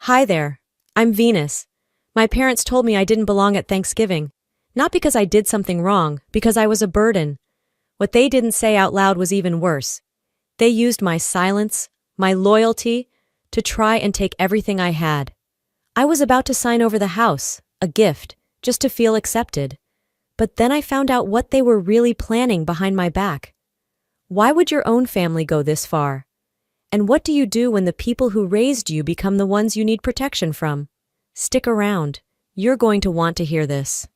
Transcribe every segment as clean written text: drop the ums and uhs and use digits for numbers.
Hi there. I'm Venus. My parents told me I didn't belong at Thanksgiving. Not because I did something wrong, because I was a burden. What they didn't say out loud was even worse. They used my silence, my loyalty, to try and take everything I had. I was about to sign over the house, a gift, just to feel accepted. But then I found out what they were really planning behind my back. Why would your own family go this far? And what do you do when the people who raised you become the ones you need protection from? Stick around. You're going to want to hear this.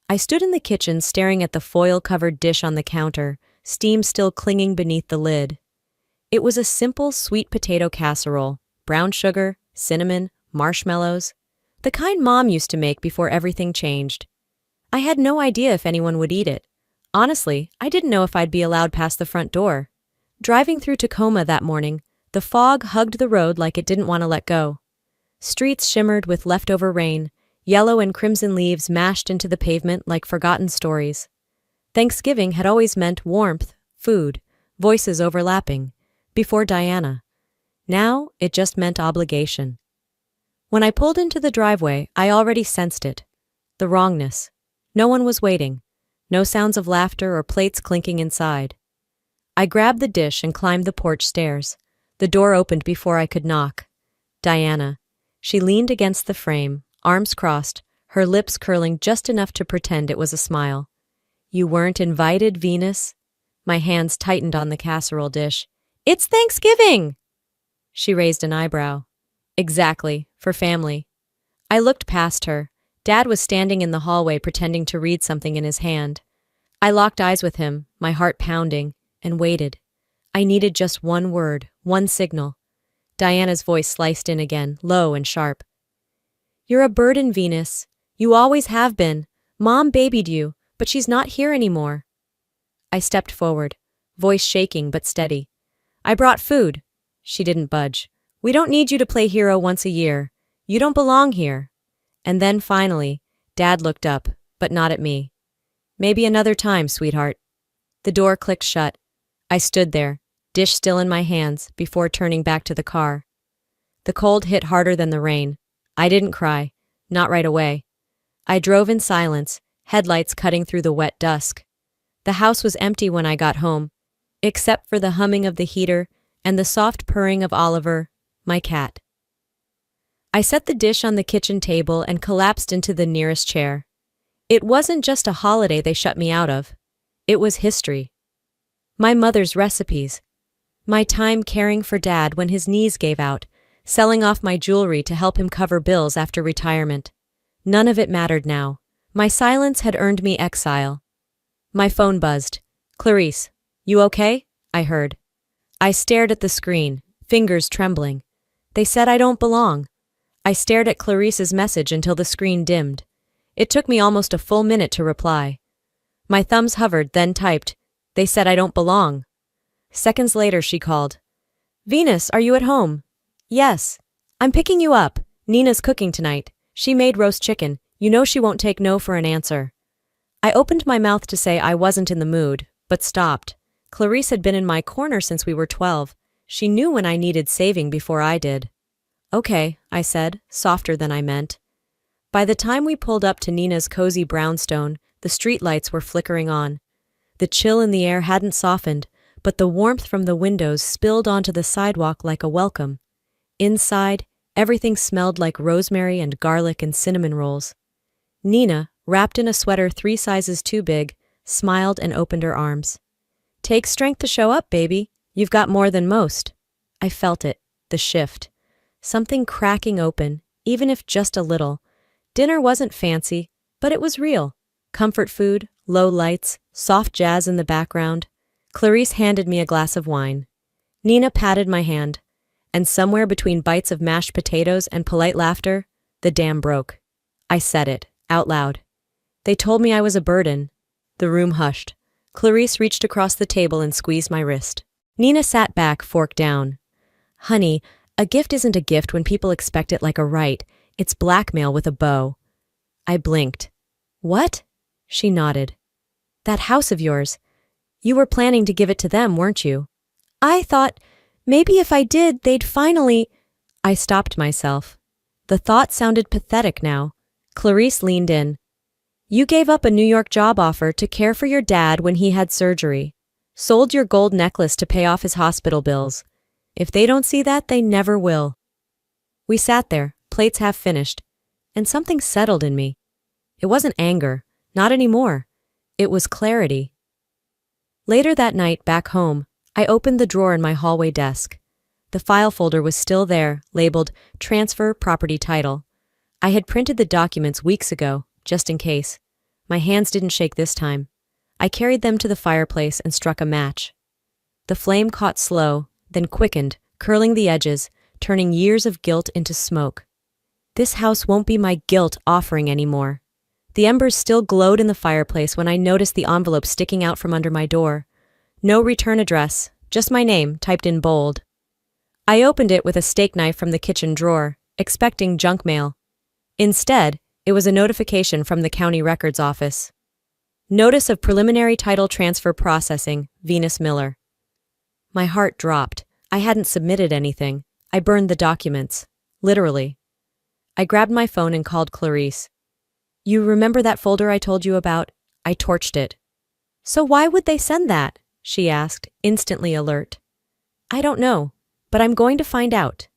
I stood in the kitchen staring at the foil-covered dish on the counter, steam still clinging beneath the lid. It was a simple sweet potato casserole, brown sugar, cinnamon, marshmallows, the kind Mom used to make before everything changed. I had no idea if anyone would eat it. Honestly, I didn't know if I'd be allowed past the front door. Driving through Tacoma that morning, the fog hugged the road like it didn't want to let go. Streets shimmered with leftover rain, yellow and crimson leaves mashed into the pavement like forgotten stories. Thanksgiving had always meant warmth, food, voices overlapping, before Diana. Now it just meant obligation. When I pulled into the driveway, I already sensed it. The wrongness. No one was waiting. No sounds of laughter or plates clinking inside. I grabbed the dish and climbed the porch stairs. The door opened before I could knock. Diana. She leaned against the frame, arms crossed, her lips curling just enough to pretend it was a smile. You weren't invited, Venus? My hands tightened on the casserole dish. It's Thanksgiving! She raised an eyebrow. Exactly, for family. I looked past her. Dad was standing in the hallway pretending to read something in his hand. I locked eyes with him, my heart pounding, and waited. I needed just one word, one signal. Diana's voice sliced in again, low and sharp. You're a burden, Venus. You always have been. Mom babied you, but she's not here anymore. I stepped forward, voice shaking but steady. I brought food. She didn't budge. We don't need you to play hero once a year. You don't belong here. And then finally, Dad looked up, but not at me. Maybe another time, sweetheart. The door clicked shut. I stood there, dish still in my hands, before turning back to the car. The cold hit harder than the rain. I didn't cry, not right away. I drove in silence, headlights cutting through the wet dusk. The house was empty when I got home, except for the humming of the heater and the soft purring of Oliver, my cat. I set the dish on the kitchen table and collapsed into the nearest chair. It wasn't just a holiday they shut me out of. It was history. My mother's recipes. My time caring for Dad when his knees gave out, selling off my jewelry to help him cover bills after retirement. None of it mattered now. My silence had earned me exile. My phone buzzed. Clarice, you okay? I heard. I stared at the screen, fingers trembling. They said I don't belong. I stared at Clarice's message until the screen dimmed. It took me almost a full minute to reply. My thumbs hovered, then typed. They said I don't belong. Seconds later, she called. Venus, are you at home? Yes. I'm picking you up. Nina's cooking tonight. She made roast chicken. You know she won't take no for an answer. I opened my mouth to say I wasn't in the mood, but stopped. Clarice had been in my corner since we were 12. She knew when I needed saving before I did. Okay, I said, softer than I meant. By the time we pulled up to Nina's cozy brownstone, the streetlights were flickering on. The chill in the air hadn't softened, but the warmth from the windows spilled onto the sidewalk like a welcome. Inside, everything smelled like rosemary and garlic and cinnamon rolls. Nina, wrapped in a sweater 3 sizes too big, smiled and opened her arms. Takes strength to show up, baby. You've got more than most. I felt it, the shift. Something cracking open, even if just a little. Dinner wasn't fancy, but it was real. Comfort food, low lights, soft jazz in the background. Clarice handed me a glass of wine. Nina patted my hand, and somewhere between bites of mashed potatoes and polite laughter, the dam broke. I said it, out loud. They told me I was a burden. The room hushed. Clarice reached across the table and squeezed my wrist. Nina sat back, fork down. Honey, a gift isn't a gift when people expect it like a right. It's blackmail with a bow. I blinked. What? She nodded. That house of yours. You were planning to give it to them, weren't you? I thought, maybe if I did, they'd finally... I stopped myself. The thought sounded pathetic now. Clarice leaned in. You gave up a New York job offer to care for your dad when he had surgery. Sold your gold necklace to pay off his hospital bills. If they don't see that, they never will. We sat there, plates half finished, and something settled in me. It wasn't anger, not anymore. It was clarity. Later that night, back home, I opened the drawer in my hallway desk. The file folder was still there, labeled Transfer Property Title. I had printed the documents weeks ago, just in case. My hands didn't shake this time. I carried them to the fireplace and struck a match. The flame caught slow, then quickened, curling the edges, turning years of guilt into smoke. This house won't be my guilt offering anymore. The embers still glowed in the fireplace when I noticed the envelope sticking out from under my door. No return address, just my name typed in bold. I opened it with a steak knife from the kitchen drawer, expecting junk mail. Instead, it was a notification from the county records office. Notice of preliminary title transfer processing, Venus Miller. My heart dropped. I hadn't submitted anything. I burned the documents. Literally. I grabbed my phone and called Clarice. You remember that folder I told you about? I torched it. So why would they send that? She asked, instantly alert. I don't know, but I'm going to find out.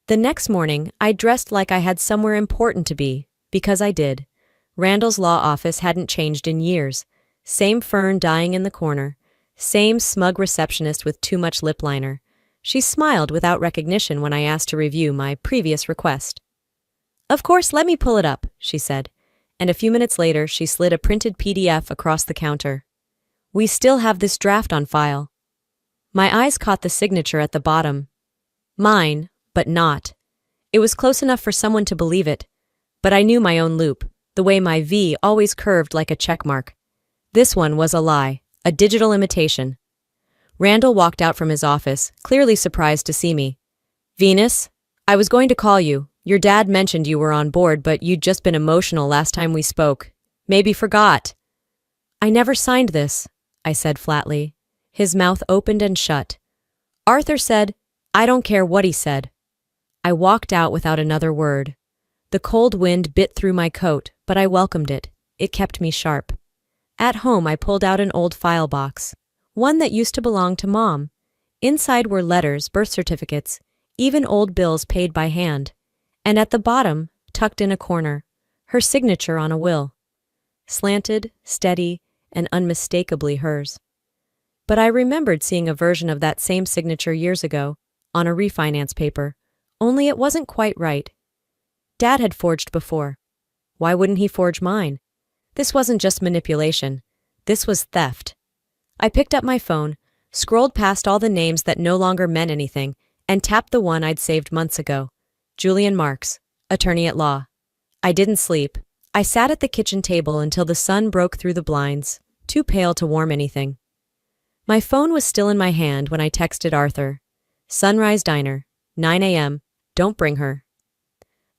The next morning, I dressed like I had somewhere important to be, because I did. Randall's law office hadn't changed in years. Same fern dying in the corner. Same smug receptionist with too much lip liner. She smiled without recognition when I asked to review my previous request. Of course, let me pull it up, she said, and a few minutes later she slid a printed PDF across the counter. We still have this draft on file. My eyes caught the signature at the bottom. Mine, but not. It was close enough for someone to believe it, but I knew my own loop, the way my V always curved like a checkmark. This one was a lie, a digital imitation. Randall walked out from his office, clearly surprised to see me. Venus, I was going to call you. Your dad mentioned you were on board, but you'd just been emotional last time we spoke. Maybe forgot. I never signed this, I said flatly. His mouth opened and shut. Arthur said, I don't care what he said. I walked out without another word. The cold wind bit through my coat, but I welcomed it. It kept me sharp. At home, I pulled out an old file box, one that used to belong to Mom. Inside were letters, birth certificates, even old bills paid by hand. And at the bottom, tucked in a corner, her signature on a will. Slanted, steady, and unmistakably hers. But I remembered seeing a version of that same signature years ago, on a refinance paper, only it wasn't quite right. Dad had forged before. Why wouldn't he forge mine? This wasn't just manipulation. This was theft. I picked up my phone, scrolled past all the names that no longer meant anything, and tapped the one I'd saved months ago. Julian Marks, attorney at law. I didn't sleep. I sat at the kitchen table until the sun broke through the blinds, too pale to warm anything. My phone was still in my hand when I texted Arthur. Sunrise Diner, 9 a.m., don't bring her.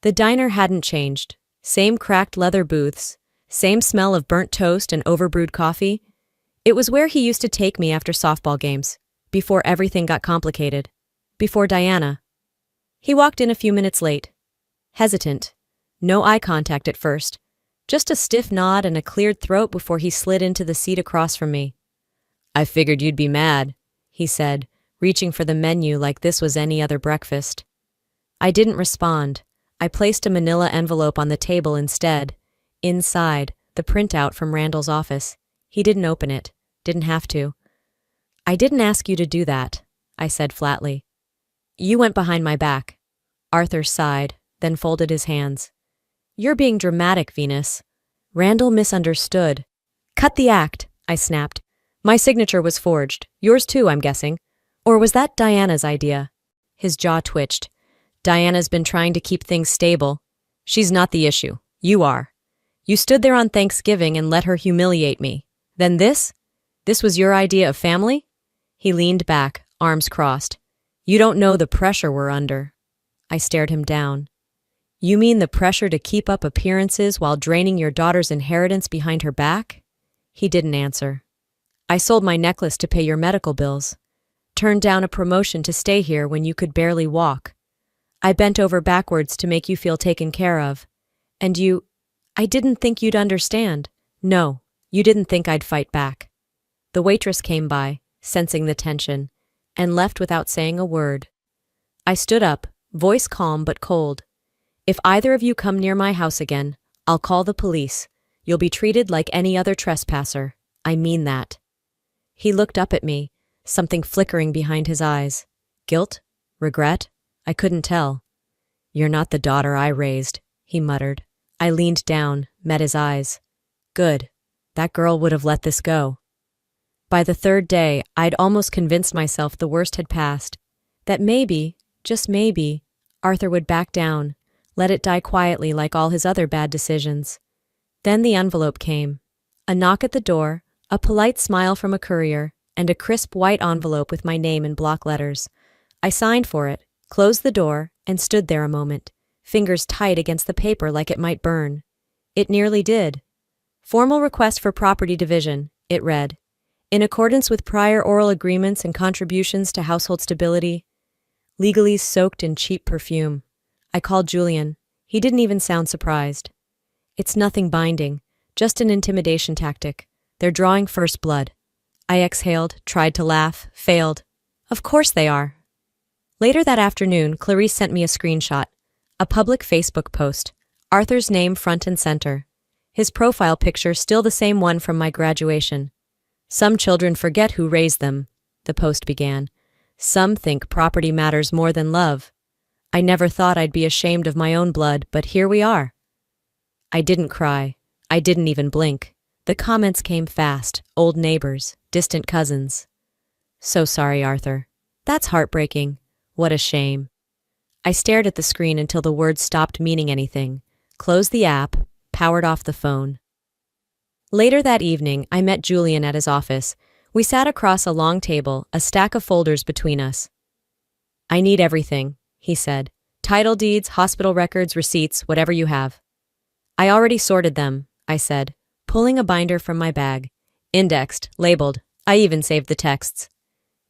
The diner hadn't changed. Same cracked leather booths, same smell of burnt toast and overbrewed coffee. It was where he used to take me after softball games, before everything got complicated, before Diana. He walked in a few minutes late. Hesitant. No eye contact at first. Just a stiff nod and a cleared throat before he slid into the seat across from me. I figured you'd be mad, he said, reaching for the menu like this was any other breakfast. I didn't respond. I placed a manila envelope on the table instead. Inside, the printout from Randall's office. He didn't open it. Didn't have to. I didn't ask you to do that, I said flatly. You went behind my back. Arthur sighed, then folded his hands. You're being dramatic, Venus. Randall misunderstood. Cut the act, I snapped. My signature was forged. Yours too, I'm guessing. Or was that Diana's idea? His jaw twitched. Diana's been trying to keep things stable. She's not the issue. You are. You stood there on Thanksgiving and let her humiliate me. Then this? This was your idea of family? He leaned back, arms crossed. You don't know the pressure we're under. I stared him down. You mean the pressure to keep up appearances while draining your daughter's inheritance behind her back? He didn't answer. I sold my necklace to pay your medical bills. Turned down a promotion to stay here when you could barely walk. I bent over backwards to make you feel taken care of. And I didn't think you'd understand. No, you didn't think I'd fight back. The waitress came by, sensing the tension, and left without saying a word. I stood up, voice calm but cold. If either of you come near my house again, I'll call the police. You'll be treated like any other trespasser. I mean that. He looked up at me, something flickering behind his eyes. Guilt? Regret? I couldn't tell. You're not the daughter I raised, he muttered. I leaned down, met his eyes. Good. That girl would have let this go. By the third day, I'd almost convinced myself the worst had passed. That maybe, just maybe, Arthur would back down, let it die quietly like all his other bad decisions. Then the envelope came. A knock at the door, a polite smile from a courier, and a crisp white envelope with my name in block letters. I signed for it, closed the door, and stood there a moment, fingers tight against the paper like it might burn. It nearly did. Formal request for property division, it read. In accordance with prior oral agreements and contributions to household stability. Legalese soaked in cheap perfume. I called Julian. He didn't even sound surprised. It's nothing binding, just an intimidation tactic. They're drawing first blood. I exhaled, tried to laugh, failed. Of course they are. Later that afternoon, Clarice sent me a screenshot. A public Facebook post. Arthur's name front and center. His profile picture still the same one from my graduation. Some children forget who raised them, the post began. Some think property matters more than love. I never thought I'd be ashamed of my own blood, but here we are. I didn't cry. I didn't even blink. The comments came fast. Old neighbors, distant cousins. So sorry, Arthur. That's heartbreaking. What a shame. I stared at the screen until the words stopped meaning anything. Closed the app, powered off the phone. Later that evening, I met Julian at his office. We sat across a long table, a stack of folders between us. I need everything, he said. Title deeds, hospital records, receipts, whatever you have. I already sorted them, I said, pulling a binder from my bag. Indexed, labeled. I even saved the texts.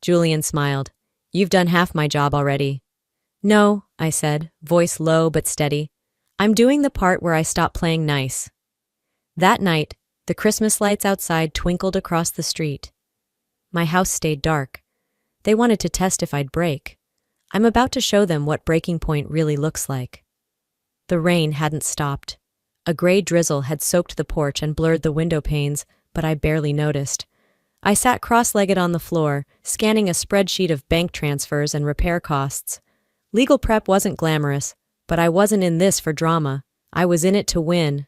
Julian smiled. You've done half my job already. No, I said, voice low but steady. I'm doing the part where I stop playing nice. That night, the Christmas lights outside twinkled across the street. My house stayed dark. They wanted to test if I'd break. I'm about to show them what breaking point really looks like. The rain hadn't stopped. A gray drizzle had soaked the porch and blurred the window panes, but I barely noticed. I sat cross-legged on the floor, scanning a spreadsheet of bank transfers and repair costs. Legal prep wasn't glamorous, but I wasn't in this for drama. I was in it to win.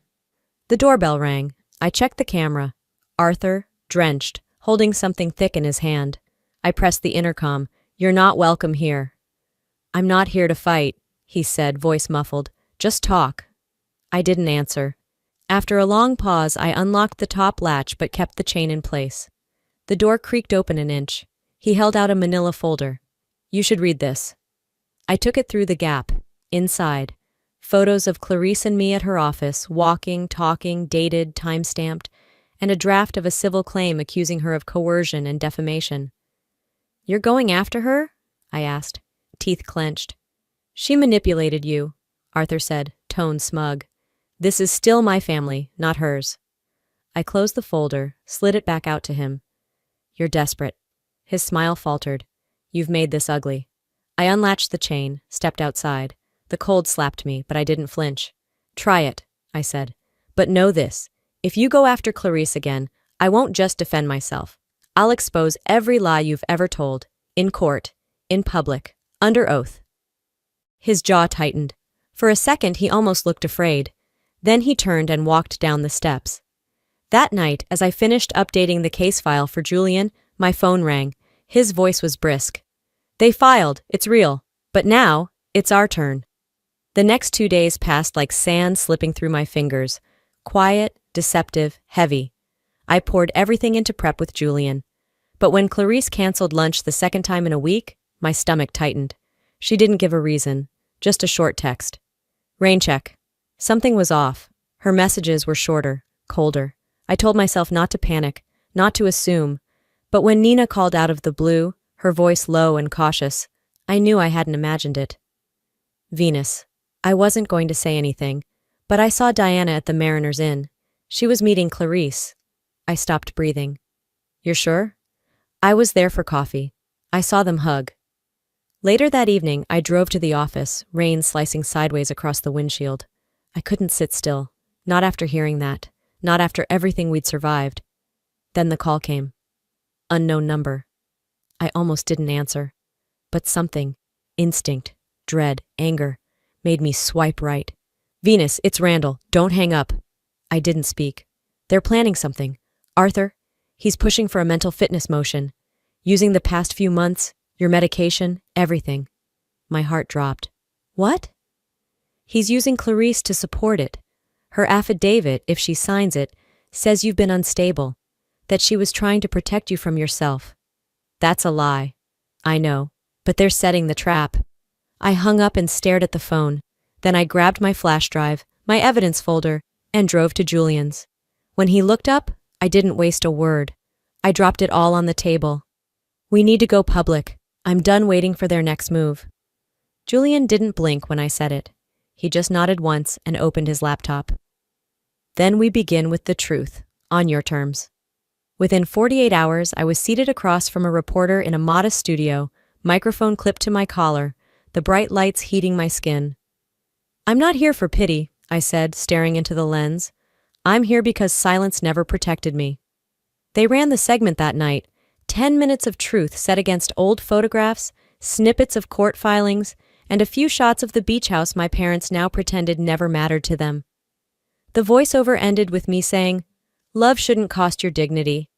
The doorbell rang. I checked the camera. Arthur, drenched, holding something thick in his hand. I pressed the intercom. You're not welcome here. I'm not here to fight, he said, voice muffled. Just talk. I didn't answer. After a long pause, I unlocked the top latch but kept the chain in place. The door creaked open an inch. He held out a manila folder. You should read this. I took it through the gap. Inside, photos of Clarice and me at her office, walking, talking, dated, time-stamped, and a draft of a civil claim accusing her of coercion and defamation. You're going after her? I asked, teeth clenched. She manipulated you, Arthur said, tone smug. This is still my family, not hers. I closed the folder, slid it back out to him. You're desperate. His smile faltered. You've made this ugly. I unlatched the chain, stepped outside. The cold slapped me, but I didn't flinch. Try it, I said. But know this. If you go after Clarice again, I won't just defend myself. I'll expose every lie you've ever told. In court. In public. Under oath. His jaw tightened. For a second, he almost looked afraid. Then he turned and walked down the steps. That night, as I finished updating the case file for Julian, my phone rang. His voice was brisk. They filed. It's real. But now, it's our turn. The next 2 days passed like sand slipping through my fingers. Quiet, deceptive, heavy. I poured everything into prep with Julian. But when Clarice canceled lunch the second time in a week, my stomach tightened. She didn't give a reason, just a short text. Rain check. Something was off. Her messages were shorter, colder. I told myself not to panic, not to assume. But when Nina called out of the blue, her voice low and cautious, I knew I hadn't imagined it. Venus. I wasn't going to say anything, but I saw Diana at the Mariner's Inn. She was meeting Clarice. I stopped breathing. You're sure? I was there for coffee. I saw them hug. Later that evening, I drove to the office, rain slicing sideways across the windshield. I couldn't sit still. Not after hearing that. Not after everything we'd survived. Then the call came. Unknown number. I almost didn't answer. But something, instinct, dread, anger, made me swipe right. Venus, it's Randall. Don't hang up. I didn't speak. They're planning something. Arthur, he's pushing for a mental fitness motion. Using the past few months, your medication, everything. My heart dropped. What? He's using Clarice to support it. Her affidavit, if she signs it, says you've been unstable, that she was trying to protect you from yourself. That's a lie. I know, but they're setting the trap. I hung up and stared at the phone. Then I grabbed my flash drive, my evidence folder, and drove to Julian's. When he looked up, I didn't waste a word. I dropped it all on the table. We need to go public. I'm done waiting for their next move. Julian didn't blink when I said it. He just nodded once and opened his laptop. Then we begin with the truth, on your terms. Within 48 hours, I was seated across from a reporter in a modest studio, microphone clipped to my collar, the bright lights heating my skin. I'm not here for pity, I said, staring into the lens. I'm here because silence never protected me. They ran the segment that night, 10 minutes of truth set against old photographs, snippets of court filings, and a few shots of the beach house my parents now pretended never mattered to them. The voiceover ended with me saying, "Love shouldn't cost your dignity."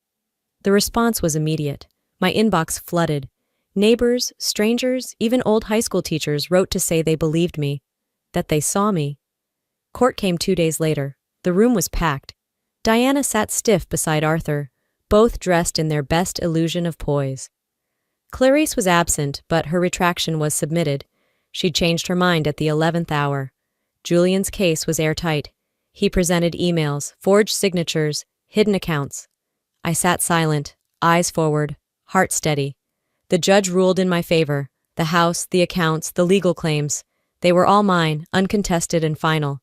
The response was immediate. My inbox flooded. Neighbors, strangers, even old high school teachers wrote to say they believed me, that they saw me. Court came 2 days later. The room was packed. Diana sat stiff beside Arthur, both dressed in their best illusion of poise. Clarice was absent, but her retraction was submitted. She'd changed her mind at the 11th hour. Julian's case was airtight. He presented emails, forged signatures, hidden accounts. I sat silent, eyes forward, heart steady. The judge ruled in my favor. The house, the accounts, the legal claims. They were all mine, uncontested and final.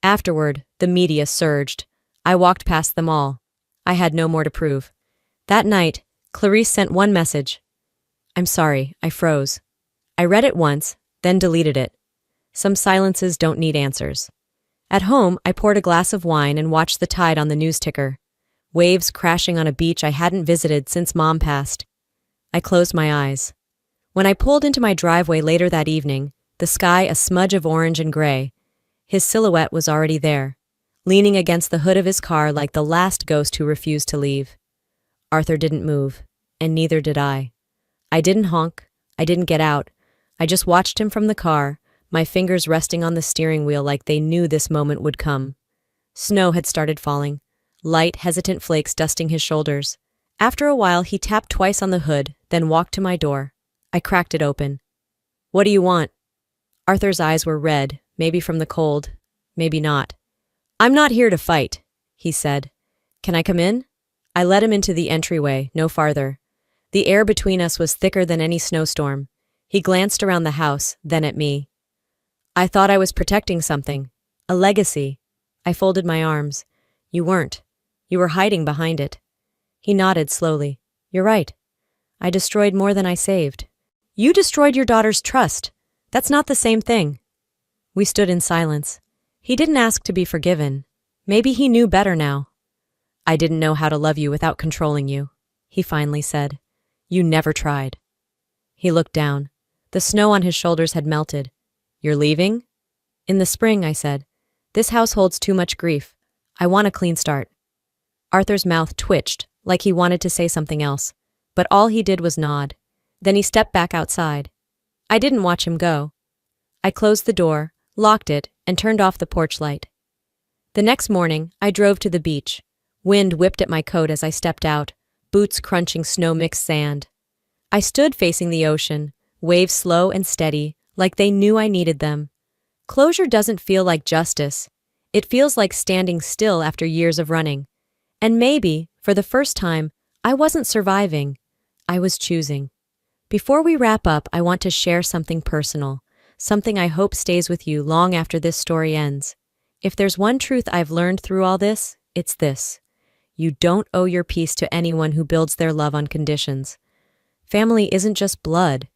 Afterward, the media surged. I walked past them all. I had no more to prove. That night, Clarice sent one message. I'm sorry, I froze. I read it once, then deleted it. Some silences don't need answers. At home, I poured a glass of wine and watched the tide on the news ticker. Waves crashing on a beach I hadn't visited since Mom passed. I closed my eyes. When I pulled into my driveway later that evening, the sky a smudge of orange and gray, his silhouette was already there, leaning against the hood of his car like the last ghost who refused to leave. Arthur didn't move, and neither did I. I didn't honk. I didn't get out. I just watched him from the car, my fingers resting on the steering wheel like they knew this moment would come. Snow had started falling, light, hesitant flakes dusting his shoulders. After a while, he tapped twice on the hood, then walked to my door. I cracked it open. What do you want? Arthur's eyes were red, maybe from the cold, maybe not. I'm not here to fight, he said. Can I come in? I led him into the entryway, no farther. The air between us was thicker than any snowstorm. He glanced around the house, then at me. I thought I was protecting something. A legacy. I folded my arms. You weren't. You were hiding behind it. He nodded slowly. You're right. I destroyed more than I saved. You destroyed your daughter's trust. That's not the same thing. We stood in silence. He didn't ask to be forgiven. Maybe he knew better now. I didn't know how to love you without controlling you, he finally said. You never tried. He looked down. The snow on his shoulders had melted. You're leaving? In the spring, I said. This house holds too much grief. I want a clean start. Arthur's mouth twitched, like he wanted to say something else, but all he did was nod. Then he stepped back outside. I didn't watch him go. I closed the door, locked it, and turned off the porch light. The next morning, I drove to the beach. Wind whipped at my coat as I stepped out, boots crunching snow-mixed sand. I stood facing the ocean, waves slow and steady, like they knew I needed them. Closure doesn't feel like justice. It feels like standing still after years of running. And maybe, for the first time, I wasn't surviving. I was choosing. Before we wrap up, I want to share something personal, something I hope stays with you long after this story ends. If there's one truth I've learned through all this, it's this. You don't owe your peace to anyone who builds their love on conditions. Family isn't just blood.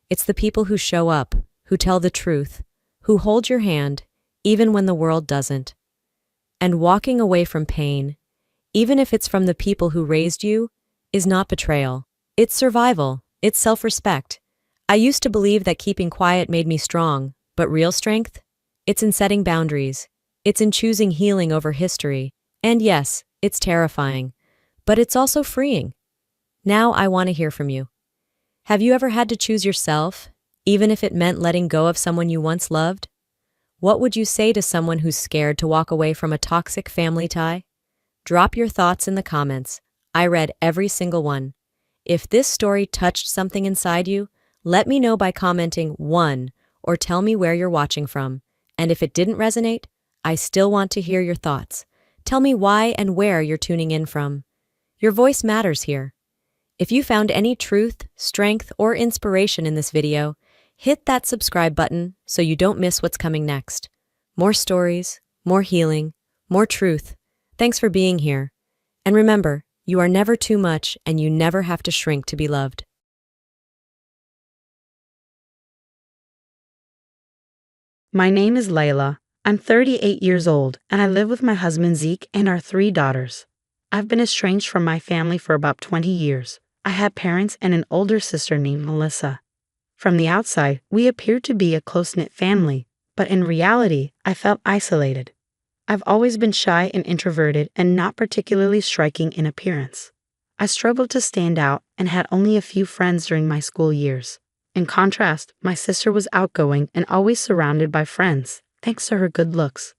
It's the people who show up, who tell the truth, who hold your hand, even when the world doesn't. And walking away from pain, even if it's from the people who raised you, is not betrayal. It's survival. It's self-respect. I used to believe that keeping quiet made me strong, but real strength? It's in setting boundaries. It's in choosing healing over history. And yes, it's terrifying, but it's also freeing. Now I want to hear from you. Have you ever had to choose yourself, even if it meant letting go of someone you once loved? What would you say to someone who's scared to walk away from a toxic family tie? Drop your thoughts in the comments. I read every single one. If this story touched something inside you, let me know by commenting 1 or tell me where you're watching from. And if it didn't resonate, I still want to hear your thoughts. Tell me why and where you're tuning in from. Your voice matters here. If you found any truth, strength, or inspiration in this video, hit that subscribe button so you don't miss what's coming next. More stories, more healing, more truth. Thanks for being here. And remember, you are never too much and you never have to shrink to be loved. My name is Layla. I'm 38 years old, and I live with my husband Zeke and our 3 daughters. I've been estranged from my family for about 20 years. I had parents and an older sister named Melissa. From the outside, we appeared to be a close-knit family, but in reality, I felt isolated. I've always been shy and introverted and not particularly striking in appearance. I struggled to stand out and had only a few friends during my school years. In contrast, my sister was outgoing and always surrounded by friends, thanks to her good looks.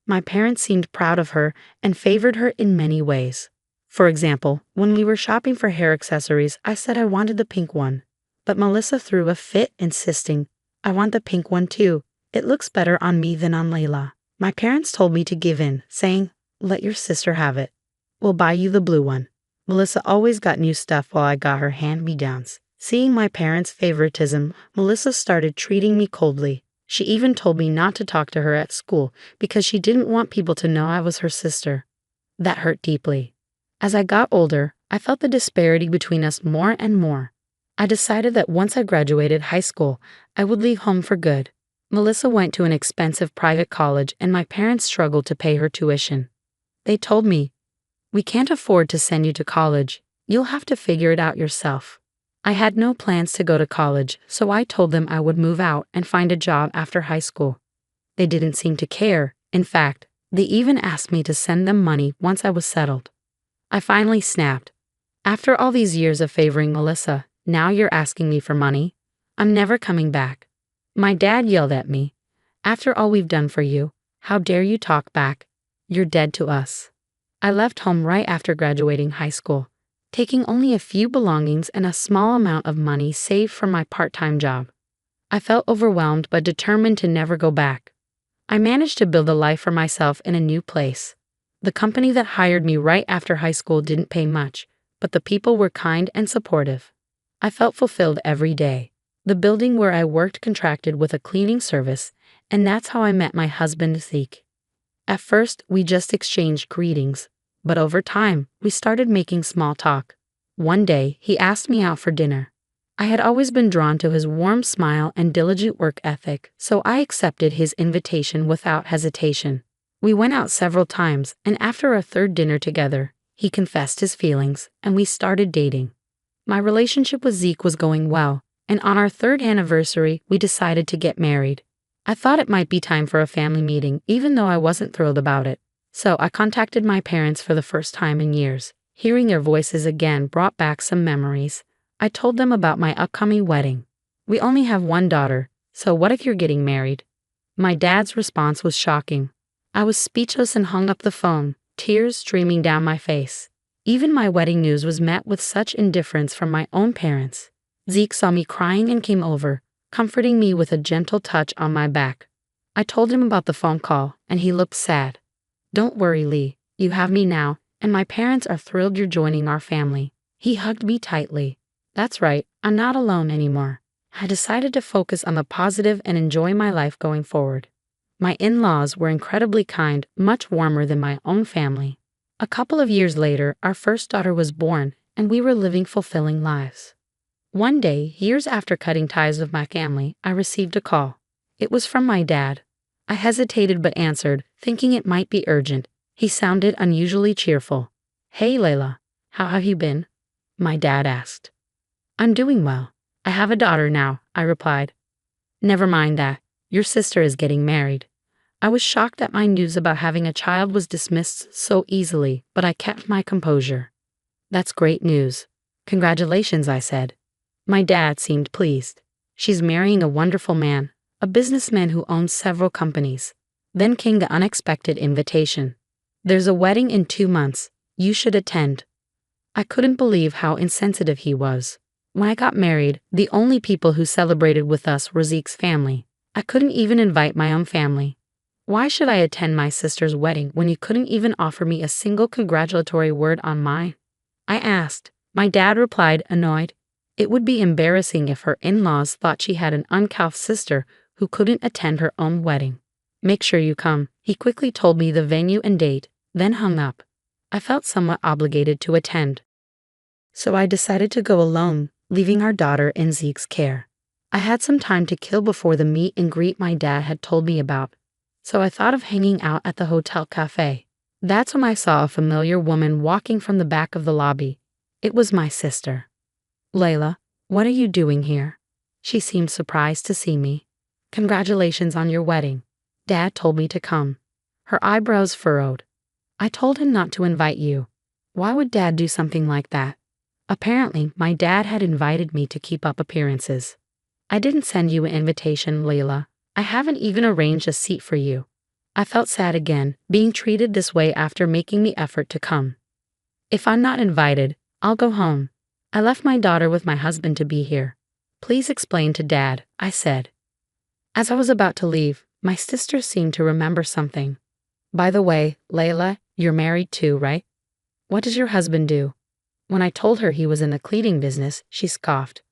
My parents seemed proud of her and favored her in many ways. For example, when we were shopping for hair accessories, I said I wanted the pink one. But Melissa threw a fit, insisting, "I want the pink one too. It looks better on me than on Layla." My parents told me to give in, saying, "Let your sister have it. We'll buy you the blue one." Melissa always got new stuff while I got her hand-me-downs. Seeing my parents' favoritism, Melissa started treating me coldly. She even told me not to talk to her at school because she didn't want people to know I was her sister. That hurt deeply. As I got older, I felt the disparity between us more and more. I decided that once I graduated high school, I would leave home for good. Melissa went to an expensive private college and my parents struggled to pay her tuition. They told me, "We can't afford to send you to college. You'll have to figure it out yourself." I had no plans to go to college, so I told them I would move out and find a job after high school. They didn't seem to care. In fact, they even asked me to send them money once I was settled. I finally snapped. "After all these years of favoring Melissa, now you're asking me for money? I'm never coming back." My dad yelled at me, "After all we've done for you, how dare you talk back? You're dead to us." I left home right after graduating high school, taking only a few belongings and a small amount of money saved from my part-time job. I felt overwhelmed but determined to never go back. I managed to build a life for myself in a new place. The company that hired me right after high school didn't pay much, but the people were kind and supportive. I felt fulfilled every day. The building where I worked contracted with a cleaning service, and that's how I met my husband Zeke. At first, we just exchanged greetings, but over time, we started making small talk. One day, he asked me out for dinner. I had always been drawn to his warm smile and diligent work ethic, so I accepted his invitation without hesitation. We went out several times, and after our 3rd dinner together, he confessed his feelings, and we started dating. My relationship with Zeke was going well, and on our 3rd anniversary, we decided to get married. I thought it might be time for a family meeting, even though I wasn't thrilled about it. So I contacted my parents for the first time in years. Hearing their voices again brought back some memories. I told them about my upcoming wedding. "We only have one daughter, so what if you're getting married?" My dad's response was shocking. I was speechless and hung up the phone, tears streaming down my face. Even my wedding news was met with such indifference from my own parents. Zeke saw me crying and came over, comforting me with a gentle touch on my back. I told him about the phone call, and he looked sad. "Don't worry, Lee. You have me now, and my parents are thrilled you're joining our family." He hugged me tightly. "That's right, I'm not alone anymore." I decided to focus on the positive and enjoy my life going forward. My in-laws were incredibly kind, much warmer than my own family. A couple of years later, our first daughter was born, and we were living fulfilling lives. One day, years after cutting ties with my family, I received a call. It was from my dad. I hesitated but answered, thinking it might be urgent. He sounded unusually cheerful. "Hey, Layla, how have you been?" my dad asked. "I'm doing well. I have a daughter now," I replied. "Never mind that. Your sister is getting married." I was shocked that my news about having a child was dismissed so easily, but I kept my composure. "That's great news. Congratulations," I said. My dad seemed pleased. "She's marrying a wonderful man, a businessman who owns several companies." Then came the unexpected invitation. "There's a wedding in 2 months. You should attend." I couldn't believe how insensitive he was. When I got married, the only people who celebrated with us were Zeke's family. I couldn't even invite my own family. Why should I attend my sister's wedding when you couldn't even offer me a single congratulatory word on mine? I asked. My dad replied, annoyed. It would be embarrassing if her in-laws thought she had an uncouth sister who couldn't attend her own wedding. "Make sure you come," he quickly told me the venue and date, then hung up. I felt somewhat obligated to attend. So I decided to go alone, leaving our daughter in Zeke's care. I had some time to kill before the meet and greet my dad had told me about, so I thought of hanging out at the hotel cafe. That's when I saw a familiar woman walking from the back of the lobby. It was my sister. "Layla, what are you doing here?" She seemed surprised to see me. "Congratulations on your wedding. Dad told me to come." Her eyebrows furrowed. "I told him not to invite you. Why would Dad do something like that?" Apparently, my dad had invited me to keep up appearances. "I didn't send you an invitation, Layla. I haven't even arranged a seat for you." I felt sad again, being treated this way after making the effort to come. "If I'm not invited, I'll go home. I left my daughter with my husband to be here. Please explain to Dad," I said. As I was about to leave, my sister seemed to remember something. "By the way, Layla, you're married too, right? What does your husband do?" When I told her he was in the cleaning business, she scoffed.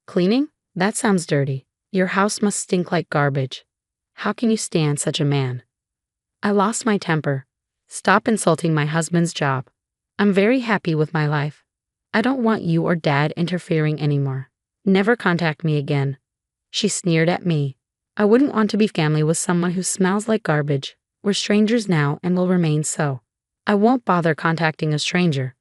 "Cleaning? That sounds dirty. Your house must stink like garbage. How can you stand such a man?" I lost my temper. "Stop insulting my husband's job. I'm very happy with my life. I don't want you or Dad interfering anymore. Never contact me again." She sneered at me. "I wouldn't want to be family with someone who smells like garbage. We're strangers now and will remain so. I won't bother contacting a stranger."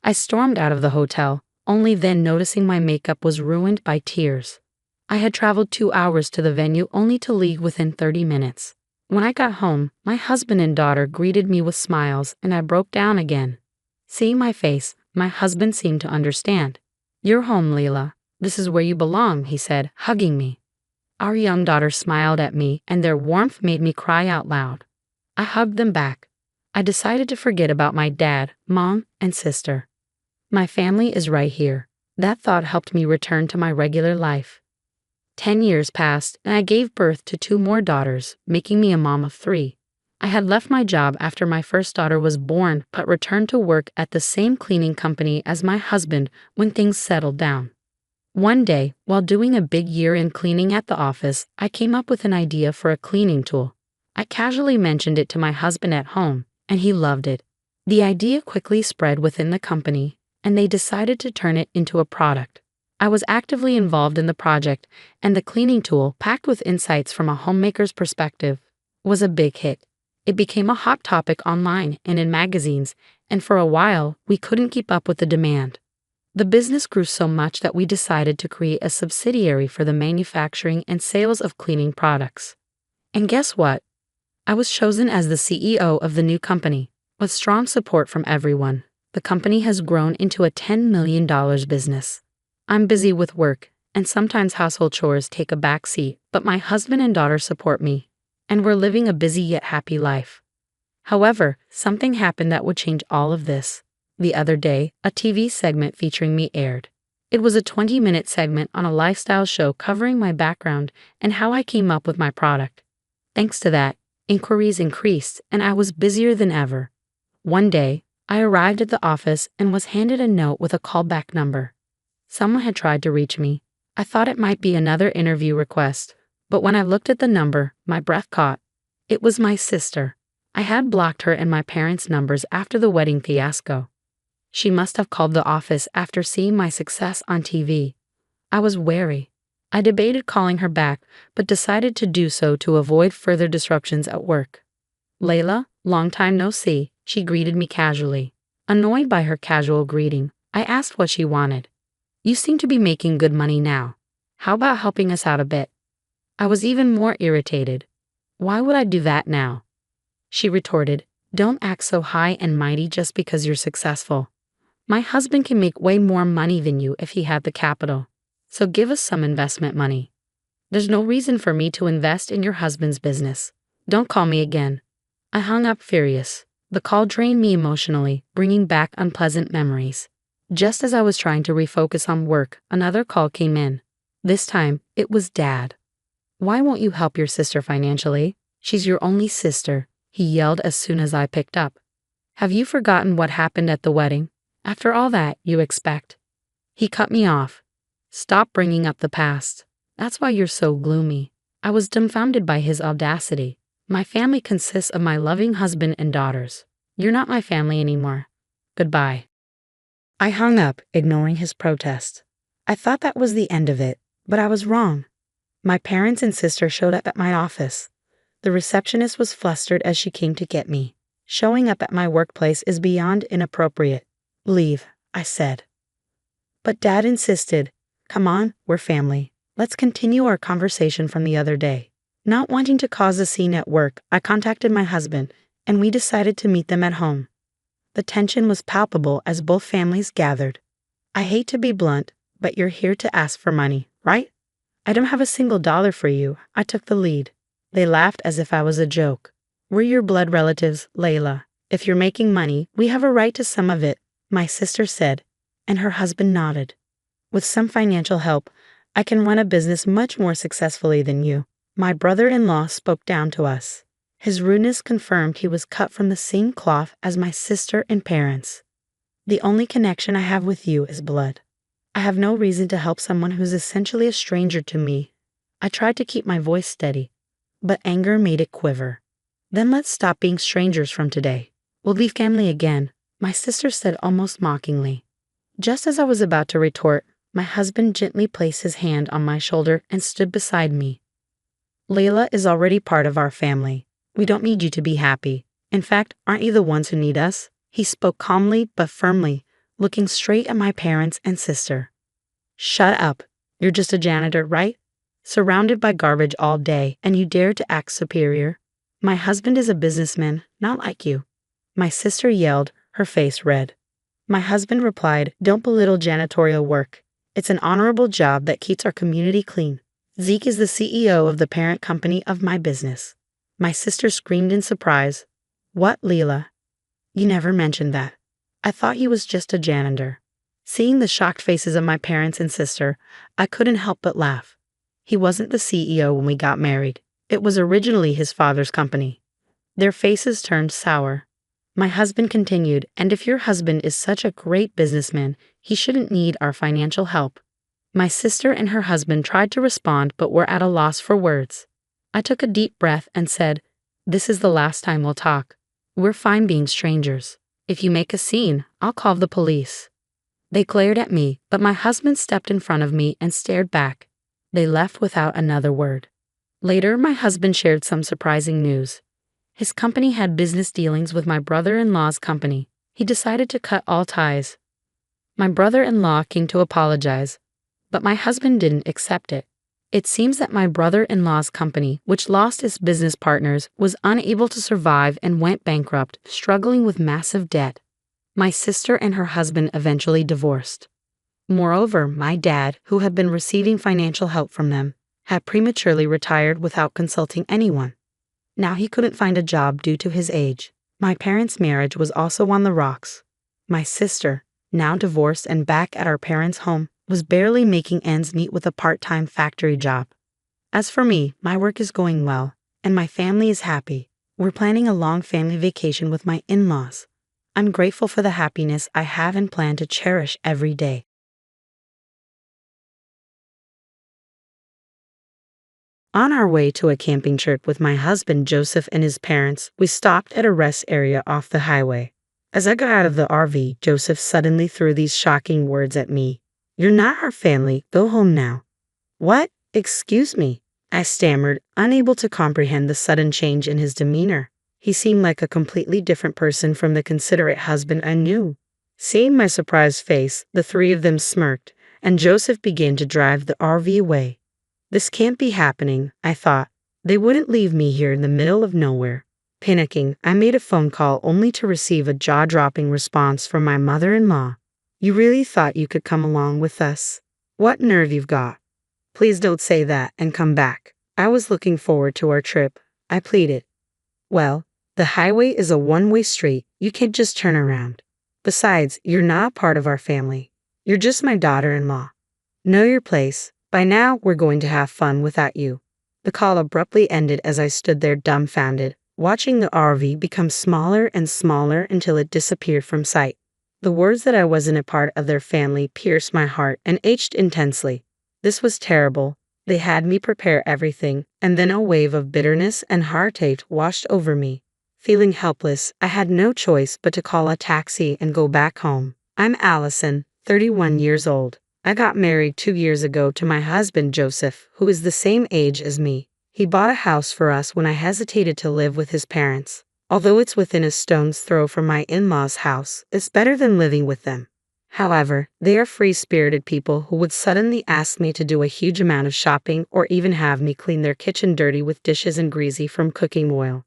I stormed out of the hotel, only then noticing my makeup was ruined by tears. I had traveled 2 hours to the venue only to leave within 30 minutes. When I got home, my husband and daughter greeted me with smiles and I broke down again. Seeing my face, my husband seemed to understand. "You're home, Leela. This is where you belong," he said, hugging me. Our young daughter smiled at me and their warmth made me cry out loud. I hugged them back. I decided to forget about my dad, mom, and sister. My family is right here. That thought helped me return to my regular life. 10 years passed, and I gave birth to 2 more daughters, making me a mom of 3. I had left my job after my first daughter was born, but returned to work at the same cleaning company as my husband when things settled down. One day, while doing a big year-end cleaning at the office, I came up with an idea for a cleaning tool. I casually mentioned it to my husband at home, and he loved it. The idea quickly spread within the company, and they decided to turn it into a product. I was actively involved in the project, and the cleaning tool, packed with insights from a homemaker's perspective, was a big hit. It became a hot topic online and in magazines, and for a while, we couldn't keep up with the demand. The business grew so much that we decided to create a subsidiary for the manufacturing and sales of cleaning products. And guess what? I was chosen as the CEO of the new company, with strong support from everyone. The company has grown into a $10 million business. I'm busy with work, and sometimes household chores take a back seat, but my husband and daughter support me, and we're living a busy yet happy life. However, something happened that would change all of this. The other day, a TV segment featuring me aired. It was a 20-minute segment on a lifestyle show covering my background and how I came up with my product. Thanks to that, inquiries increased, and I was busier than ever. One day, I arrived at the office and was handed a note with a callback number. Someone had tried to reach me. I thought it might be another interview request, but when I looked at the number, my breath caught. It was my sister. I had blocked her and my parents' numbers after the wedding fiasco. She must have called the office after seeing my success on TV. I was wary. I debated calling her back, but decided to do so to avoid further disruptions at work. "Layla, long time no see," she greeted me casually. Annoyed by her casual greeting, I asked what she wanted. "You seem to be making good money now. How about helping us out a bit?" I was even more irritated. "Why would I do that now?" She retorted, "Don't act so high and mighty just because you're successful. My husband can make way more money than you if he had the capital. So give us some investment money." "There's no reason for me to invest in your husband's business. Don't call me again." I hung up furious. The call drained me emotionally, bringing back unpleasant memories. Just as I was trying to refocus on work, another call came in. This time, it was Dad. "Why won't you help your sister financially? She's your only sister," he yelled as soon as I picked up. "Have you forgotten what happened at the wedding? After all that, you expect." He cut me off. "Stop bringing up the past. That's why you're so gloomy." I was dumbfounded by his audacity. "My family consists of my loving husband and daughters. You're not my family anymore. Goodbye." I hung up, ignoring his protest. I thought that was the end of it, but I was wrong. My parents and sister showed up at my office. The receptionist was flustered as she came to get me. "Showing up at my workplace is beyond inappropriate. Leave," I said. But Dad insisted. "Come on, we're family. Let's continue our conversation from the other day." Not wanting to cause a scene at work, I contacted my husband, and we decided to meet them at home. The tension was palpable as both families gathered. "I hate to be blunt, but you're here to ask for money, right?" "I don't have a single dollar for you," I took the lead. They laughed as if I was a joke. "We're your blood relatives, Layla. If you're making money, we have a right to some of it," my sister said, and her husband nodded. "With some financial help, I can run a business much more successfully than you." My brother-in-law spoke down to us. His rudeness confirmed he was cut from the same cloth as my sister and parents. "The only connection I have with you is blood. I have no reason to help someone who's essentially a stranger to me." I tried to keep my voice steady, but anger made it quiver. "Then let's stop being strangers from today. We'll be family again," my sister said almost mockingly. Just as I was about to retort, my husband gently placed his hand on my shoulder and stood beside me. "Layla is already part of our family. We don't need you to be happy. In fact, aren't you the ones who need us?" He spoke calmly but firmly, looking straight at my parents and sister. "Shut up. You're just a janitor, right? Surrounded by garbage all day, and you dare to act superior? My husband is a businessman, not like you." My sister yelled, her face red. My husband replied, "Don't belittle janitorial work. It's an honorable job that keeps our community clean. Zeke is the CEO of the parent company of my business." My sister screamed in surprise. "What, Leela? You never mentioned that. I thought he was just a janitor." Seeing the shocked faces of my parents and sister, I couldn't help but laugh. "He wasn't the CEO when we got married. It was originally his father's company." Their faces turned sour. My husband continued, "And if your husband is such a great businessman, he shouldn't need our financial help." My sister and her husband tried to respond but were at a loss for words. I took a deep breath and said, "This is the last time we'll talk. We're fine being strangers. If you make a scene, I'll call the police." They glared at me, but my husband stepped in front of me and stared back. They left without another word. Later, my husband shared some surprising news. His company had business dealings with my brother-in-law's company. He decided to cut all ties. My brother-in-law came to apologize, but my husband didn't accept it. It seems that my brother-in-law's company, which lost its business partners, was unable to survive and went bankrupt, struggling with massive debt. My sister and her husband eventually divorced. Moreover, my dad, who had been receiving financial help from them, had prematurely retired without consulting anyone. Now he couldn't find a job due to his age. My parents' marriage was also on the rocks. My sister, now divorced and back at our parents' home, was barely making ends meet with a part-time factory job. As for me, my work is going well, and my family is happy. We're planning a long family vacation with my in-laws. I'm grateful for the happiness I have and plan to cherish every day. On our way to a camping trip with my husband Joseph and his parents, we stopped at a rest area off the highway. As I got out of the RV, Joseph suddenly threw these shocking words at me. "You're not our family, go home now." "What? Excuse me," I stammered, unable to comprehend the sudden change in his demeanor. He seemed like a completely different person from the considerate husband I knew. Seeing my surprised face, the three of them smirked, and Joseph began to drive the RV away. This can't be happening, I thought. They wouldn't leave me here in the middle of nowhere. Panicking, I made a phone call only to receive a jaw-dropping response from my mother-in-law. "You really thought you could come along with us? What nerve you've got. Please don't say that and come back. I was looking forward to our trip," I pleaded. "Well, the highway is a one-way street. You can't just turn around. Besides, you're not part of our family. You're just my daughter-in-law. Know your place. By now, we're going to have fun without you." The call abruptly ended as I stood there dumbfounded, watching the RV become smaller and smaller until it disappeared from sight. The words that I wasn't a part of their family pierced my heart and ached intensely. This was terrible. They had me prepare everything, and then a wave of bitterness and heartache washed over me. Feeling helpless, I had no choice but to call a taxi and go back home. I'm Allison, 31 years old. I got married 2 years ago to my husband Joseph, who is the same age as me. He bought a house for us when I hesitated to live with his parents. Although it's within a stone's throw from my in-laws' house, it's better than living with them. However, they are free-spirited people who would suddenly ask me to do a huge amount of shopping or even have me clean their kitchen dirty with dishes and greasy from cooking oil.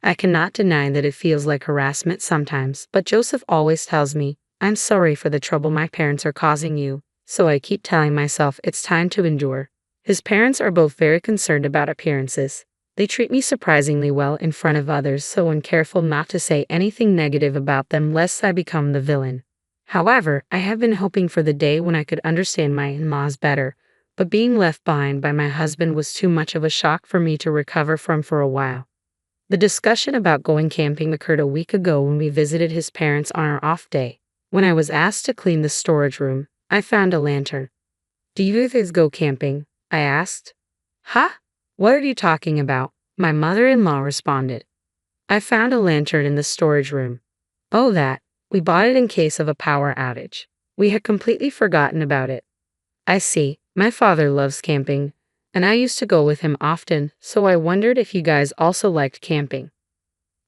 I cannot deny that it feels like harassment sometimes, but Joseph always tells me, "I'm sorry for the trouble my parents are causing you," so I keep telling myself it's time to endure. His parents are both very concerned about appearances. They treat me surprisingly well in front of others, so I'm careful not to say anything negative about them lest I become the villain. However, I have been hoping for the day when I could understand my in-laws better, but being left behind by my husband was too much of a shock for me to recover from for a while. The discussion about going camping occurred a week ago when we visited his parents on our off day. When I was asked to clean the storage room, I found a lantern. "Do you guys go camping?" I asked. "Huh? What are you talking about?" my mother-in-law responded. "I found a lantern in the storage room." "Oh, that. We bought it in case of a power outage. We had completely forgotten about it." "I see. My father loves camping, and I used to go with him often, so I wondered if you guys also liked camping."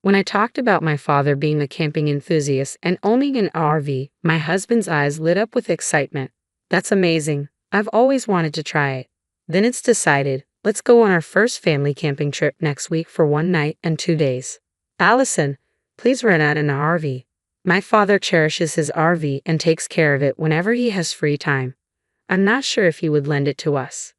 When I talked about my father being a camping enthusiast and owning an RV, my husband's eyes lit up with excitement. "That's amazing. I've always wanted to try it." "Then it's decided. Let's go on our first family camping trip next week for 1 night and 2 days. Allison, please rent out an RV. My father cherishes his RV and takes care of it whenever he has free time. I'm not sure if he would lend it to us."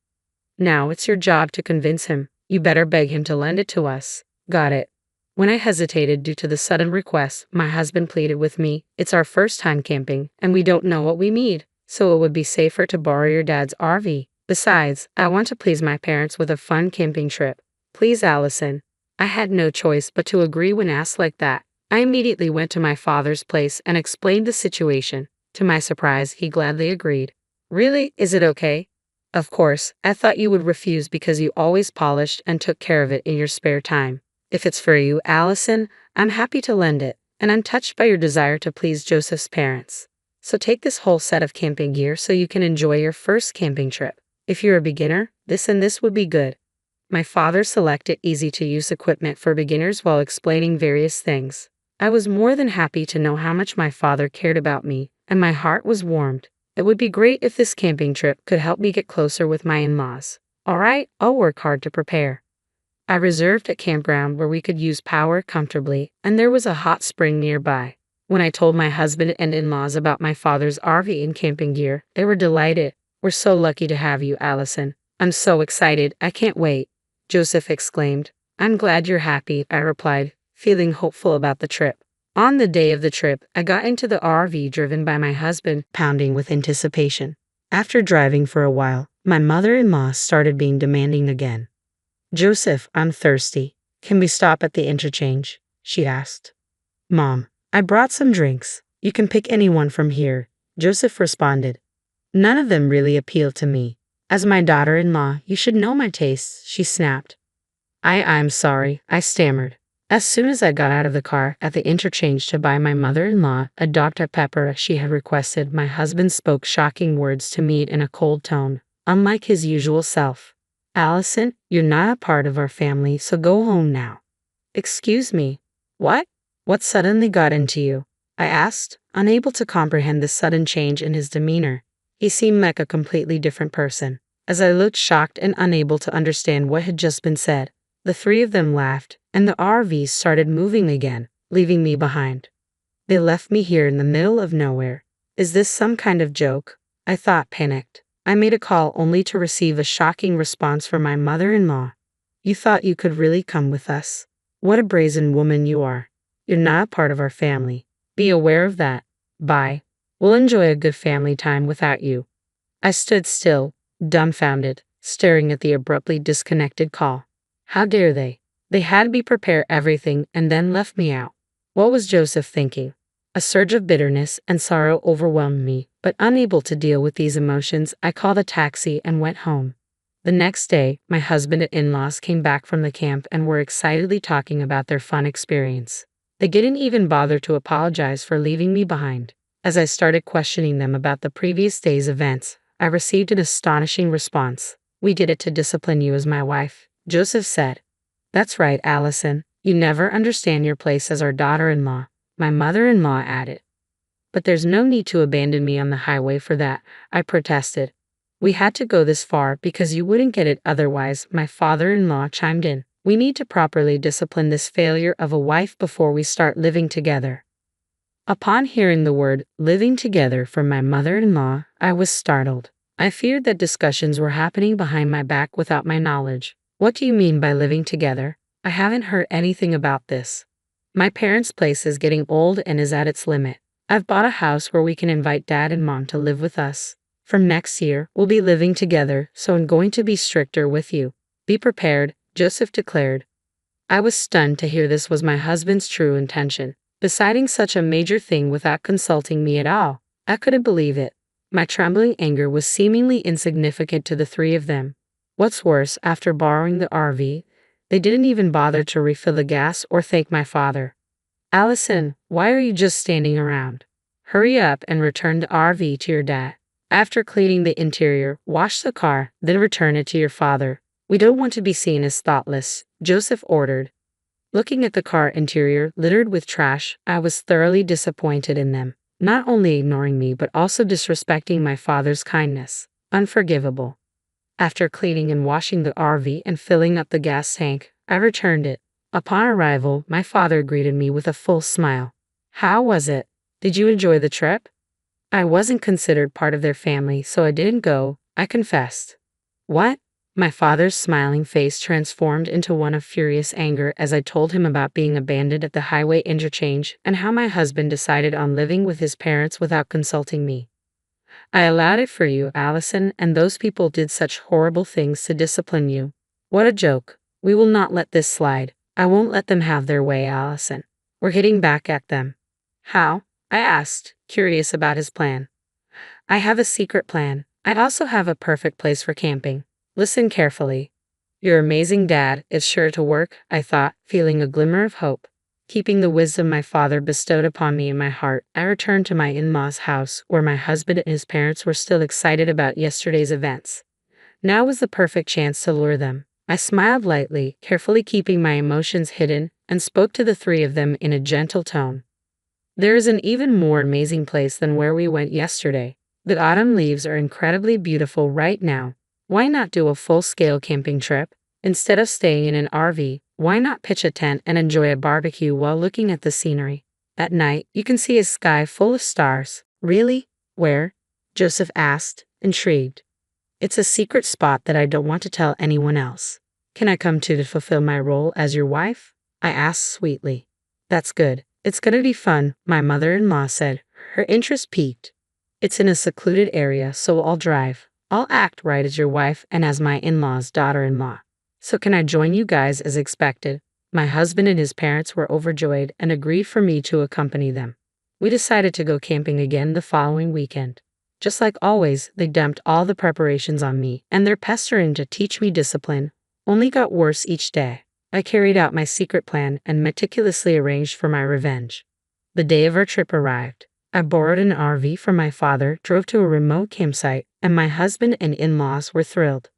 "Now it's your job to convince him. You better beg him to lend it to us." "Got it." When I hesitated due to the sudden request, my husband pleaded with me, "It's our first time camping, and we don't know what we need, so it would be safer to borrow your dad's RV. Besides, I want to please my parents with a fun camping trip. Please, Allison." I had no choice but to agree when asked like that. I immediately went to my father's place and explained the situation. To my surprise, he gladly agreed. "Really? Is it okay?" "Of course. I thought you would refuse because you always polished and took care of it in your spare time. If it's for you, Allison, I'm happy to lend it, and I'm touched by your desire to please Joseph's parents. So take this whole set of camping gear so you can enjoy your first camping trip. If you're a beginner, this and this would be good." My father selected easy-to-use equipment for beginners while explaining various things. I was more than happy to know how much my father cared about me, and my heart was warmed. It would be great if this camping trip could help me get closer with my in-laws. All right, I'll work hard to prepare. I reserved a campground where we could use power comfortably, and there was a hot spring nearby. When I told my husband and in-laws about my father's RV and camping gear, they were delighted. "We're so lucky to have you, Allison. I'm so excited, I can't wait," Joseph exclaimed. "I'm glad you're happy," I replied, feeling hopeful about the trip. On the day of the trip, I got into the RV driven by my husband, pounding with anticipation. After driving for a while, my mother-in-law started being demanding again. "Joseph, I'm thirsty. Can we stop at the interchange?" she asked. "Mom, I brought some drinks. You can pick anyone from here," Joseph responded. None of them really appealed to me. As my daughter-in-law, you should know my tastes, she snapped. I'm sorry, I stammered. As soon as I got out of the car at the interchange to buy my mother-in-law a Dr. Pepper as she had requested, my husband spoke shocking words to me in a cold tone, unlike his usual self. Allison, you're not a part of our family, so go home now. Excuse me. What? What suddenly got into you? I asked, unable to comprehend the sudden change in his demeanor. He seemed like a completely different person. As I looked shocked and unable to understand what had just been said, the three of them laughed, and the RV started moving again, leaving me behind. They left me here in the middle of nowhere. Is this some kind of joke? I thought, panicked. I made a call only to receive a shocking response from my mother-in-law. You thought you could really come with us? What a brazen woman you are. You're not a part of our family. Be aware of that. Bye. We'll enjoy a good family time without you. I stood still, dumbfounded, staring at the abruptly disconnected call. How dare they? They had me prepare everything and then left me out. What was Joseph thinking? A surge of bitterness and sorrow overwhelmed me, but unable to deal with these emotions, I called a taxi and went home. The next day, my husband and in-laws came back from the camp and were excitedly talking about their fun experience. They didn't even bother to apologize for leaving me behind. As I started questioning them about the previous day's events, I received an astonishing response. We did it to discipline you as my wife, Joseph said. That's right, Allison. You never understand your place as our daughter-in-law, my mother-in-law added. But there's no need to abandon me on the highway for that, I protested. We had to go this far because you wouldn't get it otherwise, my father-in-law chimed in. We need to properly discipline this failure of a wife before we start living together. Upon hearing the word living together from my mother-in-law, I was startled. I feared that discussions were happening behind my back without my knowledge. What do you mean by living together? I haven't heard anything about this. My parents' place is getting old and is at its limit. I've bought a house where we can invite Dad and Mom to live with us. From next year, we'll be living together, so I'm going to be stricter with you. Be prepared, Joseph declared. I was stunned to hear this was my husband's true intention, deciding such a major thing without consulting me at all. I couldn't believe it. My trembling anger was seemingly insignificant to the three of them. What's worse, after borrowing the RV, they didn't even bother to refill the gas or thank my father. Allison, why are you just standing around? Hurry up and return the RV to your dad. After cleaning the interior, wash the car, then return it to your father. We don't want to be seen as thoughtless, Joseph ordered. Looking at the car interior littered with trash, I was thoroughly disappointed in them, not only ignoring me but also disrespecting my father's kindness. Unforgivable. After cleaning and washing the RV and filling up the gas tank, I returned it. Upon arrival, my father greeted me with a full smile. How was it? Did you enjoy the trip? I wasn't considered part of their family, so I didn't go, I confessed. What? My father's smiling face transformed into one of furious anger as I told him about being abandoned at the highway interchange and how my husband decided on living with his parents without consulting me. I allowed it for you, Allison, and those people did such horrible things to discipline you. What a joke. We will not let this slide. I won't let them have their way, Allison. We're hitting back at them. How? I asked, curious about his plan. I have a secret plan. I also have a perfect place for camping. Listen carefully. Your amazing dad is sure to work, I thought, feeling a glimmer of hope. Keeping the wisdom my father bestowed upon me in my heart, I returned to my in-laws' house, where my husband and his parents were still excited about yesterday's events. Now was the perfect chance to lure them. I smiled lightly, carefully keeping my emotions hidden, and spoke to the three of them in a gentle tone. There is an even more amazing place than where we went yesterday. The autumn leaves are incredibly beautiful right now. Why not do a full-scale camping trip? Instead of staying in an RV, why not pitch a tent and enjoy a barbecue while looking at the scenery? At night, you can see a sky full of stars. Really? Where? Joseph asked, intrigued. It's a secret spot that I don't want to tell anyone else. Can I come to fulfill my role as your wife? I asked sweetly. That's good. It's gonna be fun, my mother-in-law said, her interest piqued. It's in a secluded area, so I'll drive. I'll act right as your wife and as my in-law's daughter-in-law. So can I join you guys as expected? My husband and his parents were overjoyed and agreed for me to accompany them. We decided to go camping again the following weekend. Just like always, they dumped all the preparations on me, and their pestering to teach me discipline only got worse each day. I carried out my secret plan and meticulously arranged for my revenge. The day of our trip arrived. I borrowed an RV from my father, drove to a remote campsite, and my husband and in-laws were thrilled.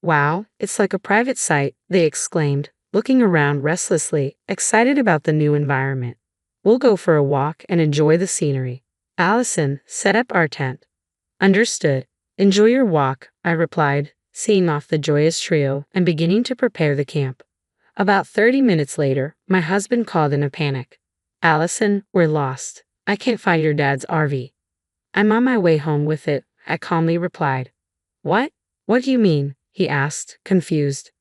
"Wow, it's like a private site," they exclaimed, looking around restlessly, excited about the new environment. "We'll go for a walk and enjoy the scenery." Allison, set up our tent. "Understood. Enjoy your walk," I replied, seeing off the joyous trio and beginning to prepare the camp. About 30 minutes later, my husband called in a panic. "Allison, we're lost. I can't find your dad's RV." "I'm on my way home with it," I calmly replied. "What? What do you mean?" he asked, confused.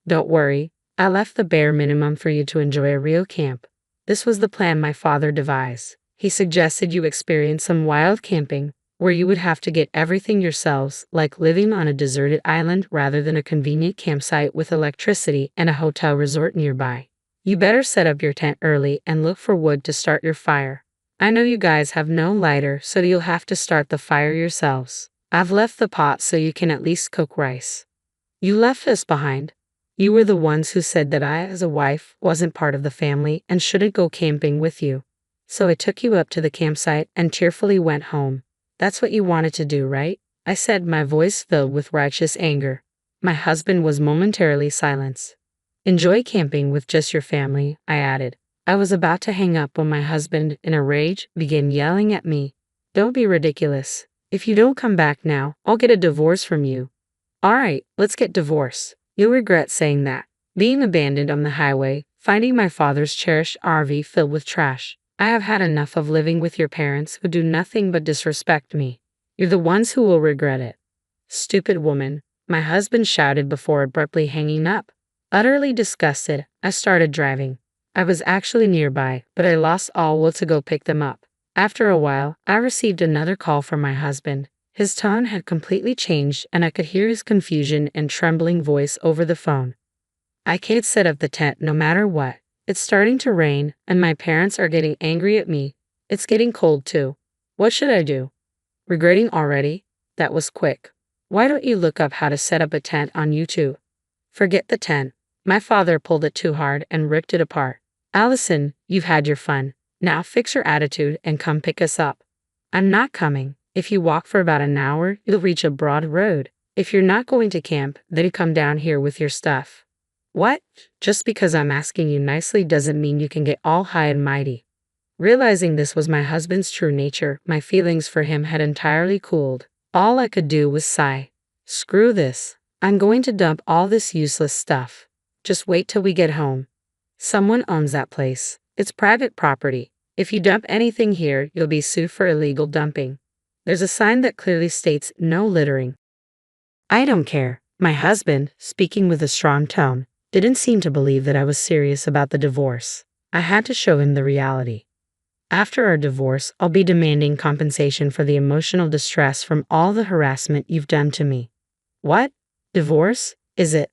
"Don't worry. I left the bare minimum for you to enjoy a real camp." This was the plan my father devised. He suggested you experience some wild camping, where you would have to get everything yourselves, like living on a deserted island rather than a convenient campsite with electricity and a hotel resort nearby. You better set up your tent early and look for wood to start your fire. I know you guys have no lighter, so you'll have to start the fire yourselves. I've left the pot so you can at least cook rice. You left us behind. You were the ones who said that I, as a wife, wasn't part of the family and shouldn't go camping with you. So I took you up to the campsite and tearfully went home. That's what you wanted to do, right? I said, my voice filled with righteous anger. My husband was momentarily silenced. "Enjoy camping with just your family," I added. I was about to hang up when my husband, in a rage, began yelling at me. "Don't be ridiculous. If you don't come back now, I'll get a divorce from you." "All right, let's get divorced. You'll regret saying that." Being abandoned on the highway, finding my father's cherished RV filled with trash. I have had enough of living with your parents who do nothing but disrespect me. You're the ones who will regret it. "Stupid woman," my husband shouted before abruptly hanging up. Utterly disgusted, I started driving. I was actually nearby, but I lost all will to go pick them up. After a while, I received another call from my husband. His tone had completely changed, and I could hear his confusion and trembling voice over the phone. "I can't set up the tent no matter what. It's starting to rain, and my parents are getting angry at me. It's getting cold too. What should I do?" "Regretting already? That was quick. Why don't you look up how to set up a tent on YouTube?" "Forget the tent. My father pulled it too hard and ripped it apart." "Allison, you've had your fun. Now fix your attitude and come pick us up." "I'm not coming. If you walk for about an hour, you'll reach a broad road. If you're not going to camp, then come down here with your stuff." "What? Just because I'm asking you nicely doesn't mean you can get all high and mighty." Realizing this was my husband's true nature, my feelings for him had entirely cooled. All I could do was sigh. "Screw this. I'm going to dump all this useless stuff. Just wait till we get home. Someone owns that place. It's private property. If you dump anything here, you'll be sued for illegal dumping. There's a sign that clearly states no littering." "I don't care." My husband, speaking with a strong tone, didn't seem to believe that I was serious about the divorce. I had to show him the reality. "After our divorce, I'll be demanding compensation for the emotional distress from all the harassment you've done to me." "What? Divorce? Is it?"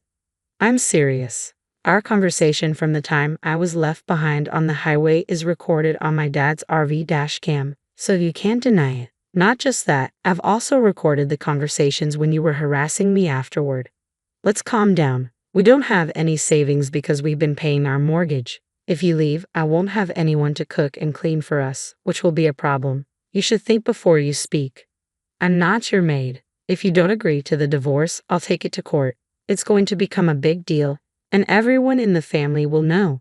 "I'm serious. Our conversation from the time I was left behind on the highway is recorded on my dad's RV dash cam, so you can't deny it. Not just that, I've also recorded the conversations when you were harassing me afterward. Let's calm down. We don't have any savings because we've been paying our mortgage. If you leave, I won't have anyone to cook and clean for us, which will be a problem. You should think before you speak. I'm not your maid. If you don't agree to the divorce, I'll take it to court. It's going to become a big deal, and everyone in the family will know."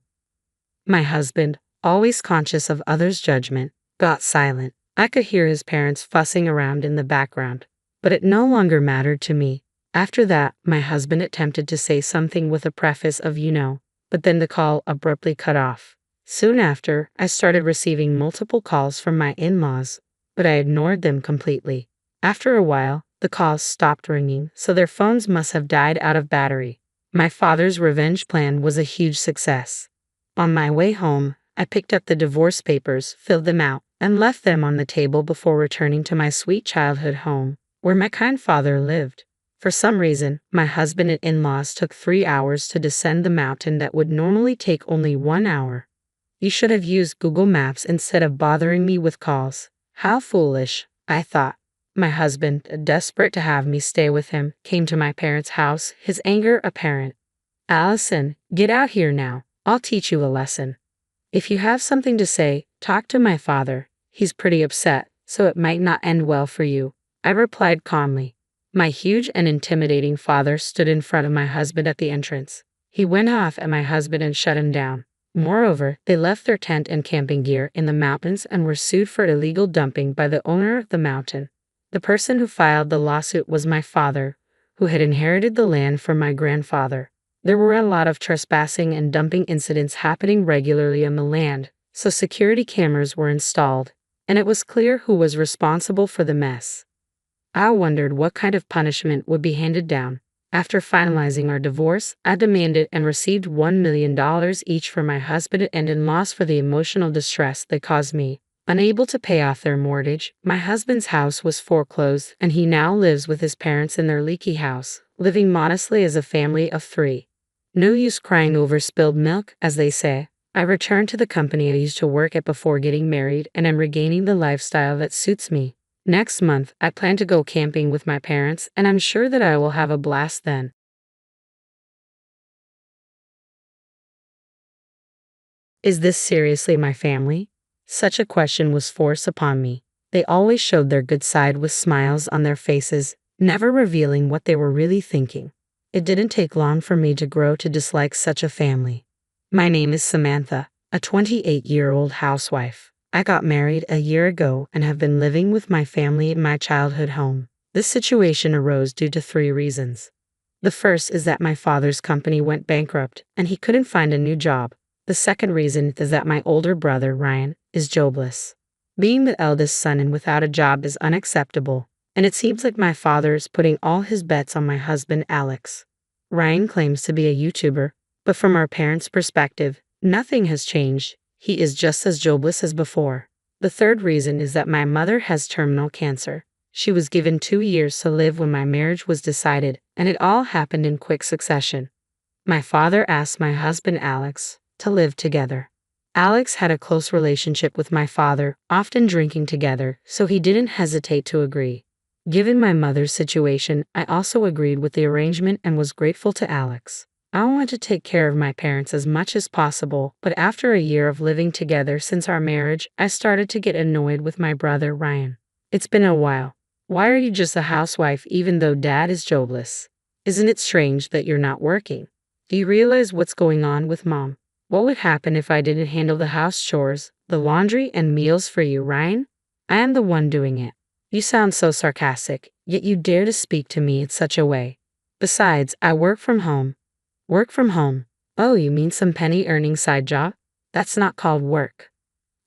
My husband, always conscious of others' judgment, got silent. I could hear his parents fussing around in the background, but it no longer mattered to me. After that, my husband attempted to say something with a preface of but then the call abruptly cut off. Soon after, I started receiving multiple calls from my in-laws, but I ignored them completely. After a while, the calls stopped ringing, so their phones must have died out of battery. My father's revenge plan was a huge success. On my way home, I picked up the divorce papers, filled them out, and left them on the table before returning to my sweet childhood home, where my kind father lived. For some reason, my husband and in-laws took 3 hours to descend the mountain that would normally take only 1 hour. You should have used Google Maps instead of bothering me with calls. How foolish, I thought. My husband, desperate to have me stay with him, came to my parents' house, his anger apparent. "Allison, get out here now. I'll teach you a lesson. If you have something to say, talk to my father. He's pretty upset, so it might not end well for you," I replied calmly. My huge and intimidating father stood in front of my husband at the entrance. He went off at my husband and shut him down. Moreover, they left their tent and camping gear in the mountains and were sued for illegal dumping by the owner of the mountain. The person who filed the lawsuit was my father, who had inherited the land from my grandfather. There were a lot of trespassing and dumping incidents happening regularly on the land, so security cameras were installed, and it was clear who was responsible for the mess. I wondered what kind of punishment would be handed down. After finalizing our divorce, I demanded and received $1 million each from my husband and in-laws for the emotional distress they caused me. Unable to pay off their mortgage, my husband's house was foreclosed, and he now lives with his parents in their leaky house, living modestly as a family of 3. No use crying over spilled milk, as they say. I returned to the company I used to work at before getting married, and am regaining the lifestyle that suits me. Next month, I plan to go camping with my parents, and I'm sure that I will have a blast then. Is this seriously my family? Such a question was forced upon me. They always showed their good side with smiles on their faces, never revealing what they were really thinking. It didn't take long for me to grow to dislike such a family. My name is Samantha, a 28-year-old housewife. I got married a year ago and have been living with my family in my childhood home. This situation arose due to 3 reasons. The first is that my father's company went bankrupt and he couldn't find a new job. The second reason is that my older brother, Ryan, is jobless. Being the eldest son and without a job is unacceptable, and it seems like my father is putting all his bets on my husband, Alex. Ryan claims to be a YouTuber, but from our parents' perspective, nothing has changed. He is just as jobless as before. The third reason is that my mother has terminal cancer. She was given 2 years to live when my marriage was decided, and it all happened in quick succession. My father asked my husband, Alex, to live together. Alex had a close relationship with my father, often drinking together, so he didn't hesitate to agree. Given my mother's situation, I also agreed with the arrangement and was grateful to Alex. I want to take care of my parents as much as possible, but after a year of living together since our marriage, I started to get annoyed with my brother, Ryan. "It's been a while. Why are you just a housewife even though dad is jobless? Isn't it strange that you're not working? Do you realize what's going on with mom? What would happen if I didn't handle the house chores, the laundry, and meals for you, Ryan? I am the one doing it." You sound so sarcastic, yet you dare to speak to me in such a way. Besides, I work from home. Work from home? Oh, you mean some penny-earning side job? That's not called work.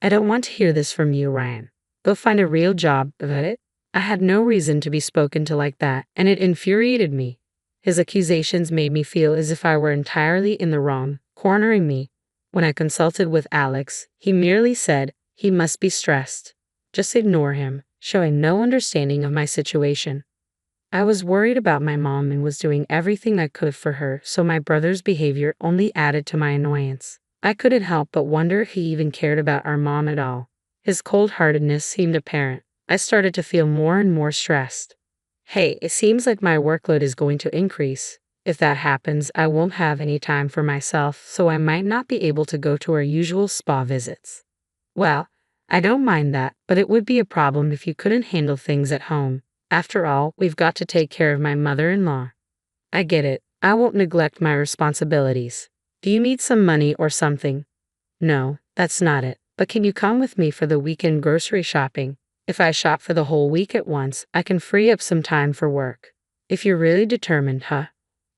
I don't want to hear this from you, Ryan. Go find a real job, got it? I had no reason to be spoken to like that, and it infuriated me. His accusations made me feel as if I were entirely in the wrong, cornering me. When I consulted with Alex, he merely said, he must be stressed. Just ignore him, showing no understanding of my situation. I was worried about my mom and was doing everything I could for her, so my brother's behavior only added to my annoyance. I couldn't help but wonder if he even cared about our mom at all. His cold-heartedness seemed apparent. I started to feel more and more stressed. Hey, it seems like my workload is going to increase. If that happens, I won't have any time for myself, so I might not be able to go to our usual spa visits. Well, I don't mind that, but it would be a problem if you couldn't handle things at home. After all, we've got to take care of my mother-in-law. I get it. I won't neglect my responsibilities. Do you need some money or something? No, that's not it. But can you come with me for the weekend grocery shopping? If I shop for the whole week at once, I can free up some time for work. If you're really determined, huh?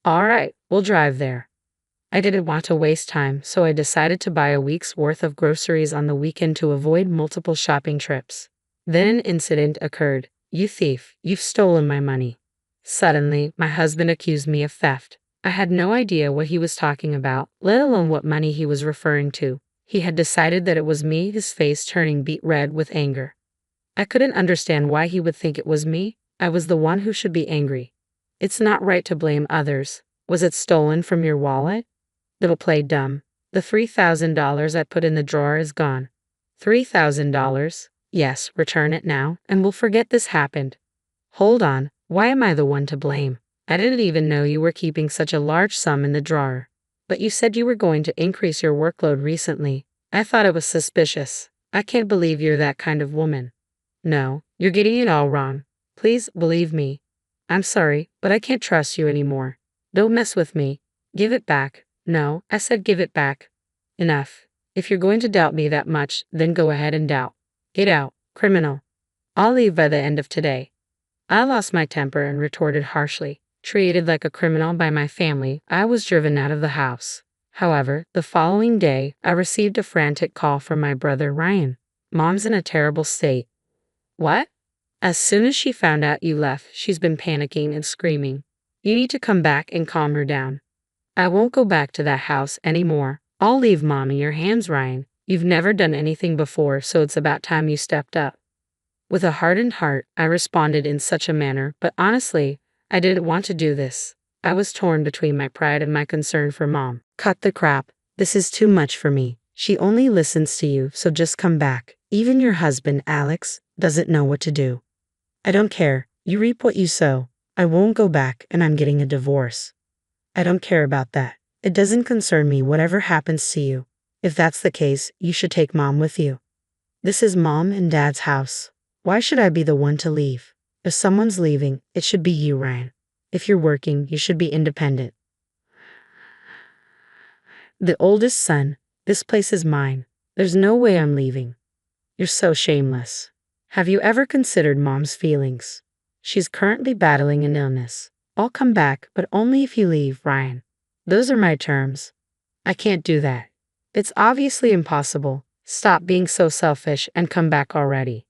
All right, we'll drive there. I didn't want to waste time, so I decided to buy a week's worth of groceries on the weekend to avoid multiple shopping trips. Then an incident occurred. You thief, you've stolen my money. Suddenly, my husband accused me of theft. I had no idea what he was talking about, let alone what money he was referring to. He had decided that it was me, his face turning beet red with anger. I couldn't understand why he would think it was me. I was the one who should be angry. It's not right to blame others. Was it stolen from your wallet? Don't play dumb. The $3,000 I put in the drawer is gone. $3,000? Yes, return it now, and we'll forget this happened. Hold on, why am I the one to blame? I didn't even know you were keeping such a large sum in the drawer. But you said you were going to increase your workload recently. I thought it was suspicious. I can't believe you're that kind of woman. No, you're getting it all wrong. Please believe me. I'm sorry, but I can't trust you anymore. Don't mess with me. Give it back. No, I said give it back. Enough. If you're going to doubt me that much, then go ahead and doubt. Get out, criminal. I'll leave by the end of today. I lost my temper and retorted harshly. Treated like a criminal by my family, I was driven out of the house. However, the following day, I received a frantic call from my brother Ryan. Mom's in a terrible state. What? As soon as she found out you left, she's been panicking and screaming. You need to come back and calm her down. I won't go back to that house anymore. I'll leave Mom in your hands, Ryan. You've never done anything before, so it's about time you stepped up. With a hardened heart, I responded in such a manner, but honestly, I didn't want to do this. I was torn between my pride and my concern for Mom. Cut the crap. This is too much for me. She only listens to you, so just come back. Even your husband, Alex, doesn't know what to do. I don't care. You reap what you sow. I won't go back, and I'm getting a divorce. I don't care about that. It doesn't concern me whatever happens to you. If that's the case, you should take Mom with you. This is Mom and Dad's house. Why should I be the one to leave? If someone's leaving, it should be you, Ryan. If you're working, you should be independent. The oldest son, this place is mine. There's no way I'm leaving. You're so shameless. Have you ever considered Mom's feelings? She's currently battling an illness. I'll come back, but only if you leave, Ryan. Those are my terms. I can't do that. It's obviously impossible. Stop being so selfish and come back already.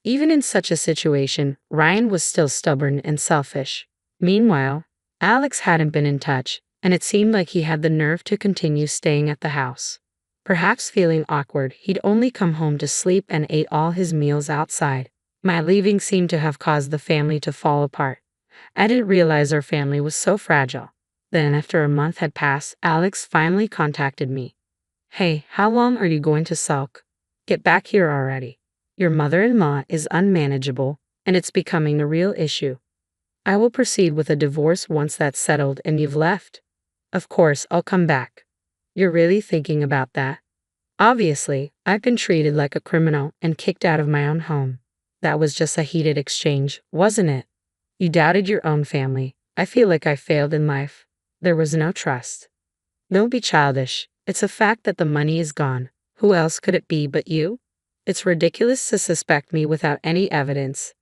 Even in such a situation, Ryan was still stubborn and selfish. Meanwhile, Alex hadn't been in touch, and it seemed like he had the nerve to continue staying at the house. Perhaps feeling awkward, he'd only come home to sleep and ate all his meals outside. My leaving seemed to have caused the family to fall apart. I didn't realize our family was so fragile. Then, after a month had passed, Alex finally contacted me. Hey, how long are you going to sulk? Get back here already. Your mother-in-law is unmanageable, and it's becoming a real issue. I will proceed with a divorce once that's settled and you've left. Of course, I'll come back. You're really thinking about that? Obviously, I've been treated like a criminal and kicked out of my own home. That was just a heated exchange, wasn't it? You doubted your own family. I feel like I failed in life. There was no trust. Don't be childish. It's a fact that the money is gone. Who else could it be but you? It's ridiculous to suspect me without any evidence.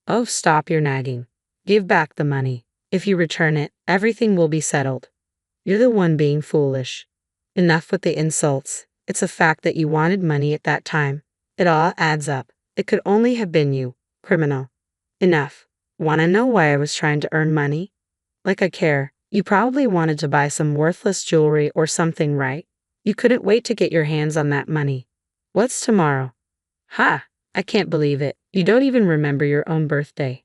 Oh, stop your nagging. Give back the money. If you return it, everything will be settled. You're the one being foolish. Enough with the insults. It's a fact that you wanted money at that time. It all adds up. It could only have been you, criminal. Enough. Wanna know why I was trying to earn money? Like I care. You probably wanted to buy some worthless jewelry or something, right? You couldn't wait to get your hands on that money. What's tomorrow? Ha! I can't believe it. You don't even remember your own birthday.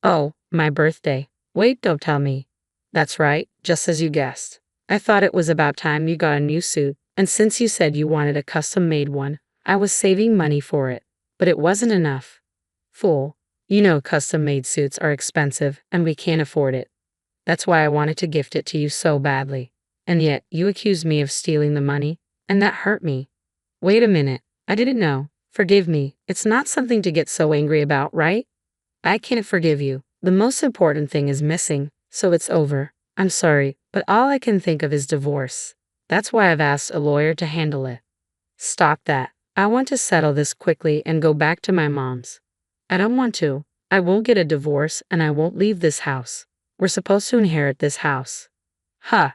Oh, my birthday. Wait, don't tell me. That's right, just as you guessed. I thought it was about time you got a new suit, and since you said you wanted a custom-made one, I was saving money for it. But it wasn't enough. Fool. You know custom-made suits are expensive, and we can't afford it. That's why I wanted to gift it to you so badly. And yet, you accused me of stealing the money, and that hurt me. Wait a minute. I didn't know. Forgive me. It's not something to get so angry about, right? I can't forgive you. The most important thing is missing, so it's over. I'm sorry, but all I can think of is divorce. That's why I've asked a lawyer to handle it. Stop that. I want to settle this quickly and go back to my mom's. I don't want to. I won't get a divorce and I won't leave this house. We're supposed to inherit this house. Huh.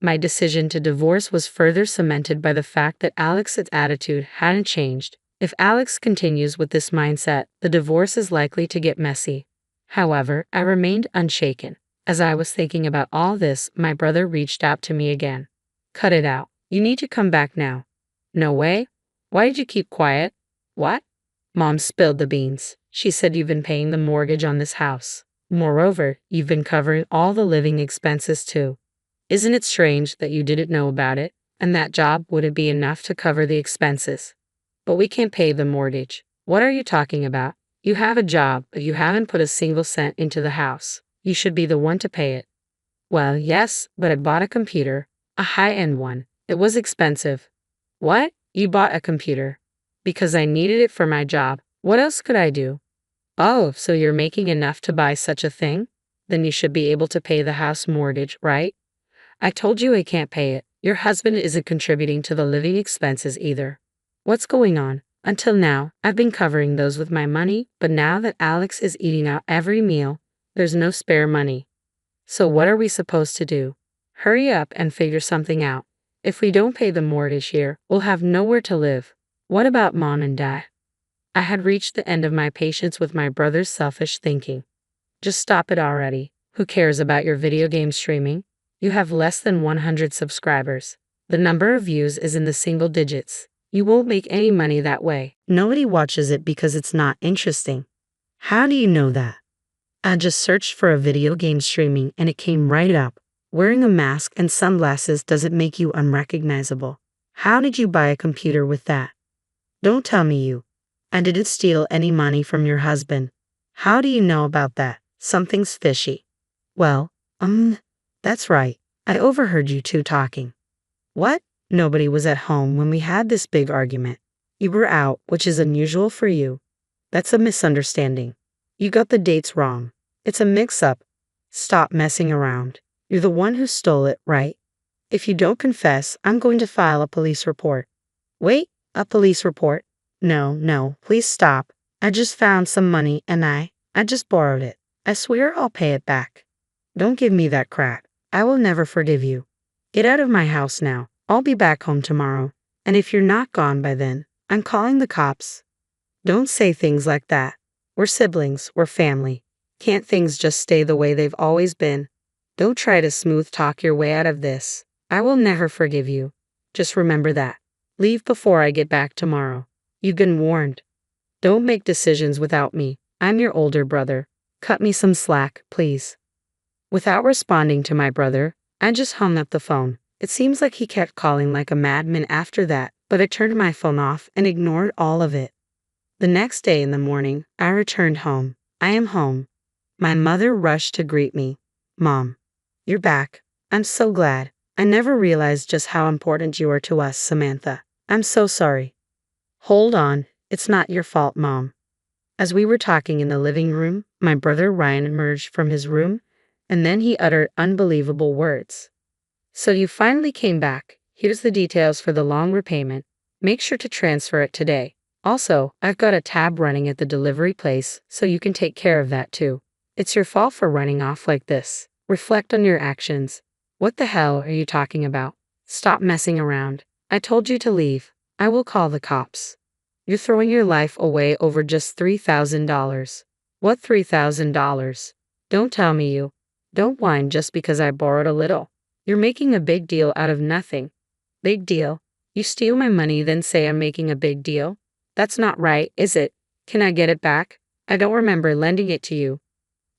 My decision to divorce was further cemented by the fact that Alex's attitude hadn't changed. If Alex continues with this mindset, the divorce is likely to get messy. However, I remained unshaken. As I was thinking about all this, my brother reached out to me again. Cut it out. You need to come back now. No way. Why did you keep quiet? What? Mom spilled the beans. She said you've been paying the mortgage on this house. Moreover, you've been covering all the living expenses too. Isn't it strange that you didn't know about it, and that job wouldn't be enough to cover the expenses? But we can't pay the mortgage. What are you talking about? You have a job, but you haven't put a single cent into the house. You should be the one to pay it. Well, yes, but I bought a computer, a high-end one. It was expensive. What? You bought a computer? Because I needed it for my job. What else could I do? Oh, so you're making enough to buy such a thing? Then you should be able to pay the house mortgage, right? I told you I can't pay it. Your husband isn't contributing to the living expenses either. What's going on? Until now, I've been covering those with my money, but now that Alex is eating out every meal, there's no spare money. So what are we supposed to do? Hurry up and figure something out. If we don't pay the mortgage here, we'll have nowhere to live. What about mom and dad? I had reached the end of my patience with my brother's selfish thinking. Just stop it already. Who cares about your video game streaming? You have less than 100 subscribers. The number of views is in the single digits. You won't make any money that way. Nobody watches it because it's not interesting. How do you know that? I just searched for a video game streaming and it came right up. Wearing a mask and sunglasses doesn't make you unrecognizable. How did you buy a computer with that? Don't tell me you. I didn't steal any money from your husband. How do you know about that? Something's fishy. Well, that's right. I overheard you two talking. What? Nobody was at home when we had this big argument. You were out, which is unusual for you. That's a misunderstanding. You got the dates wrong. It's a mix-up. Stop messing around. You're the one who stole it, right? If you don't confess, I'm going to file a police report. Wait, a police report? No, please stop. I just found some money and I just borrowed it. I swear I'll pay it back. Don't give me that crap. I will never forgive you. Get out of my house now. I'll be back home tomorrow. And if you're not gone by then, I'm calling the cops. Don't say things like that. We're siblings, we're family. Can't things just stay the way they've always been? Don't try to smooth talk your way out of this. I will never forgive you. Just remember that. Leave before I get back tomorrow. You've been warned. Don't make decisions without me. I'm your older brother. Cut me some slack, please. Without responding to my brother, I just hung up the phone. It seems like he kept calling like a madman after that, but I turned my phone off and ignored all of it. The next day in the morning, I returned home. I am home. My mother rushed to greet me. Mom, you're back. I'm so glad. I never realized just how important you are to us, Samantha. I'm so sorry. Hold on. It's not your fault, Mom. As we were talking in the living room, my brother Ryan emerged from his room, and then he uttered unbelievable words. So you finally came back. Here's the details for the loan repayment. Make sure to transfer it today. Also, I've got a tab running at the delivery place, so you can take care of that too. It's your fault for running off like this. Reflect on your actions. What the hell are you talking about? Stop messing around. I told you to leave. I will call the cops. You're throwing your life away over just $3,000. What $3,000? Don't tell me you. Don't whine just because I borrowed a little. You're making a big deal out of nothing. Big deal? You steal my money then say I'm making a big deal? That's not right, is it? Can I get it back? I don't remember lending it to you.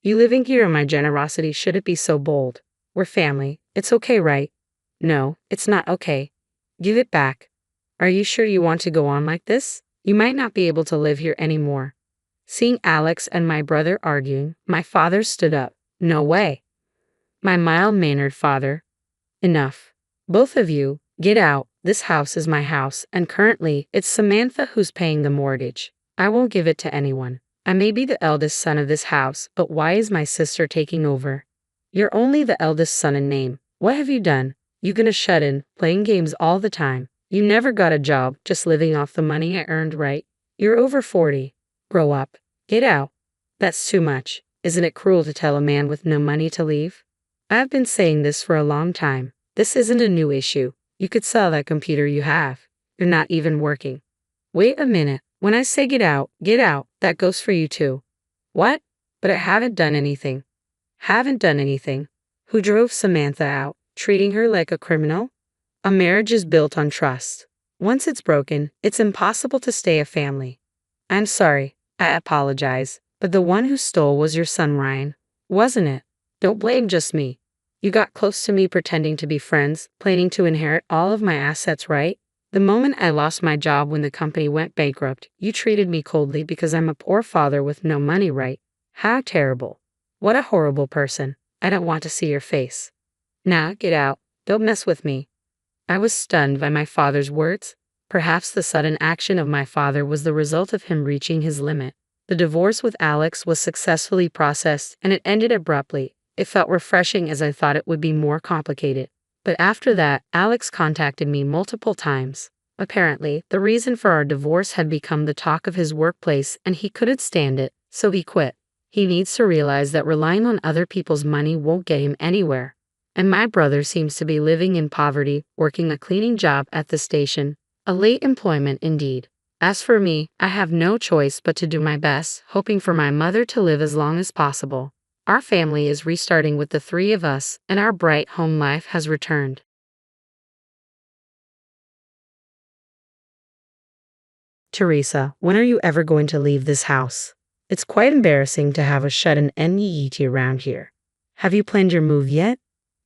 You living here on my generosity shouldn't be so bold. We're family. It's okay, right? No, it's not okay. Give it back. Are you sure you want to go on like this? You might not be able to live here anymore. Seeing Alex and my brother arguing, my father stood up. No way. My mild-mannered father. Enough. Both of you, get out. This house is my house, and currently, it's Samantha who's paying the mortgage. I won't give it to anyone. I may be the eldest son of this house, but why is my sister taking over? You're only the eldest son in name. What have you done? You gonna shut in, playing games all the time. You never got a job, just living off the money I earned, right? You're over 40. Grow up. Get out. That's too much. Isn't it cruel to tell a man with no money to leave? I've been saying this for a long time. This isn't a new issue. You could sell that computer you have. You're not even working. Wait a minute. When I say get out, that goes for you too. What? But I haven't done anything. Haven't done anything. Who drove Samantha out, treating her like a criminal? A marriage is built on trust. Once it's broken, it's impossible to stay a family. I'm sorry. I apologize. But the one who stole was your son Ryan, wasn't it? Don't blame just me. You got close to me pretending to be friends, planning to inherit all of my assets, right? The moment I lost my job when the company went bankrupt, you treated me coldly because I'm a poor father with no money, right? How terrible. What a horrible person. I don't want to see your face. Now, get out. Don't mess with me. I was stunned by my father's words. Perhaps the sudden action of my father was the result of him reaching his limit. The divorce with Alex was successfully processed and it ended abruptly. It felt refreshing as I thought it would be more complicated. But after that, Alex contacted me multiple times. Apparently, the reason for our divorce had become the talk of his workplace and he couldn't stand it, so he quit. He needs to realize that relying on other people's money won't get him anywhere. And my brother seems to be living in poverty, working a cleaning job at the station. A late employment indeed. As for me, I have no choice but to do my best, hoping for my mother to live as long as possible. Our family is restarting with the three of us, and our bright home life has returned. Teresa, when are you ever going to leave this house? It's quite embarrassing to have a shut-in NEET around here. Have you planned your move yet?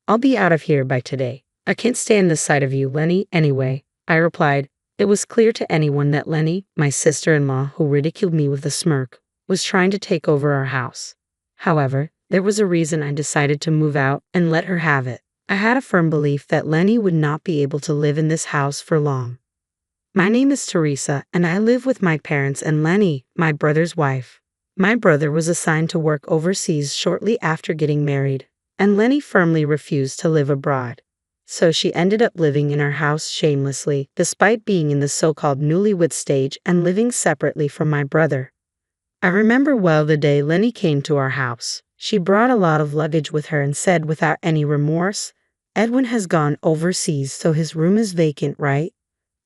I'll be out of here by today. I can't stand the sight of you, Lenny, anyway, I replied. It was clear to anyone that Lenny, my sister-in-law who ridiculed me with a smirk, was trying to take over our house. However, there was a reason I decided to move out and let her have it. I had a firm belief that Lenny would not be able to live in this house for long. My name is Teresa, and I live with my parents and Lenny, my brother's wife. My brother was assigned to work overseas shortly after getting married, and Lenny firmly refused to live abroad. So she ended up living in our house shamelessly, despite being in the so-called newlywed stage and living separately from my brother. I remember well the day Lenny came to our house. She brought a lot of luggage with her and said without any remorse, "Edwin has gone overseas, so his room is vacant, right?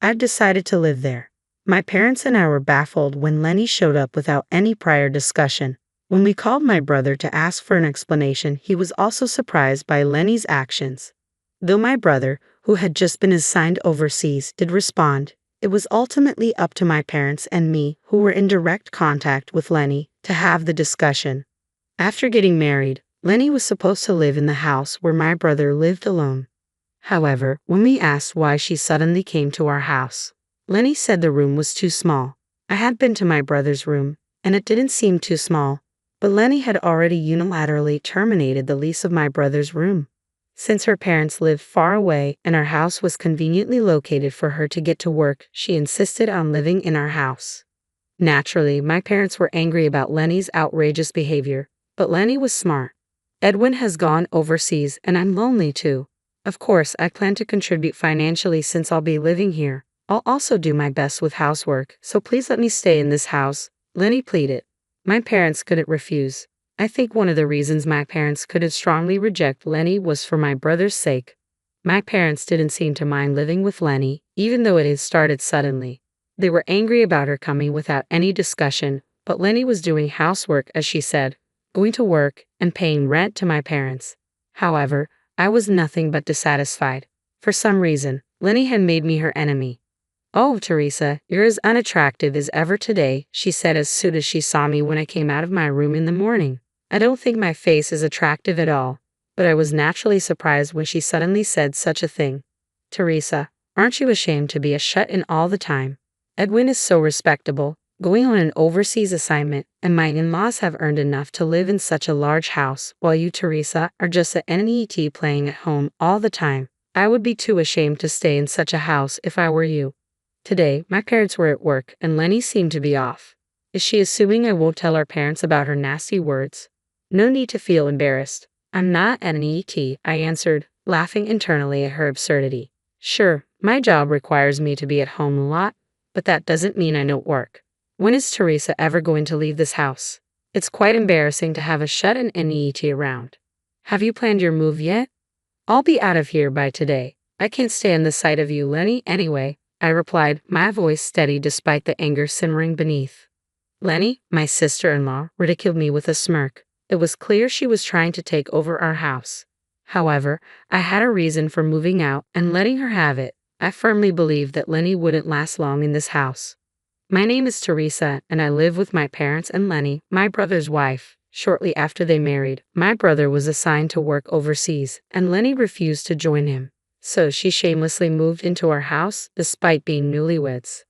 I've decided to live there." My parents and I were baffled when Lenny showed up without any prior discussion. When we called my brother to ask for an explanation, he was also surprised by Lenny's actions. Though my brother, who had just been assigned overseas, did respond, it was ultimately up to my parents and me, who were in direct contact with Lenny, to have the discussion. After getting married, Lenny was supposed to live in the house where my brother lived alone. However, when we asked why she suddenly came to our house, Lenny said the room was too small. I had been to my brother's room, and it didn't seem too small, but Lenny had already unilaterally terminated the lease of my brother's room. Since her parents lived far away and our house was conveniently located for her to get to work, she insisted on living in our house. Naturally, my parents were angry about Lenny's outrageous behavior, but Lenny was smart. Edwin has gone overseas and I'm lonely too. Of course, I plan to contribute financially since I'll be living here. I'll also do my best with housework, so please let me stay in this house, Lenny pleaded. My parents couldn't refuse. I think one of the reasons my parents couldn't strongly reject Lenny was for my brother's sake. My parents didn't seem to mind living with Lenny, even though it had started suddenly. They were angry about her coming without any discussion, but Lenny was doing housework, as she said, going to work and paying rent to my parents. However, I was nothing but dissatisfied. For some reason, Lenny had made me her enemy. "Oh, Teresa, you're as unattractive as ever today," she said as soon as she saw me when I came out of my room in the morning. I don't think my face is attractive at all, but I was naturally surprised when she suddenly said such a thing. "Teresa, aren't you ashamed to be a shut-in all the time? Edwin is so respectable, going on an overseas assignment, and my in-laws have earned enough to live in such a large house, while you, Teresa, are just a NET playing at home all the time. I would be too ashamed to stay in such a house if I were you." Today, my parents were at work, and Lenny seemed to be off. Is she assuming I won't tell our parents about her nasty words? No need to feel embarrassed. I'm not an NET, I answered, laughing internally at her absurdity. Sure, my job requires me to be at home a lot, but that doesn't mean I don't work. When is Teresa ever going to leave this house? It's quite embarrassing to have a shut-in NET around. Have you planned your move yet? I'll be out of here by today. I can't stand the sight of you, Lenny, anyway, I replied, my voice steady despite the anger simmering beneath. Lenny, my sister-in-law, ridiculed me with a smirk. It was clear she was trying to take over our house. However, I had a reason for moving out and letting her have it. I firmly believed that Lenny wouldn't last long in this house. My name is Teresa, and I live with my parents and Lenny, my brother's wife. Shortly after they married, my brother was assigned to work overseas, and Lenny refused to join him. So she shamelessly moved into our house despite being newlyweds.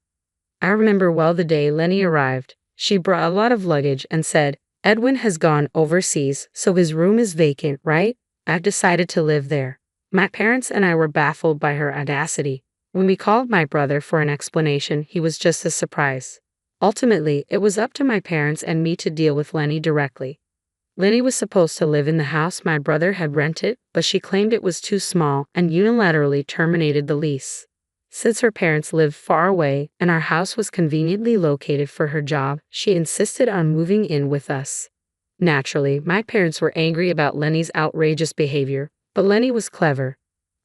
I remember well the day Lenny arrived. She brought a lot of luggage and said, "Edwin has gone overseas, so his room is vacant, right? I've decided to live there." My parents and I were baffled by her audacity. When we called my brother for an explanation, he was just as surprised. Ultimately, it was up to my parents and me to deal with Lenny directly. Lenny was supposed to live in the house my brother had rented, but she claimed it was too small and unilaterally terminated the lease. Since her parents lived far away and our house was conveniently located for her job, she insisted on moving in with us. Naturally, my parents were angry about Lenny's outrageous behavior, but Lenny was clever.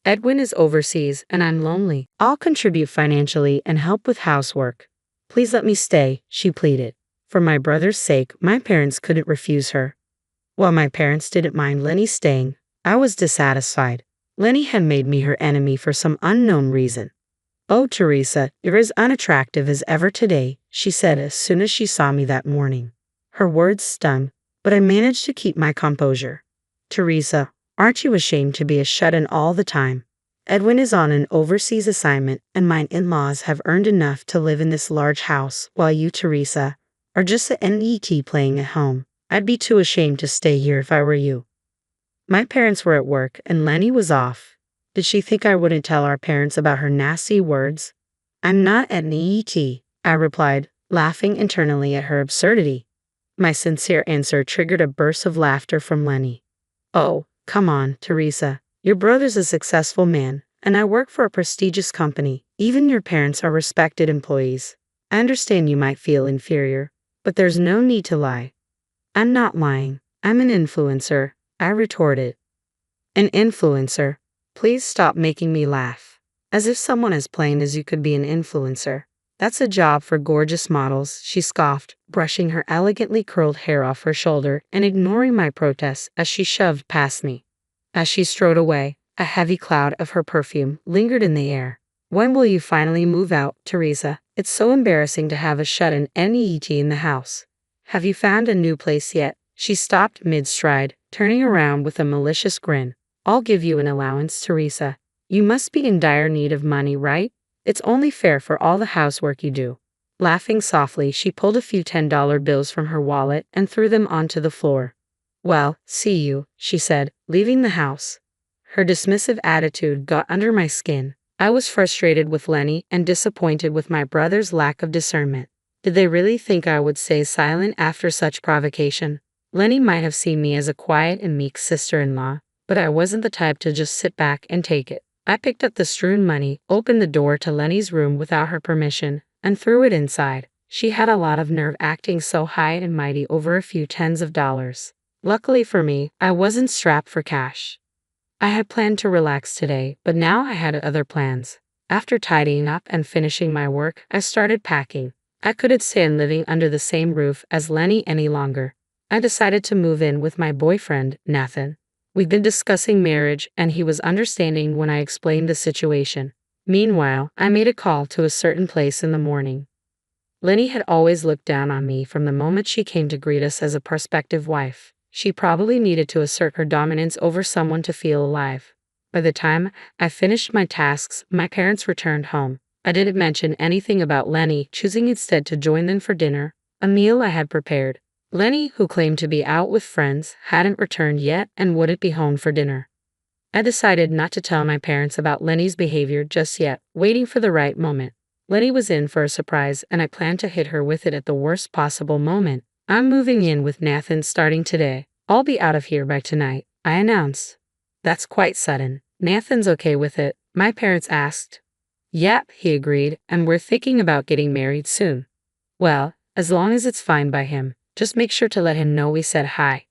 "Edwin is overseas and I'm lonely. I'll contribute financially and help with housework. Please let me stay," she pleaded. For my brother's sake, my parents couldn't refuse her. While my parents didn't mind Lenny staying, I was dissatisfied. Lenny had made me her enemy for some unknown reason. "Oh, Teresa, you're as unattractive as ever today," she said as soon as she saw me that morning. Her words stung, but I managed to keep my composure. "Teresa, aren't you ashamed to be a shut-in all the time? Edwin is on an overseas assignment, and my in-laws have earned enough to live in this large house, while you, Teresa, are just a NET playing at home. I'd be too ashamed to stay here if I were you." My parents were at work, and Lenny was off. Did she think I wouldn't tell our parents about her nasty words? "I'm not at NET," I replied, laughing internally at her absurdity. My sincere answer triggered a burst of laughter from Lenny. "Oh, come on, Teresa. Your brother's a successful man, and I work for a prestigious company. Even your parents are respected employees. I understand you might feel inferior, but there's no need to lie." "I'm not lying. I'm an influencer," I retorted. "An influencer? Please stop making me laugh. As if someone as plain as you could be an influencer. That's a job for gorgeous models," she scoffed, brushing her elegantly curled hair off her shoulder and ignoring my protests as she shoved past me. As she strode away, a heavy cloud of her perfume lingered in the air. "When will you finally move out, Teresa? It's so embarrassing to have a shut-in NET in the house. Have you found a new place yet?" She stopped mid-stride, turning around with a malicious grin. "I'll give you an allowance, Teresa. You must be in dire need of money, right? It's only fair for all the housework you do." Laughing softly, she pulled a few $10 bills from her wallet and threw them onto the floor. "Well, see you," she said, leaving the house. Her dismissive attitude got under my skin. I was frustrated with Lenny and disappointed with my brother's lack of discernment. Did they really think I would stay silent after such provocation? Lenny might have seen me as a quiet and meek sister-in-law, but I wasn't the type to just sit back and take it. I picked up the strewn money, opened the door to Lenny's room without her permission, and threw it inside. She had a lot of nerve acting so high and mighty over a few tens of dollars. Luckily for me, I wasn't strapped for cash. I had planned to relax today, but now I had other plans. After tidying up and finishing my work, I started packing. I couldn't stand living under the same roof as Lenny any longer. I decided to move in with my boyfriend, Nathan. We'd been discussing marriage, and he was understanding when I explained the situation. Meanwhile, I made a call to a certain place in the morning. Lenny had always looked down on me from the moment she came to greet us as a prospective wife. She probably needed to assert her dominance over someone to feel alive. By the time I finished my tasks, my parents returned home. I didn't mention anything about Lenny, choosing instead to join them for dinner, a meal I had prepared. Lenny, who claimed to be out with friends, hadn't returned yet and wouldn't be home for dinner. I decided not to tell my parents about Lenny's behavior just yet, waiting for the right moment. Lenny was in for a surprise, and I planned to hit her with it at the worst possible moment. "I'm moving in with Nathan starting today. I'll be out of here by tonight," I announced. "That's quite sudden. Nathan's okay with it?" my parents asked. "Yep," he agreed, "and we're thinking about getting married soon." "Well, as long as it's fine by him. Just make sure to let him know we said hi."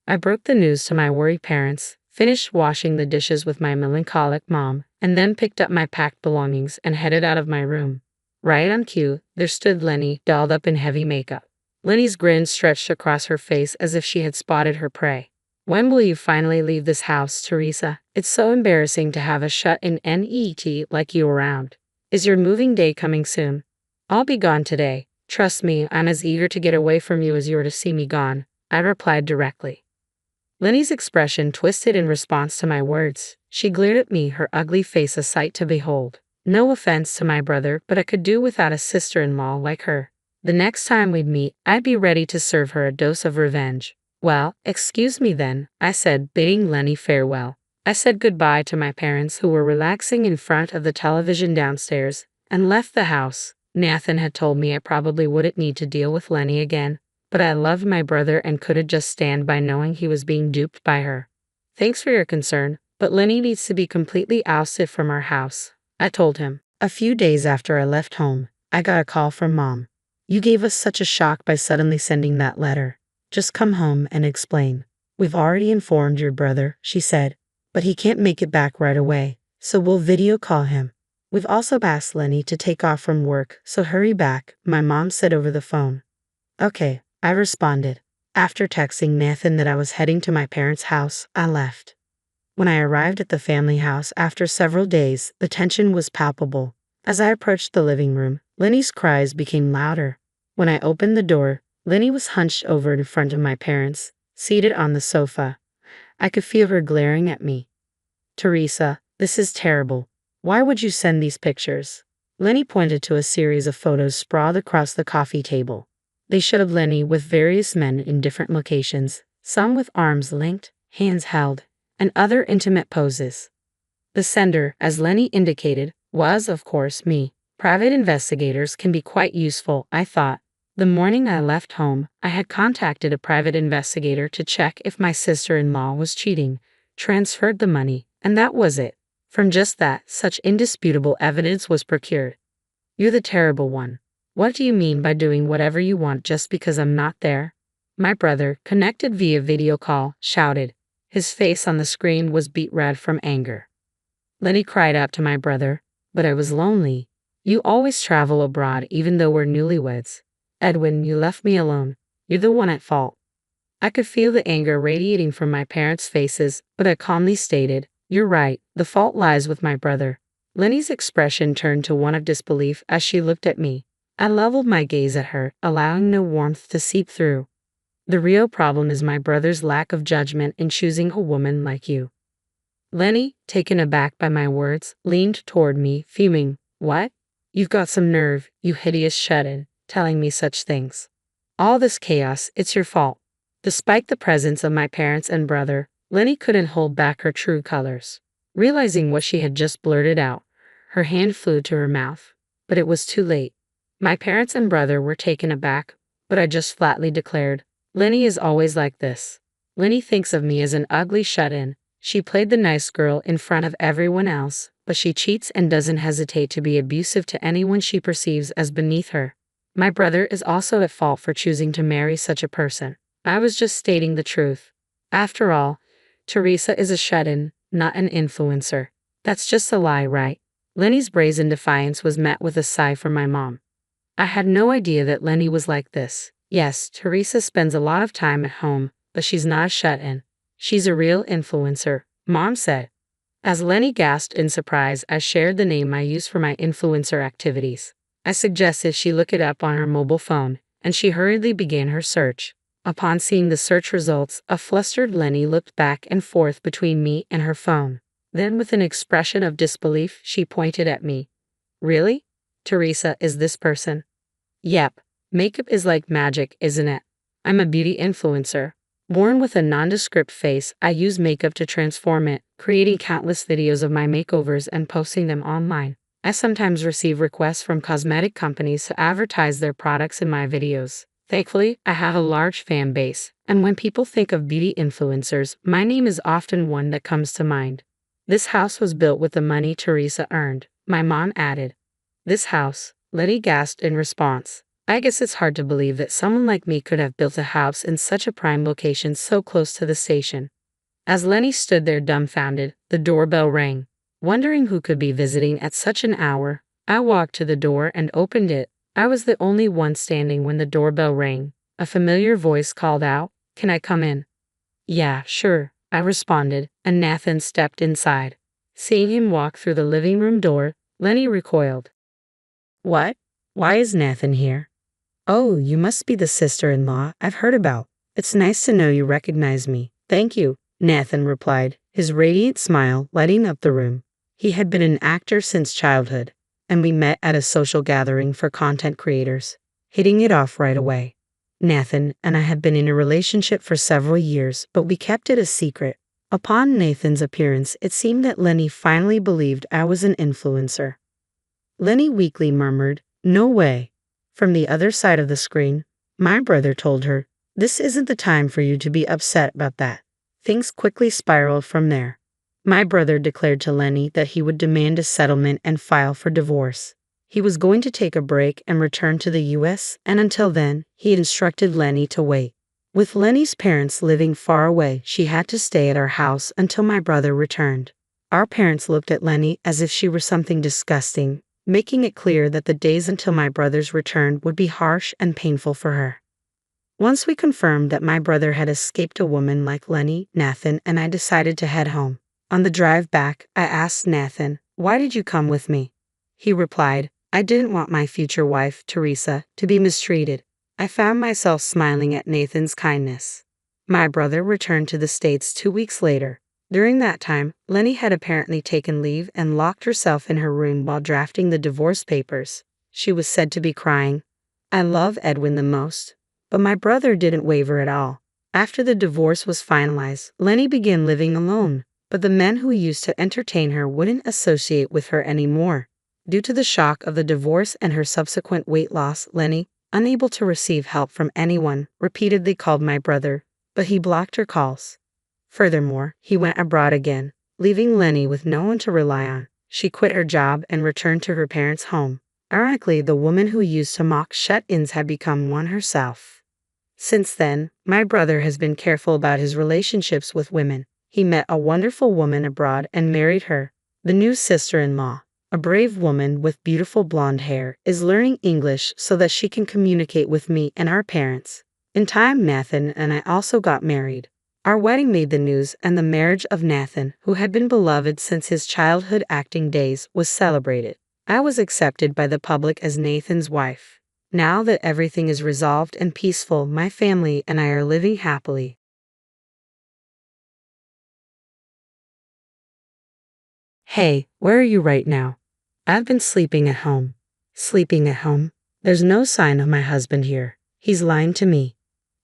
I broke the news to my worried parents, finished washing the dishes with my melancholic mom, and then picked up my packed belongings and headed out of my room. Right on cue, there stood Lenny, dolled up in heavy makeup. Lenny's grin stretched across her face as if she had spotted her prey. "When will you finally leave this house, Teresa? It's so embarrassing to have a shut-in NET like you around. Is your moving day coming soon?" "I'll be gone today. Trust me, I'm as eager to get away from you as you are to see me gone," I replied directly. Lenny's expression twisted in response to my words. She glared at me, her ugly face a sight to behold. No offense to my brother, but I could do without a sister-in-law like her. The next time we'd meet, I'd be ready to serve her a dose of revenge. Well, excuse me then, I said, bidding Lenny farewell. I said goodbye to my parents who were relaxing in front of the television downstairs, and left the house. Nathan had told me I probably wouldn't need to deal with Lenny again, but I loved my brother and couldn't just stand by knowing he was being duped by her. Thanks for your concern, but Lenny needs to be completely ousted from our house, I told him. A few days after I left home, I got a call from Mom. You gave us such a shock by suddenly sending that letter. Just come home and explain. We've already informed your brother, she said, but he can't make it back right away, so we'll video call him. We've also asked Lenny to take off from work, so hurry back, my mom said over the phone. Okay, I responded. After texting Nathan that I was heading to my parents' house, I left. When I arrived at the family house after several days, the tension was palpable. As I approached the living room, Lenny's cries became louder. When I opened the door, Lenny was hunched over in front of my parents, seated on the sofa. I could feel her glaring at me. Teresa, this is terrible. Why would you send these pictures? Lenny pointed to a series of photos sprawled across the coffee table. They showed Lenny with various men in different locations, some with arms linked, hands held, and other intimate poses. The sender, as Lenny indicated, was, of course, me. Private investigators can be quite useful, I thought. The morning I left home, I had contacted a private investigator to check if my sister-in-law was cheating, transferred the money, and that was it. From just that, such indisputable evidence was procured. You're the terrible one. What do you mean by doing whatever you want just because I'm not there? My brother, connected via video call, shouted. His face on the screen was beet red from anger. Lenny cried out to my brother, but I was lonely. You always travel abroad even though we're newlyweds. Edwin, you left me alone. You're the one at fault. I could feel the anger radiating from my parents' faces, but I calmly stated, you're right, the fault lies with my brother. Lenny's expression turned to one of disbelief as she looked at me. I leveled my gaze at her, allowing no warmth to seep through. The real problem is my brother's lack of judgment in choosing a woman like you. Lenny, taken aback by my words, leaned toward me, fuming. What? You've got some nerve, you hideous shut-in, telling me such things. All this chaos, it's your fault. Despite the presence of my parents and brother, Lenny couldn't hold back her true colors. Realizing what she had just blurted out, her hand flew to her mouth. But it was too late. My parents and brother were taken aback, but I just flatly declared, Lenny is always like this. Lenny thinks of me as an ugly shut-in. She played the nice girl in front of everyone else, but she cheats and doesn't hesitate to be abusive to anyone she perceives as beneath her. My brother is also at fault for choosing to marry such a person. I was just stating the truth. After all, Teresa is a shut-in, not an influencer. That's just a lie, right? Lenny's brazen defiance was met with a sigh from my mom. I had no idea that Lenny was like this. Yes, Teresa spends a lot of time at home, but she's not a shut-in. She's a real influencer, Mom said. As Lenny gasped in surprise, I shared the name I use for my influencer activities. I suggested she look it up on her mobile phone, and she hurriedly began her search. Upon seeing the search results, a flustered Lenny looked back and forth between me and her phone. Then, with an expression of disbelief, she pointed at me. Really? Teresa is this person? Yep. Makeup is like magic, isn't it? I'm a beauty influencer. Born with a nondescript face, I use makeup to transform it, creating countless videos of my makeovers and posting them online. I sometimes receive requests from cosmetic companies to advertise their products in my videos. Thankfully, I have a large fan base, and when people think of beauty influencers, my name is often one that comes to mind. This house was built with the money Teresa earned, my mom added. This house, Letty gasped in response. I guess it's hard to believe that someone like me could have built a house in such a prime location so close to the station. As Lenny stood there dumbfounded, the doorbell rang. Wondering who could be visiting at such an hour, I walked to the door and opened it. I was the only one standing when the doorbell rang. A familiar voice called out, "Can I come in?" "Yeah, sure," I responded, and Nathan stepped inside. Seeing him walk through the living room door, Lenny recoiled. "What? Why is Nathan here?" "Oh, you must be the sister-in-law I've heard about. It's nice to know you recognize me." Thank you, Nathan replied, his radiant smile lighting up the room. He had been an actor since childhood, and we met at a social gathering for content creators, hitting it off right away. Nathan and I had been in a relationship for several years, but we kept it a secret. Upon Nathan's appearance, it seemed that Lenny finally believed I was an influencer. Lenny weakly murmured, "No way." From the other side of the screen, my brother told her, "This isn't the time for you to be upset about that." Things quickly spiraled from there. My brother declared to Lenny that he would demand a settlement and file for divorce. He was going to take a break and return to the US, and until then, he instructed Lenny to wait. With Lenny's parents living far away, she had to stay at our house until my brother returned. Our parents looked at Lenny as if she were something disgusting, making it clear that the days until my brother's return would be harsh and painful for her. Once we confirmed that my brother had escaped a woman like Lenny, Nathan and I decided to head home. On the drive back, I asked Nathan, "Why did you come with me?" He replied, "I didn't want my future wife, Teresa, to be mistreated." I found myself smiling at Nathan's kindness. My brother returned to the States 2 weeks later. During that time, Lenny had apparently taken leave and locked herself in her room while drafting the divorce papers. She was said to be crying. I love Edwin the most. But my brother didn't waver at all. After the divorce was finalized, Lenny began living alone, but the men who used to entertain her wouldn't associate with her anymore. Due to the shock of the divorce and her subsequent weight loss, Lenny, unable to receive help from anyone, repeatedly called my brother, but he blocked her calls. Furthermore, he went abroad again, leaving Lenny with no one to rely on. She quit her job and returned to her parents' home. Ironically, the woman who used to mock shut-ins had become one herself. Since then, my brother has been careful about his relationships with women. He met a wonderful woman abroad and married her. The new sister-in-law, a brave woman with beautiful blonde hair, is learning English so that she can communicate with me and our parents. In time, Nathan and I also got married. Our wedding made the news, and the marriage of Nathan, who had been beloved since his childhood acting days, was celebrated. I was accepted by the public as Nathan's wife. Now that everything is resolved and peaceful, my family and I are living happily. Hey, where are you right now? I've been sleeping at home. Sleeping at home? There's no sign of my husband here. He's lying to me.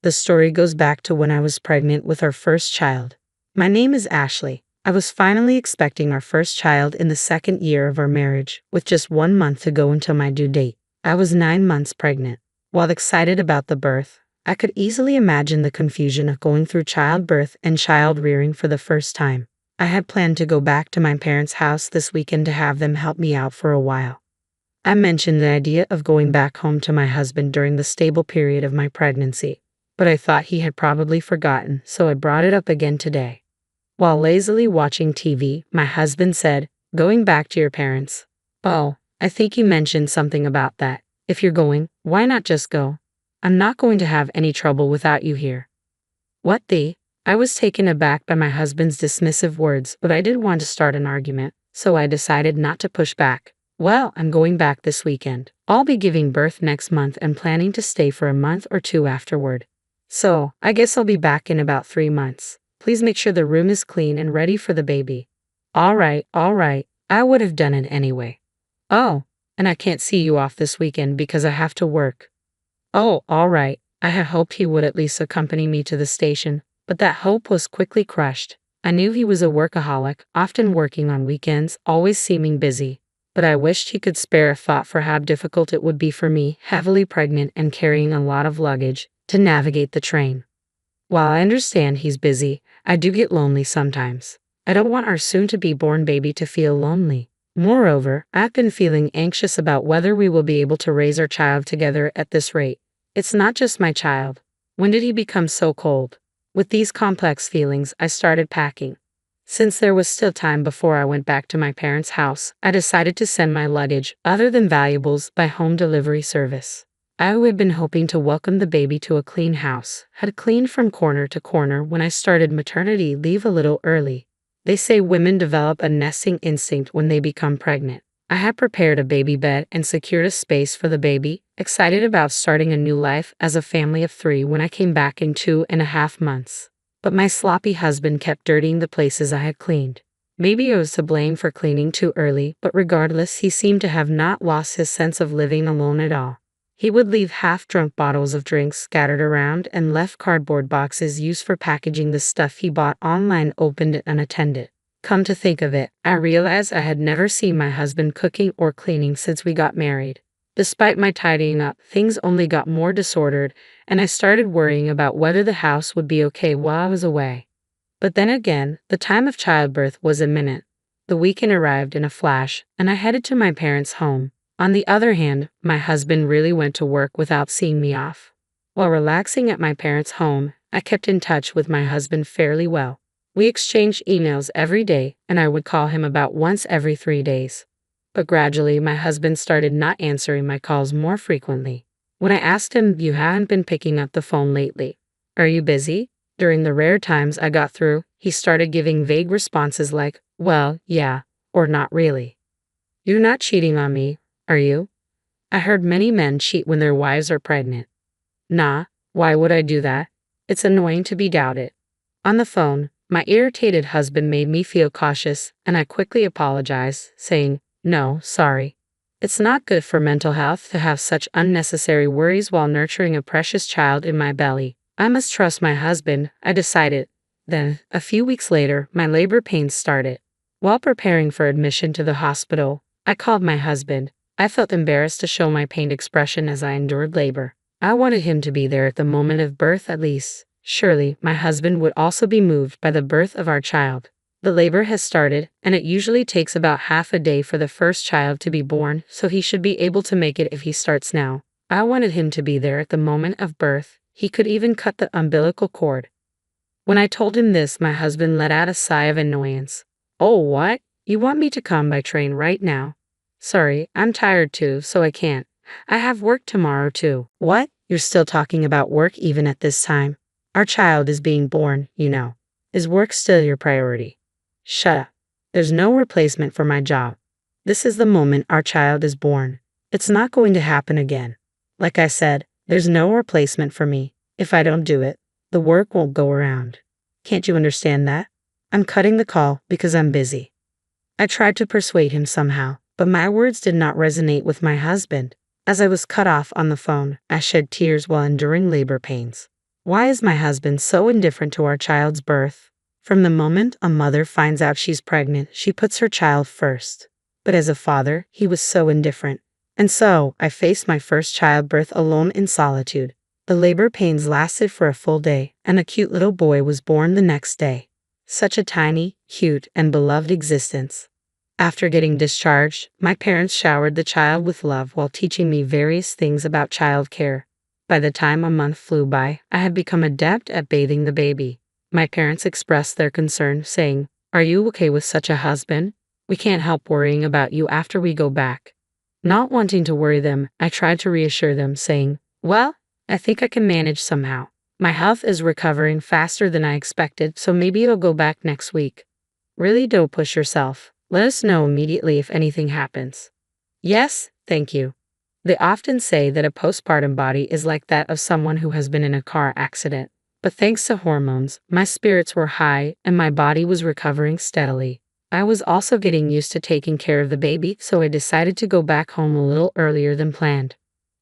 The story goes back to when I was pregnant with our first child. My name is Ashley. I was finally expecting our first child in the second year of our marriage, with just 1 month to go until my due date. I was 9 months pregnant. While excited about the birth, I could easily imagine the confusion of going through childbirth and child rearing for the first time. I had planned to go back to my parents' house this weekend to have them help me out for a while. I mentioned the idea of going back home to my husband during the stable period of my pregnancy, but I thought he had probably forgotten, so I brought it up again today. While lazily watching TV, my husband said, "Going back to your parents? Oh, I think you mentioned something about that. If you're going, why not just go? I'm not going to have any trouble without you here." What the? I was taken aback by my husband's dismissive words, but I didn't want to start an argument, so I decided not to push back. "Well, I'm going back this weekend. I'll be giving birth next month and planning to stay for a month or two afterward. So, I guess I'll be back in about 3 months. Please make sure the room is clean and ready for the baby." All right. I would have done it anyway. "Oh, and I can't see you off this weekend because I have to work." "Oh, all right." I had hoped he would at least accompany me to the station, but that hope was quickly crushed. I knew he was a workaholic, often working on weekends, always seeming busy, but I wished he could spare a thought for how difficult it would be for me, heavily pregnant and carrying a lot of luggage, to navigate the train. While I understand he's busy, I do get lonely sometimes. I don't want our soon-to-be-born baby to feel lonely. Moreover, I've been feeling anxious about whether we will be able to raise our child together at this rate. It's not just my child. When did he become so cold? With these complex feelings, I started packing. Since there was still time before I went back to my parents' house, I decided to send my luggage, other than valuables, by home delivery service. I had been hoping to welcome the baby to a clean house, had cleaned from corner to corner when I started maternity leave a little early. They say women develop a nesting instinct when they become pregnant. I had prepared a baby bed and secured a space for the baby, excited about starting a new life as a family of 3 when I came back in 2.5 months. But my sloppy husband kept dirtying the places I had cleaned. Maybe I was to blame for cleaning too early, but regardless, he seemed to have not lost his sense of living alone at all. He would leave half-drunk bottles of drinks scattered around and left cardboard boxes used for packaging the stuff he bought online opened unattended. Come to think of it, I realized I had never seen my husband cooking or cleaning since we got married. Despite my tidying up, things only got more disordered, and I started worrying about whether the house would be okay while I was away. But then again, the time of childbirth was imminent. The weekend arrived in a flash, and I headed to my parents' home. On the other hand, my husband really went to work without seeing me off. While relaxing at my parents' home, I kept in touch with my husband fairly well. We exchanged emails every day, and I would call him about once every 3 days. But gradually, my husband started not answering my calls more frequently. When I asked him, "You haven't been picking up the phone lately. Are you busy?" During the rare times I got through, he started giving vague responses like, "Well, yeah," or "Not really." "You're not cheating on me, are you?" I heard many men cheat when their wives are pregnant. Nah, why would I do that? It's annoying to be doubted. On the phone, my irritated husband made me feel cautious, and I quickly apologized, saying, "No, sorry. It's not good for mental health to have such unnecessary worries while nurturing a precious child in my belly. I must trust my husband," I decided. Then, a few weeks later, my labor pains started. While preparing for admission to the hospital, I called my husband. I felt embarrassed to show my pained expression as I endured labor. I wanted him to be there at the moment of birth at least. Surely, my husband would also be moved by the birth of our child. The labor has started, and it usually takes about half a day for the first child to be born, so he should be able to make it if he starts now. I wanted him to be there at the moment of birth. He could even cut the umbilical cord. When I told him this, my husband let out a sigh of annoyance. "Oh, what? You want me to come by train right now?" "Sorry, I'm tired too, so I can't. I have work tomorrow too." "What? You're still talking about work even at this time? Our child is being born, you know. Is work still your priority?" "Shut up. There's no replacement for my job. This is the moment our child is born. It's not going to happen again. Like I said, there's no replacement for me. If I don't do it, the work won't go around. Can't you understand that? I'm cutting the call because I'm busy." I tried to persuade him somehow, but my words did not resonate with my husband. As I was cut off on the phone, I shed tears while enduring labor pains. Why is my husband so indifferent to our child's birth? From the moment a mother finds out she's pregnant, she puts her child first. But as a father, he was so indifferent. And so, I faced my first childbirth alone in solitude. The labor pains lasted for a full day, and a cute little boy was born the next day. Such a tiny, cute, and beloved existence. After getting discharged, my parents showered the child with love while teaching me various things about childcare. By the time a month flew by, I had become adept at bathing the baby. My parents expressed their concern, saying, "Are you okay with such a husband? We can't help worrying about you after we go back." Not wanting to worry them, I tried to reassure them, saying, "Well, I think I can manage somehow. My health is recovering faster than I expected, so maybe it'll go back next week." "Really, don't push yourself. Let us know immediately if anything happens." "Yes, thank you." They often say that a postpartum body is like that of someone who has been in a car accident. But thanks to hormones, my spirits were high and my body was recovering steadily. I was also getting used to taking care of the baby, so I decided to go back home a little earlier than planned.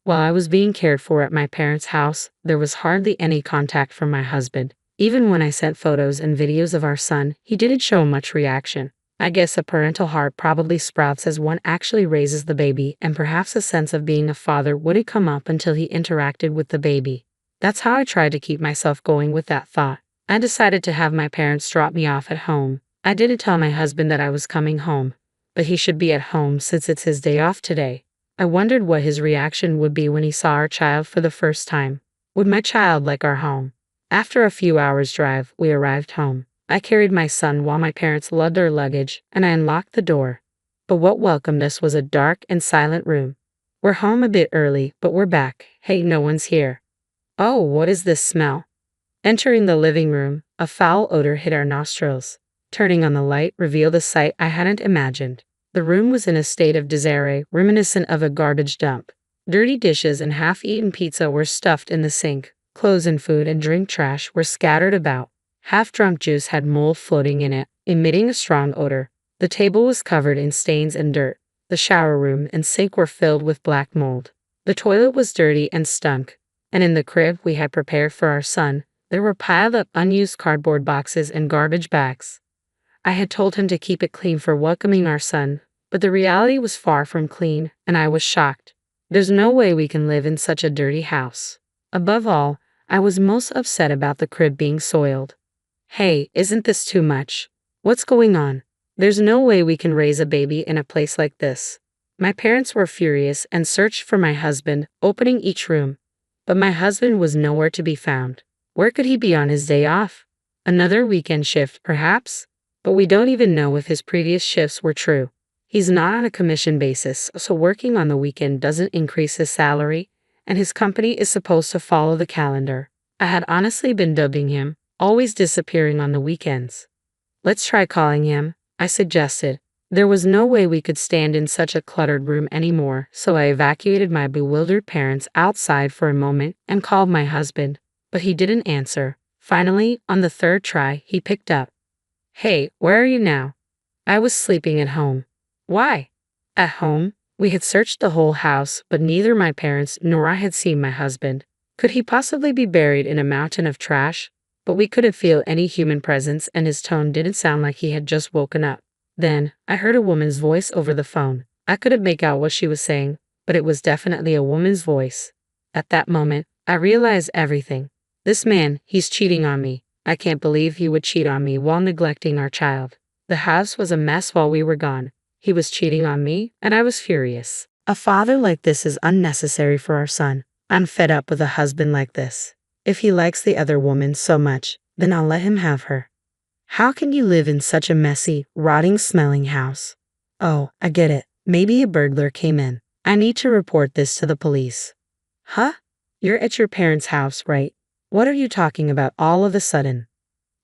While I was being cared for at my parents' house, there was hardly any contact from my husband. Even when I sent photos and videos of our son, he didn't show much reaction. I guess a parental heart probably sprouts as one actually raises the baby, and perhaps a sense of being a father wouldn't come up until he interacted with the baby. That's how I tried to keep myself going with that thought. I decided to have my parents drop me off at home. I didn't tell my husband that I was coming home, but he should be at home since it's his day off today. I wondered what his reaction would be when he saw our child for the first time. Would my child like our home? After a few hours' drive, we arrived home. I carried my son while my parents loaded their luggage, and I unlocked the door. But what welcomed us was a dark and silent room. "We're home a bit early, but we're back. Hey, no one's here." "Oh, what is this smell?" Entering the living room, a foul odor hit our nostrils. Turning on the light revealed a sight I hadn't imagined. The room was in a state of disarray, reminiscent of a garbage dump. Dirty dishes and half-eaten pizza were stuffed in the sink. Clothes and food and drink trash were scattered about. Half-drunk juice had mold floating in it, emitting a strong odor. The table was covered in stains and dirt. The shower room and sink were filled with black mold. The toilet was dirty and stunk. And in the crib we had prepared for our son, there were piled up unused cardboard boxes and garbage bags. I had told him to keep it clean for welcoming our son, but the reality was far from clean, and I was shocked. There's no way we can live in such a dirty house. Above all, I was most upset about the crib being soiled. Hey, isn't this too much? What's going on? There's no way we can raise a baby in a place like this. My parents were furious and searched for my husband, opening each room. But my husband was nowhere to be found. Where could he be on his day off? Another weekend shift, perhaps? But we don't even know if his previous shifts were true. He's not on a commission basis, so working on the weekend doesn't increase his salary, and his company is supposed to follow the calendar. I had honestly been dubbing him, always disappearing on the weekends. Let's try calling him, I suggested. There was no way we could stand in such a cluttered room anymore, so I evacuated my bewildered parents outside for a moment and called my husband, but he didn't answer. Finally, on the third try, he picked up. Hey, where are you now? I was sleeping at home. Why? At home? We had searched the whole house, but neither my parents nor I had seen my husband. Could he possibly be buried in a mountain of trash? But we couldn't feel any human presence, and his tone didn't sound like he had just woken up. Then, I heard a woman's voice over the phone. I couldn't make out what she was saying, but it was definitely a woman's voice. At that moment, I realized everything. This man, he's cheating on me. I can't believe he would cheat on me while neglecting our child. The house was a mess while we were gone. He was cheating on me, and I was furious. A father like this is unnecessary for our son. I'm fed up with a husband like this. If he likes the other woman so much, then I'll let him have her. How can you live in such a messy, rotting-smelling house? Oh, I get it. Maybe a burglar came in. I need to report this to the police. Huh? You're at your parents' house, right? What are you talking about all of a sudden?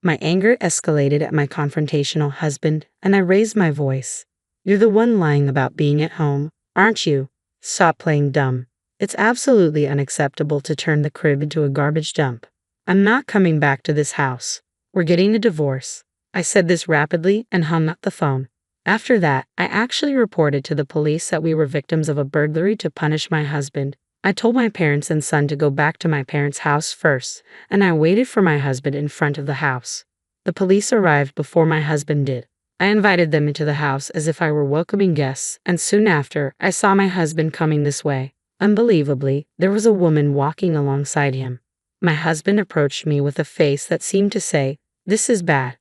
My anger escalated at my confrontational husband, and I raised my voice. You're the one lying about being at home, aren't you? Stop playing dumb. It's absolutely unacceptable to turn the crib into a garbage dump. I'm not coming back to this house. We're getting a divorce. I said this rapidly and hung up the phone. After that, I actually reported to the police that we were victims of a burglary to punish my husband. I told my parents and son to go back to my parents' house first, and I waited for my husband in front of the house. The police arrived before my husband did. I invited them into the house as if I were welcoming guests, and soon after, I saw my husband coming this way. Unbelievably, there was a woman walking alongside him. My husband approached me with a face that seemed to say, "This is bad.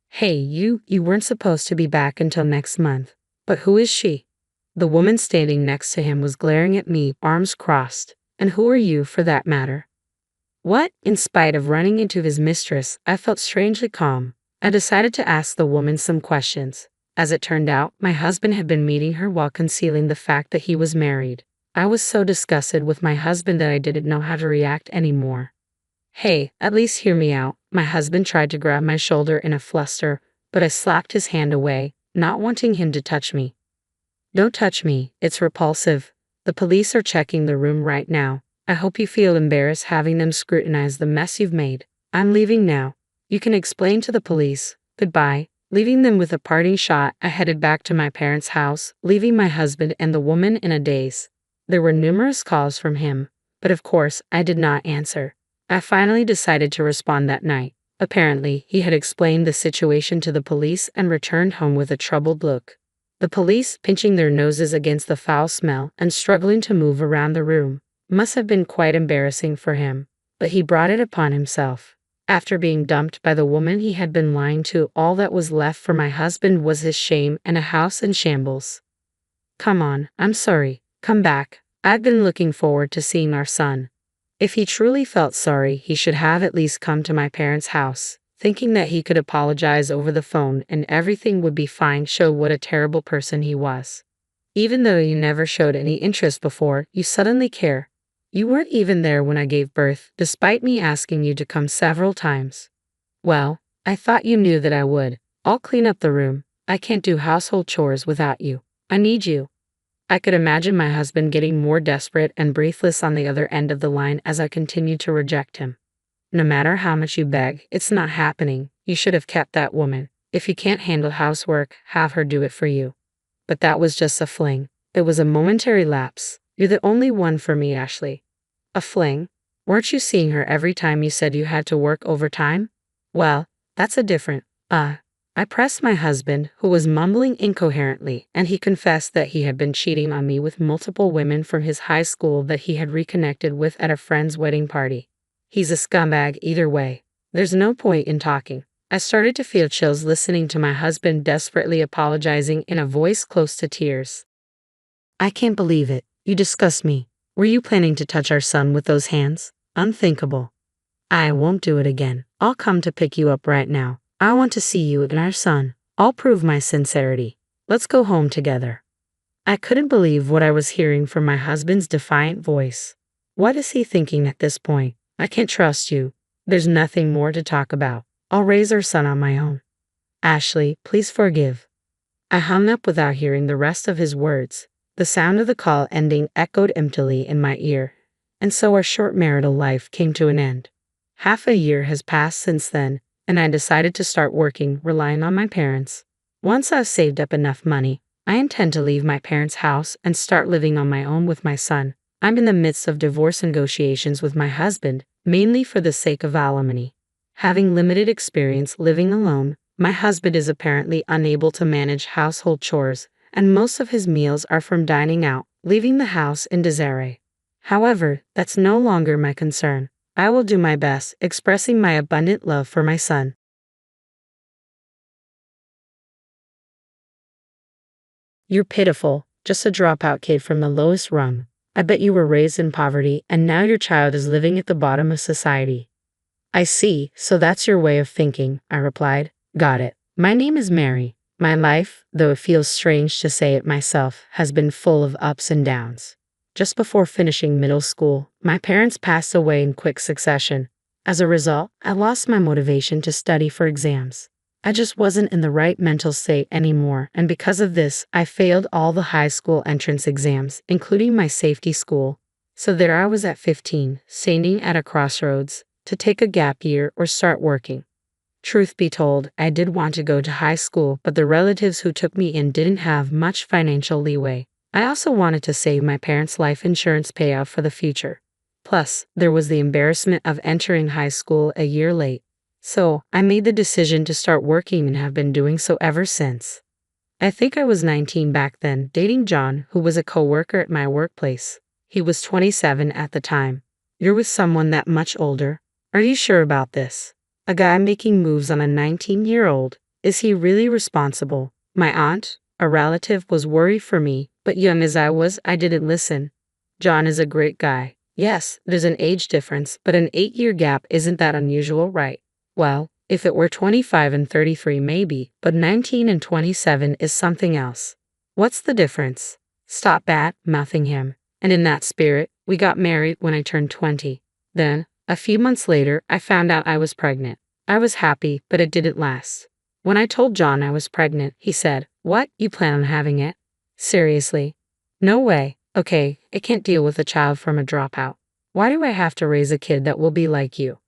Hey, you weren't supposed to be back until next month. But who is she?" The woman standing next to him was glaring at me, arms crossed. And who are you, for that matter? What? In spite of running into his mistress, I felt strangely calm. I decided to ask the woman some questions. As it turned out, my husband had been meeting her while concealing the fact that he was married. I was so disgusted with my husband that I didn't know how to react anymore. Hey, at least hear me out. My husband tried to grab my shoulder in a fluster, but I slapped his hand away, not wanting him to touch me. Don't touch me, it's repulsive. The police are checking the room right now. I hope you feel embarrassed having them scrutinize the mess you've made. I'm leaving now. You can explain to the police. Goodbye. Leaving them with a parting shot, I headed back to my parents' house, leaving my husband and the woman in a daze. There were numerous calls from him, but of course, I did not answer. I finally decided to respond that night. Apparently, he had explained the situation to the police and returned home with a troubled look. The police, pinching their noses against the foul smell and struggling to move around the room, must have been quite embarrassing for him, but he brought it upon himself. After being dumped by the woman he had been lying to, all that was left for my husband was his shame and a house in shambles. Come on, I'm sorry. Come back. I've been looking forward to seeing our son. If he truly felt sorry, he should have at least come to my parents' house. Thinking that he could apologize over the phone and everything would be fine showed what a terrible person he was. Even though you never showed any interest before, you suddenly care. You weren't even there when I gave birth, despite me asking you to come several times. Well, I thought you knew that I would. I'll clean up the room. I can't do household chores without you. I need you. I could imagine my husband getting more desperate and breathless on the other end of the line as I continued to reject him. No matter how much you beg, it's not happening. You should have kept that woman. If you can't handle housework, have her do it for you. But that was just a fling. It was a momentary lapse. You're the only one for me, Ashley. A fling? Weren't you seeing her every time you said you had to work overtime? Well, that's a different, I pressed my husband, who was mumbling incoherently, and he confessed that he had been cheating on me with multiple women from his high school that he had reconnected with at a friend's wedding party. He's a scumbag either way. There's no point in talking. I started to feel chills listening to my husband desperately apologizing in a voice close to tears. I can't believe it. You disgust me. Were you planning to touch our son with those hands? Unthinkable. I won't do it again. I'll come to pick you up right now. I want to see you and our son. I'll prove my sincerity. Let's go home together. I couldn't believe what I was hearing from my husband's defiant voice. What is he thinking at this point? I can't trust you. There's nothing more to talk about. I'll raise our son on my own. Ashley, please forgive. I hung up without hearing the rest of his words. The sound of the call ending echoed emptily in my ear, and so our short marital life came to an end. Half a year has passed since then, and I decided to start working, relying on my parents. Once I've saved up enough money, I intend to leave my parents' house and start living on my own with my son. I'm in the midst of divorce negotiations with my husband, mainly for the sake of alimony. Having limited experience living alone, my husband is apparently unable to manage household chores, and most of his meals are from dining out, leaving the house in disarray. However, that's no longer my concern. I will do my best, expressing my abundant love for my son. You're pitiful, just a dropout kid from the lowest rung. I bet you were raised in poverty and now your child is living at the bottom of society. I see, so that's your way of thinking, I replied. Got it. My name is Mary. My life, though it feels strange to say it myself, has been full of ups and downs. Just before finishing middle school, my parents passed away in quick succession. As a result, I lost my motivation to study for exams. I just wasn't in the right mental state anymore, and because of this, I failed all the high school entrance exams, including my safety school. So there I was at 15, standing at a crossroads, to take a gap year or start working. Truth be told, I did want to go to high school, but the relatives who took me in didn't have much financial leeway. I also wanted to save my parents' life insurance payout for the future. Plus, there was the embarrassment of entering high school a year late. So, I made the decision to start working and have been doing so ever since. I think I was 19 back then, dating John, who was a co-worker at my workplace. He was 27 at the time. You're with someone that much older? Are you sure about this? A guy making moves on a 19-year-old? Is he really responsible? My aunt, a relative, was worried for me, but young as I was, I didn't listen. John is a great guy. Yes, there's an age difference, but an 8-year gap isn't that unusual, right? Well, if it were 25 and 33 maybe, but 19 and 27 is something else. What's the difference? Stop bad-mouthing him. And in that spirit, we got married when I turned 20. Then, a few months later, I found out I was pregnant. I was happy, but it didn't last. When I told John I was pregnant, he said, "What, you plan on having it? Seriously? No way. Okay, I can't deal with a child from a dropout. Why do I have to raise a kid that will be like you?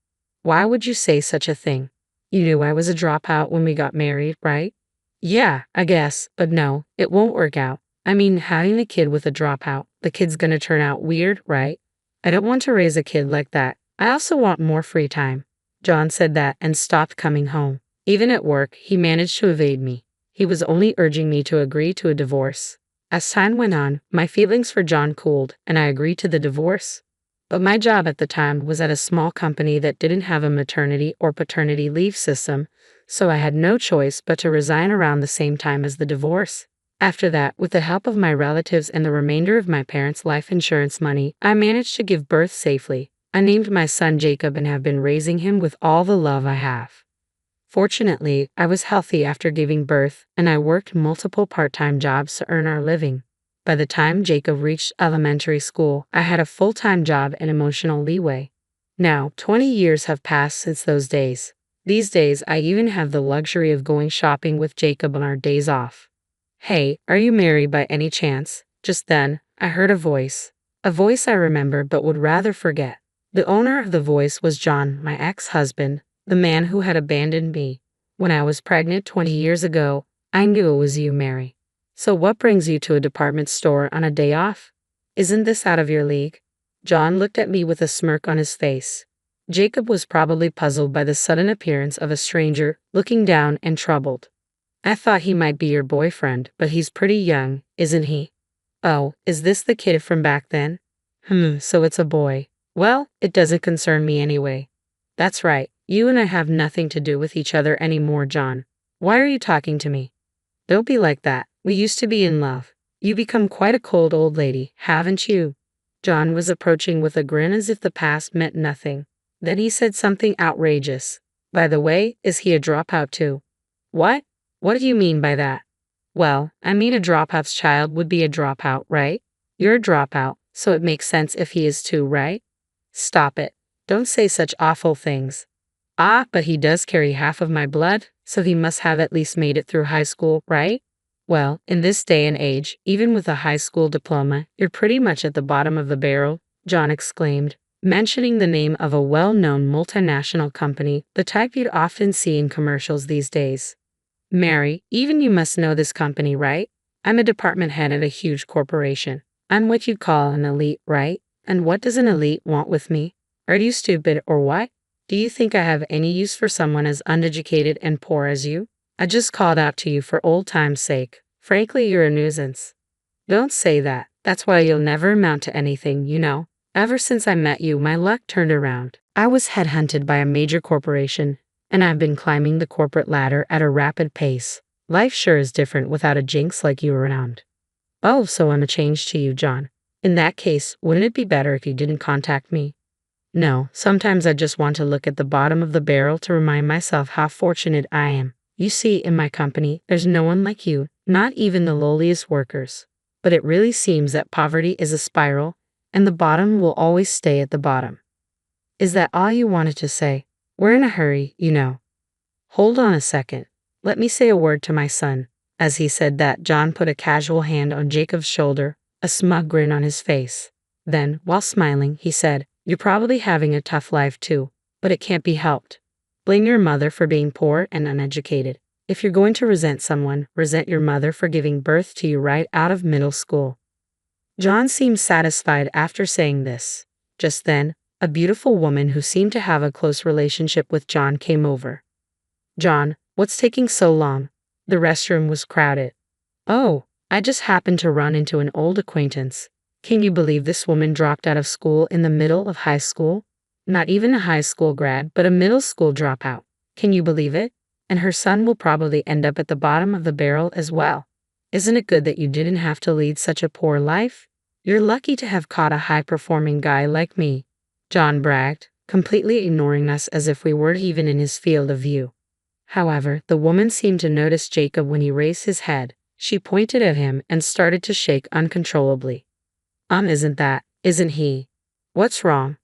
Why would you say such a thing? You knew I was a dropout when we got married, right?" Yeah, I guess, but no, it won't work out. I mean, having a kid with a dropout, the kid's gonna turn out weird, right? I don't want to raise a kid like that. I also want more free time. John said that and stopped coming home. Even at work, he managed to evade me. He was only urging me to agree to a divorce. As time went on, my feelings for John cooled, and I agreed to the divorce. But my job at the time was at a small company that didn't have a maternity or paternity leave system, so I had no choice but to resign around the same time as the divorce. After that, with the help of my relatives and the remainder of my parents' life insurance money, I managed to give birth safely. I named my son Jacob and have been raising him with all the love I have. Fortunately, I was healthy after giving birth, and I worked multiple part-time jobs to earn our living. By the time Jacob reached elementary school, I had a full-time job and emotional leeway. Now, 20 years have passed since those days. These days, I even have the luxury of going shopping with Jacob on our days off. "Hey, are you married by any chance?" Just then, I heard a voice. A voice I remember but would rather forget. The owner of the voice was John, my ex-husband, the man who had abandoned me. When I was pregnant 20 years ago, I knew it was you, Mary. So what brings you to a department store on a day off? Isn't this out of your league? John looked at me with a smirk on his face. Jacob was probably puzzled by the sudden appearance of a stranger, looking down and troubled. I thought he might be your boyfriend, but he's pretty young, isn't he? Oh, is this the kid from back then? So it's a boy. Well, it doesn't concern me anyway. That's right, you and I have nothing to do with each other anymore, John. Why are you talking to me? Don't be like that. We used to be in love. You become quite a cold old lady, haven't you? John was approaching with a grin as if the past meant nothing. Then he said something outrageous. By the way, is he a dropout too? What? What do you mean by that? Well, I mean a dropout's child would be a dropout, right? You're a dropout, so it makes sense if he is too, right? Stop it. Don't say such awful things. Ah, but he does carry half of my blood, so he must have at least made it through high school, right? Well, in this day and age, even with a high school diploma, you're pretty much at the bottom of the barrel, John exclaimed, mentioning the name of a well-known multinational company, the type you'd often see in commercials these days. Mary, even you must know this company, right? I'm a department head at a huge corporation. I'm what you'd call an elite, right? And what does an elite want with me? Are you stupid or what? Do you think I have any use for someone as uneducated and poor as you? I just called out to you for old time's sake. Frankly, you're a nuisance. Don't say that. That's why you'll never amount to anything, you know. Ever since I met you, my luck turned around. I was headhunted by a major corporation, and I've been climbing the corporate ladder at a rapid pace. Life sure is different without a jinx like you around. Oh, so I'm a change to you, John. In that case, wouldn't it be better if you didn't contact me? No, sometimes I just want to look at the bottom of the barrel to remind myself how fortunate I am. You see, in my company, there's no one like you, not even the lowliest workers. But it really seems that poverty is a spiral, and the bottom will always stay at the bottom. Is that all you wanted to say? We're in a hurry, you know. Hold on a second. Let me say a word to my son. As he said that, John put a casual hand on Jacob's shoulder, a smug grin on his face. Then, while smiling, he said, "You're probably having a tough life too, but it can't be helped. Blame your mother for being poor and uneducated. If you're going to resent someone, resent your mother for giving birth to you right out of middle school." John seemed satisfied after saying this. Just then, a beautiful woman who seemed to have a close relationship with John came over. "John, what's taking so long?" The restroom was crowded. "Oh, I just happened to run into an old acquaintance. Can you believe this woman dropped out of school in the middle of high school? Not even a high school grad, but a middle school dropout. Can you believe it? And her son will probably end up at the bottom of the barrel as well. Isn't it good that you didn't have to lead such a poor life? You're lucky to have caught a high-performing guy like me," John bragged, completely ignoring us as if we weren't even in his field of view. However, the woman seemed to notice Jacob when he raised his head. She pointed at him and started to shake uncontrollably. Isn't he? What's wrong?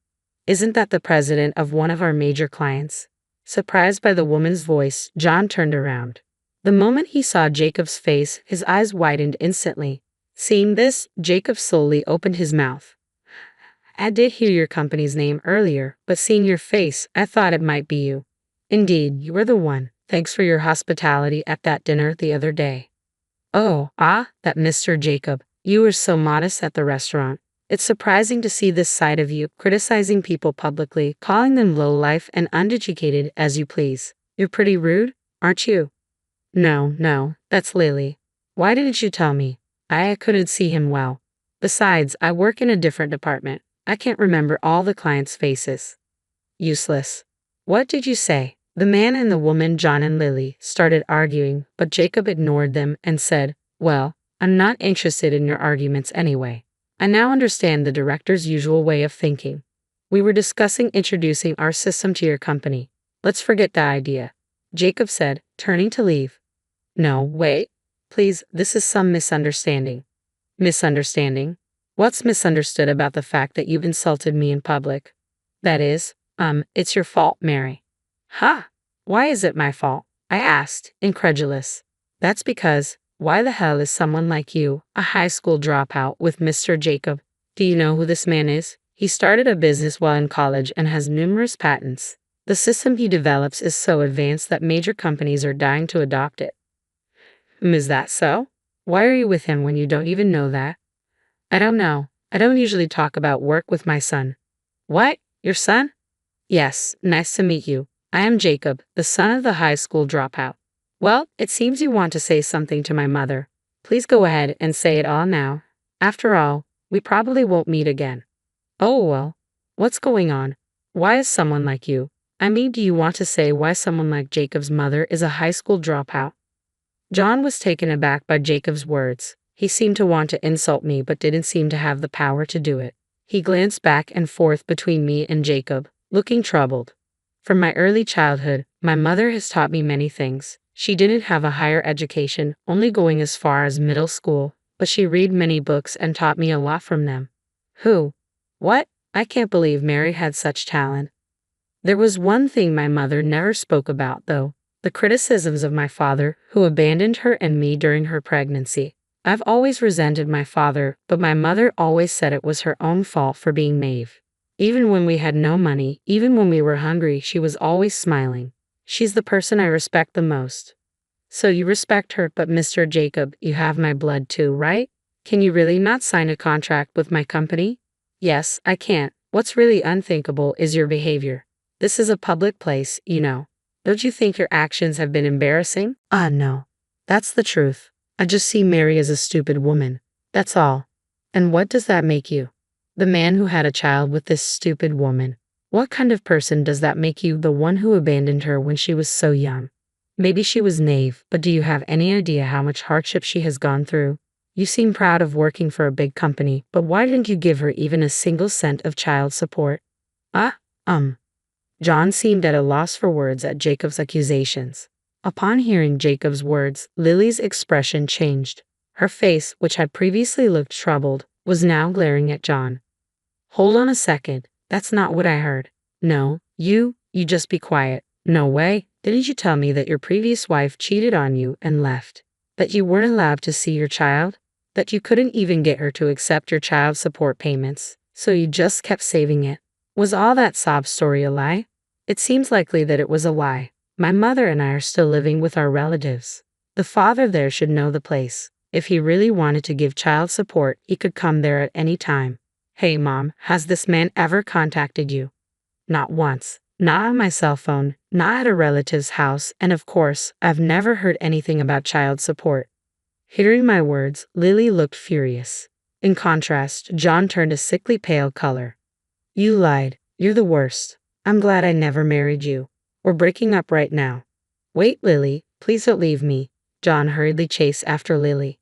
Isn't that the president of one of our major clients?" Surprised by the woman's voice, John turned around. The moment he saw Jacob's face, his eyes widened instantly. Seeing this, Jacob slowly opened his mouth. "I did hear your company's name earlier, but seeing your face, I thought it might be you. Indeed, you were the one. Thanks for your hospitality at that dinner the other day." "Oh, that Mr. Jacob. You were so modest at the restaurant. It's surprising to see this side of you, criticizing people publicly, calling them low-life and uneducated as you please. You're pretty rude, aren't you?" No, that's Lily. Why didn't you tell me? I couldn't see him well. Besides, I work in a different department. I can't remember all the clients' faces." Useless. What did you say? The man and the woman, John and Lily, started arguing, but Jacob ignored them and said, "Well, I'm not interested in your arguments anyway. I now understand the director's usual way of thinking. We were discussing introducing our system to your company. Let's forget that idea," Jacob said, turning to leave. "No, wait. Please, this is some misunderstanding." "Misunderstanding? What's misunderstood about the fact that you've insulted me in public?" "That is, it's your fault, Mary." "Ha! Why is it my fault?" I asked, incredulous. "That's because, why the hell is someone like you, a high school dropout, with Mr. Jacob? Do you know who this man is? He started a business while in college and has numerous patents. The system he develops is so advanced that major companies are dying to adopt it. Is that so? Why are you with him when you don't even know that? I don't know. I don't usually talk about work with my son. What? Your son? Yes, nice to meet you. I am Jacob, the son of the high school dropout. Well, it seems you want to say something to my mother. Please go ahead and say it all now. After all, we probably won't meet again. Oh well. What's going on? Why is someone like you? I mean, do you want to say why someone like Jacob's mother is a high school dropout? John was taken aback by Jacob's words. He seemed to want to insult me but didn't seem to have the power to do it. He glanced back and forth between me and Jacob, looking troubled. From my early childhood, my mother has taught me many things. She didn't have a higher education, only going as far as middle school, but she read many books and taught me a lot from them. Who? What? I can't believe Mary had such talent. There was one thing my mother never spoke about, though. The criticisms of my father, who abandoned her and me during her pregnancy. I've always resented my father, but my mother always said it was her own fault for being naive. Even when we had no money, even when we were hungry, she was always smiling. She's the person I respect the most. So you respect her, but Mr. Jacob, you have my blood too, right? Can you really not sign a contract with my company? Yes, I can't. What's really unthinkable is your behavior. This is a public place, you know. Don't you think your actions have been embarrassing? No. That's the truth. I just see Mary as a stupid woman. That's all. And what does that make you? The man who had a child with this stupid woman. What kind of person does that make you, the one who abandoned her when she was so young? Maybe she was naive, but do you have any idea how much hardship she has gone through? You seem proud of working for a big company, but why didn't you give her even a single cent of child support? John seemed at a loss for words at Jacob's accusations. Upon hearing Jacob's words, Lily's expression changed. Her face, which had previously looked troubled, was now glaring at John. Hold on a second. That's not what I heard. No, you just be quiet. No way. Didn't you tell me that your previous wife cheated on you and left? That you weren't allowed to see your child? That you couldn't even get her to accept your child support payments, so you just kept saving it? Was all that sob story a lie? It seems likely that it was a lie. My mother and I are still living with our relatives. The father there should know the place. If he really wanted to give child support, he could come there at any time. Hey Mom, has this man ever contacted you? Not once. Not on my cell phone, not at a relative's house, and of course, I've never heard anything about child support. Hearing my words, Lily looked furious. In contrast, John turned a sickly pale color. You lied. You're the worst. I'm glad I never married you. We're breaking up right now. Wait, Lily, please don't leave me. John hurriedly chased after Lily.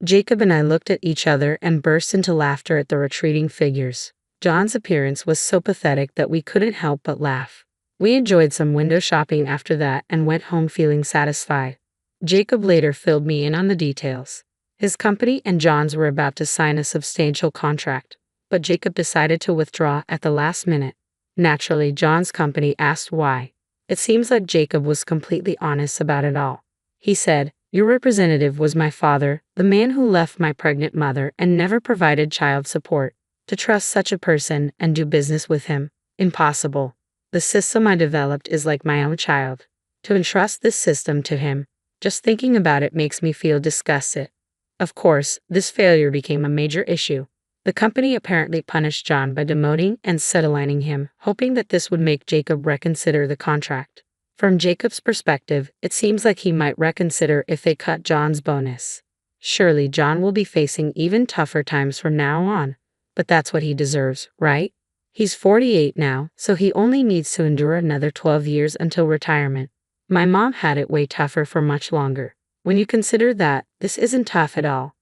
Jacob and I looked at each other and burst into laughter at the retreating figures. John's appearance was so pathetic that we couldn't help but laugh. We enjoyed some window shopping after that and went home feeling satisfied. Jacob later filled me in on the details. His company and John's were about to sign a substantial contract, but Jacob decided to withdraw at the last minute. Naturally, John's company asked why. It seems like Jacob was completely honest about it all. He said, "Your representative was my father, the man who left my pregnant mother and never provided child support. To trust such a person and do business with him? Impossible. The system I developed is like my own child. To entrust this system to him, just thinking about it makes me feel disgusted." Of course, this failure became a major issue. The company apparently punished John by demoting and sidelining him, hoping that this would make Jacob reconsider the contract. From Jacob's perspective, it seems like he might reconsider if they cut John's bonus. Surely John will be facing even tougher times from now on. But that's what he deserves, right? He's 48 now, so he only needs to endure another 12 years until retirement. My mom had it way tougher for much longer. When you consider that, this isn't tough at all.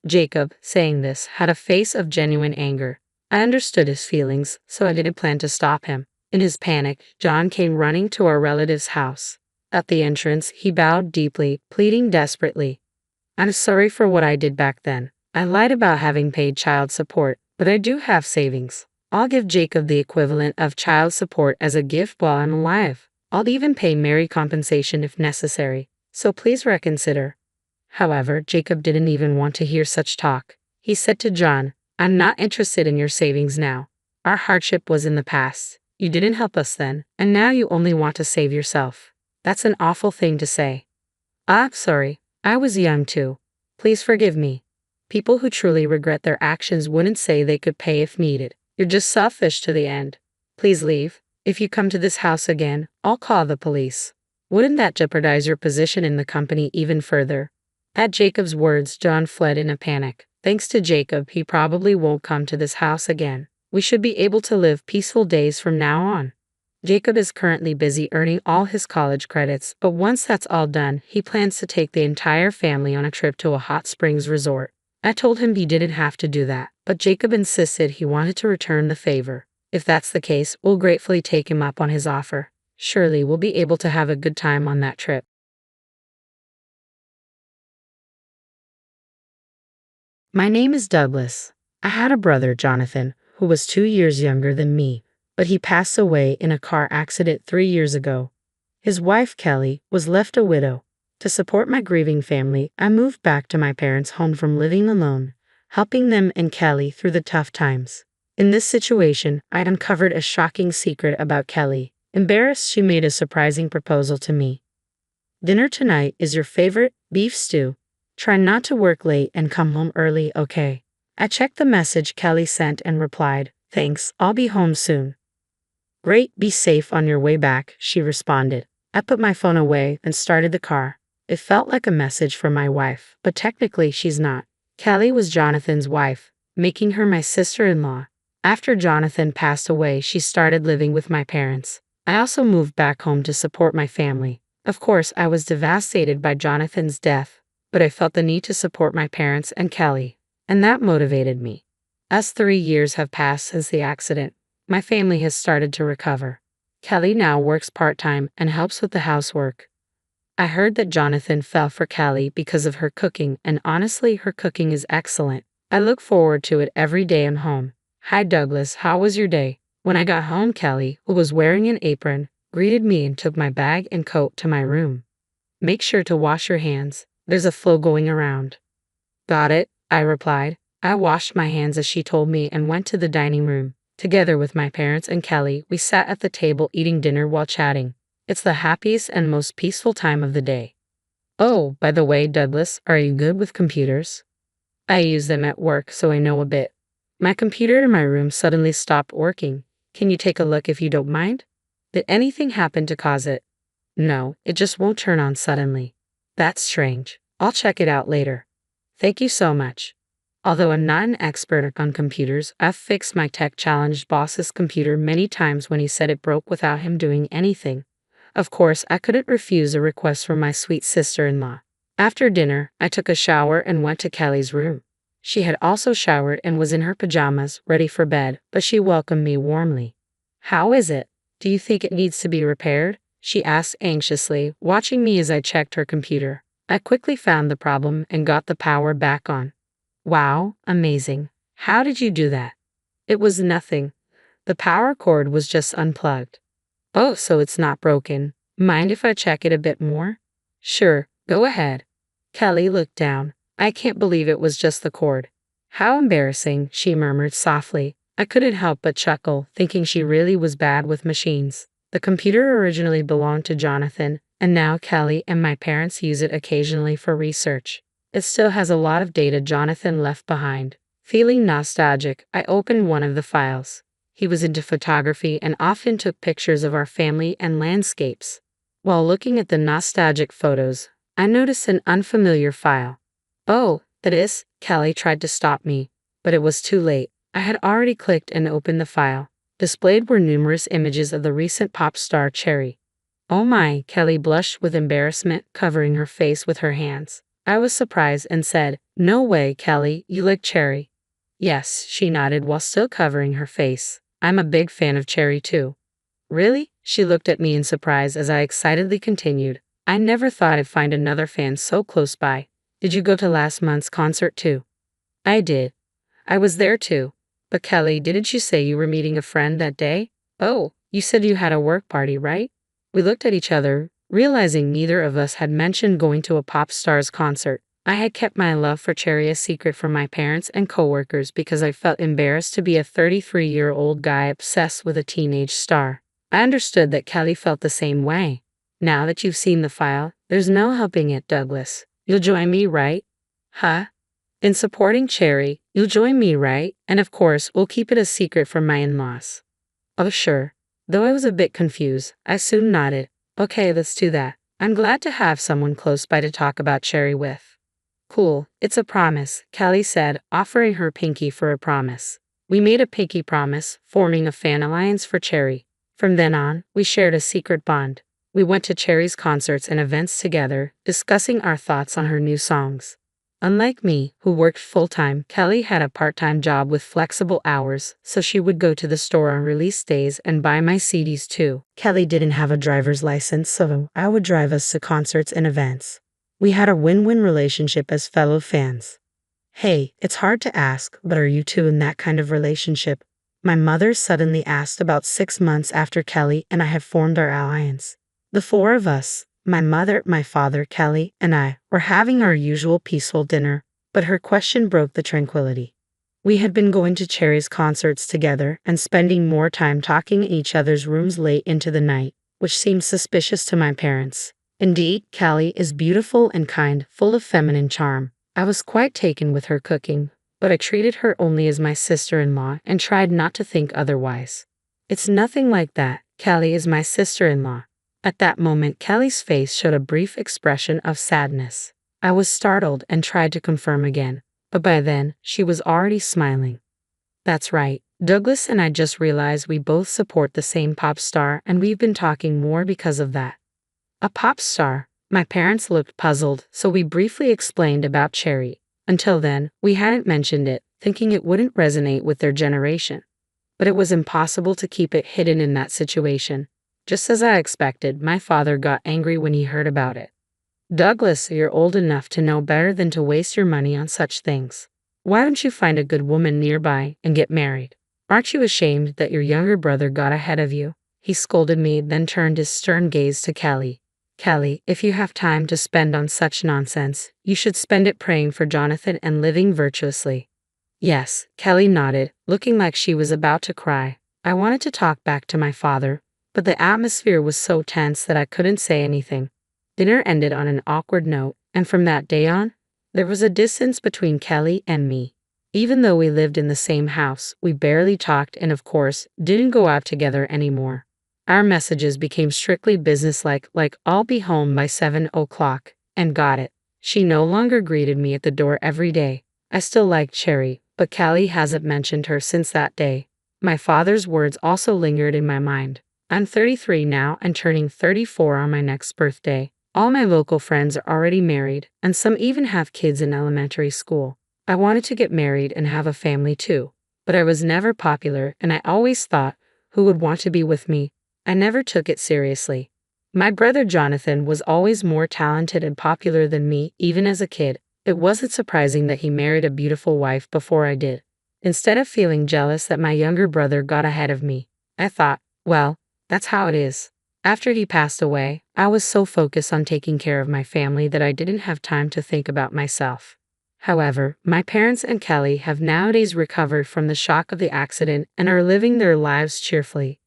Jacob, saying this, had a face of genuine anger. I understood his feelings, so I didn't plan to stop him. In his panic, John came running to our relative's house. At the entrance, he bowed deeply, pleading desperately. "I'm sorry for what I did back then. I lied about having paid child support, but I do have savings. I'll give Jacob the equivalent of child support as a gift while I'm alive. I'll even pay Mary compensation if necessary, so please reconsider." However, Jacob didn't even want to hear such talk. He said to John, "I'm not interested in your savings now. Our hardship was in the past. You didn't help us then, and now you only want to save yourself. That's an awful thing to say. Ah, sorry. I was young too. Please forgive me. People who truly regret their actions wouldn't say they could pay if needed. You're just selfish to the end. Please leave. If you come to this house again, I'll call the police. Wouldn't that jeopardize your position in the company even further? At Jacob's words, John fled in a panic. Thanks to Jacob, he probably won't come to this house again. We should be able to live peaceful days from now on. Jacob is currently busy earning all his college credits, but once that's all done, he plans to take the entire family on a trip to a hot springs resort. I told him he didn't have to do that, but Jacob insisted he wanted to return the favor. If that's the case, we'll gratefully take him up on his offer. Surely we'll be able to have a good time on that trip. My name is Douglas. I had a brother, Jonathan, who was 2 years younger than me, but he passed away in a car accident 3 years ago. His wife, Kelly, was left a widow. To support my grieving family, I moved back to my parents' home from living alone, helping them and Kelly through the tough times. In this situation, I'd uncovered a shocking secret about Kelly. Embarrassed, she made a surprising proposal to me. Dinner tonight is your favorite beef stew. Try not to work late and come home early, okay? I checked the message Kelly sent and replied, "Thanks, I'll be home soon." "Great, be safe on your way back," she responded. I put my phone away and started the car. It felt like a message from my wife, but technically she's not. Kelly was Jonathan's wife, making her my sister-in-law. After Jonathan passed away, she started living with my parents. I also moved back home to support my family. Of course, I was devastated by Jonathan's death, but I felt the need to support my parents and Kelly, and that motivated me. As 3 years have passed since the accident, my family has started to recover. Kelly now works part-time and helps with the housework. I heard that Jonathan fell for Kelly because of her cooking, and honestly, her cooking is excellent. I look forward to it every day I'm home. "Hi Douglas, how was your day?" When I got home, Kelly, who was wearing an apron, greeted me and took my bag and coat to my room. "Make sure to wash your hands. There's a flu going around." "Got it," I replied. I washed my hands as she told me and went to the dining room. Together with my parents and Kelly, we sat at the table eating dinner while chatting. It's the happiest and most peaceful time of the day. "Oh, by the way, Douglas, are you good with computers?" "I use them at work, so I know a bit." My computer in my room suddenly stopped working. "Can you take a look if you don't mind?" "Did anything happen to cause it?" "No, it just won't turn on suddenly." "That's strange. I'll check it out later." "Thank you so much." Although I'm not an expert on computers, I've fixed my tech-challenged boss's computer many times when he said it broke without him doing anything. Of course, I couldn't refuse a request from my sweet sister-in-law. After dinner, I took a shower and went to Kelly's room. She had also showered and was in her pajamas, ready for bed, but she welcomed me warmly. "How is it? Do you think it needs to be repaired?" she asked anxiously, watching me as I checked her computer. I quickly found the problem and got the power back on. "Wow, amazing. How did you do that?" "It was nothing. The power cord was just unplugged." "Oh, so it's not broken. Mind if I check it a bit more?" "Sure, go ahead." Kelly looked down. "I can't believe it was just the cord." "How embarrassing," she murmured softly. I couldn't help but chuckle, thinking she really was bad with machines. The computer originally belonged to Jonathan, and now Kelly and my parents use it occasionally for research. It still has a lot of data Jonathan left behind. Feeling nostalgic, I opened one of the files. He was into photography and often took pictures of our family and landscapes. While looking at the nostalgic photos, I noticed an unfamiliar file. "Oh, that is," Kelly tried to stop me, but it was too late. I had already clicked and opened the file. Displayed were numerous images of the recent pop star Cherry. "Oh my," Kelly blushed with embarrassment, covering her face with her hands. I was surprised and said, "No way, Kelly, you like Cherry?" "Yes," she nodded while still covering her face. "I'm a big fan of Cherry too." "Really?" She looked at me in surprise as I excitedly continued. "I never thought I'd find another fan so close by. Did you go to last month's concert too?" "I did. I was there too. But Kelly, didn't you say you were meeting a friend that day?" "Oh, you said you had a work party, right?" We looked at each other, realizing neither of us had mentioned going to a pop star's concert. I had kept my love for Cherry a secret from my parents and coworkers because I felt embarrassed to be a 33-year-old guy obsessed with a teenage star. I understood that Kelly felt the same way. Now that you've seen the file, there's no helping it, Douglas. You'll join me, right? Huh? In supporting Cherry, you'll join me, right? And of course, we'll keep it a secret from my in-laws. Oh, sure. Though I was a bit confused, I soon nodded. Okay, let's do that. I'm glad to have someone close by to talk about Cherry with. Cool, it's a promise, Kelly said, offering her pinky for a promise. We made a pinky promise, forming a fan alliance for Cherry. From then on, we shared a secret bond. We went to Cherry's concerts and events together, discussing our thoughts on her new songs. Unlike me, who worked full-time, Kelly had a part-time job with flexible hours, so she would go to the store on release days and buy my CDs too. Kelly didn't have a driver's license, so I would drive us to concerts and events. We had a win-win relationship as fellow fans. Hey, it's hard to ask, but are you two in that kind of relationship? My mother suddenly asked about 6 months after Kelly and I had formed our alliance. The four of us, my mother, my father, Kelly, and I, were having our usual peaceful dinner, but her question broke the tranquility. We had been going to Cherry's concerts together and spending more time talking in each other's rooms late into the night, which seemed suspicious to my parents. Indeed, Kelly is beautiful and kind, full of feminine charm. I was quite taken with her cooking, but I treated her only as my sister-in-law and tried not to think otherwise. It's nothing like that. Kelly is my sister-in-law. At that moment, Kelly's face showed a brief expression of sadness. I was startled and tried to confirm again, but by then, she was already smiling. That's right. Douglas and I just realized we both support the same pop star and we've been talking more because of that. A pop star? My parents looked puzzled, so we briefly explained about Cherry. Until then, we hadn't mentioned it, thinking it wouldn't resonate with their generation. But it was impossible to keep it hidden in that situation. Just as I expected, my father got angry when he heard about it. Douglas, you're old enough to know better than to waste your money on such things. Why don't you find a good woman nearby and get married? Aren't you ashamed that your younger brother got ahead of you? He scolded me, then turned his stern gaze to Kelly. Kelly, if you have time to spend on such nonsense, you should spend it praying for Jonathan and living virtuously. Yes, Kelly nodded, looking like she was about to cry. I wanted to talk back to my father, but the atmosphere was so tense that I couldn't say anything. Dinner ended on an awkward note, and from that day on, there was a distance between Kelly and me. Even though we lived in the same house, we barely talked and, of course, didn't go out together anymore. Our messages became strictly businesslike, like I'll be home by 7 o'clock, and got it. She no longer greeted me at the door every day. I still liked Cherry, but Kelly hasn't mentioned her since that day. My father's words also lingered in my mind. I'm 33 now and turning 34 on my next birthday. All my local friends are already married, and some even have kids in elementary school. I wanted to get married and have a family too, but I was never popular and I always thought, who would want to be with me? I never took it seriously. My brother Jonathan was always more talented and popular than me, even as a kid. It wasn't surprising that he married a beautiful wife before I did. Instead of feeling jealous that my younger brother got ahead of me, I thought, well, that's how it is. After he passed away, I was so focused on taking care of my family that I didn't have time to think about myself. However, my parents and Kelly have nowadays recovered from the shock of the accident and are living their lives cheerfully.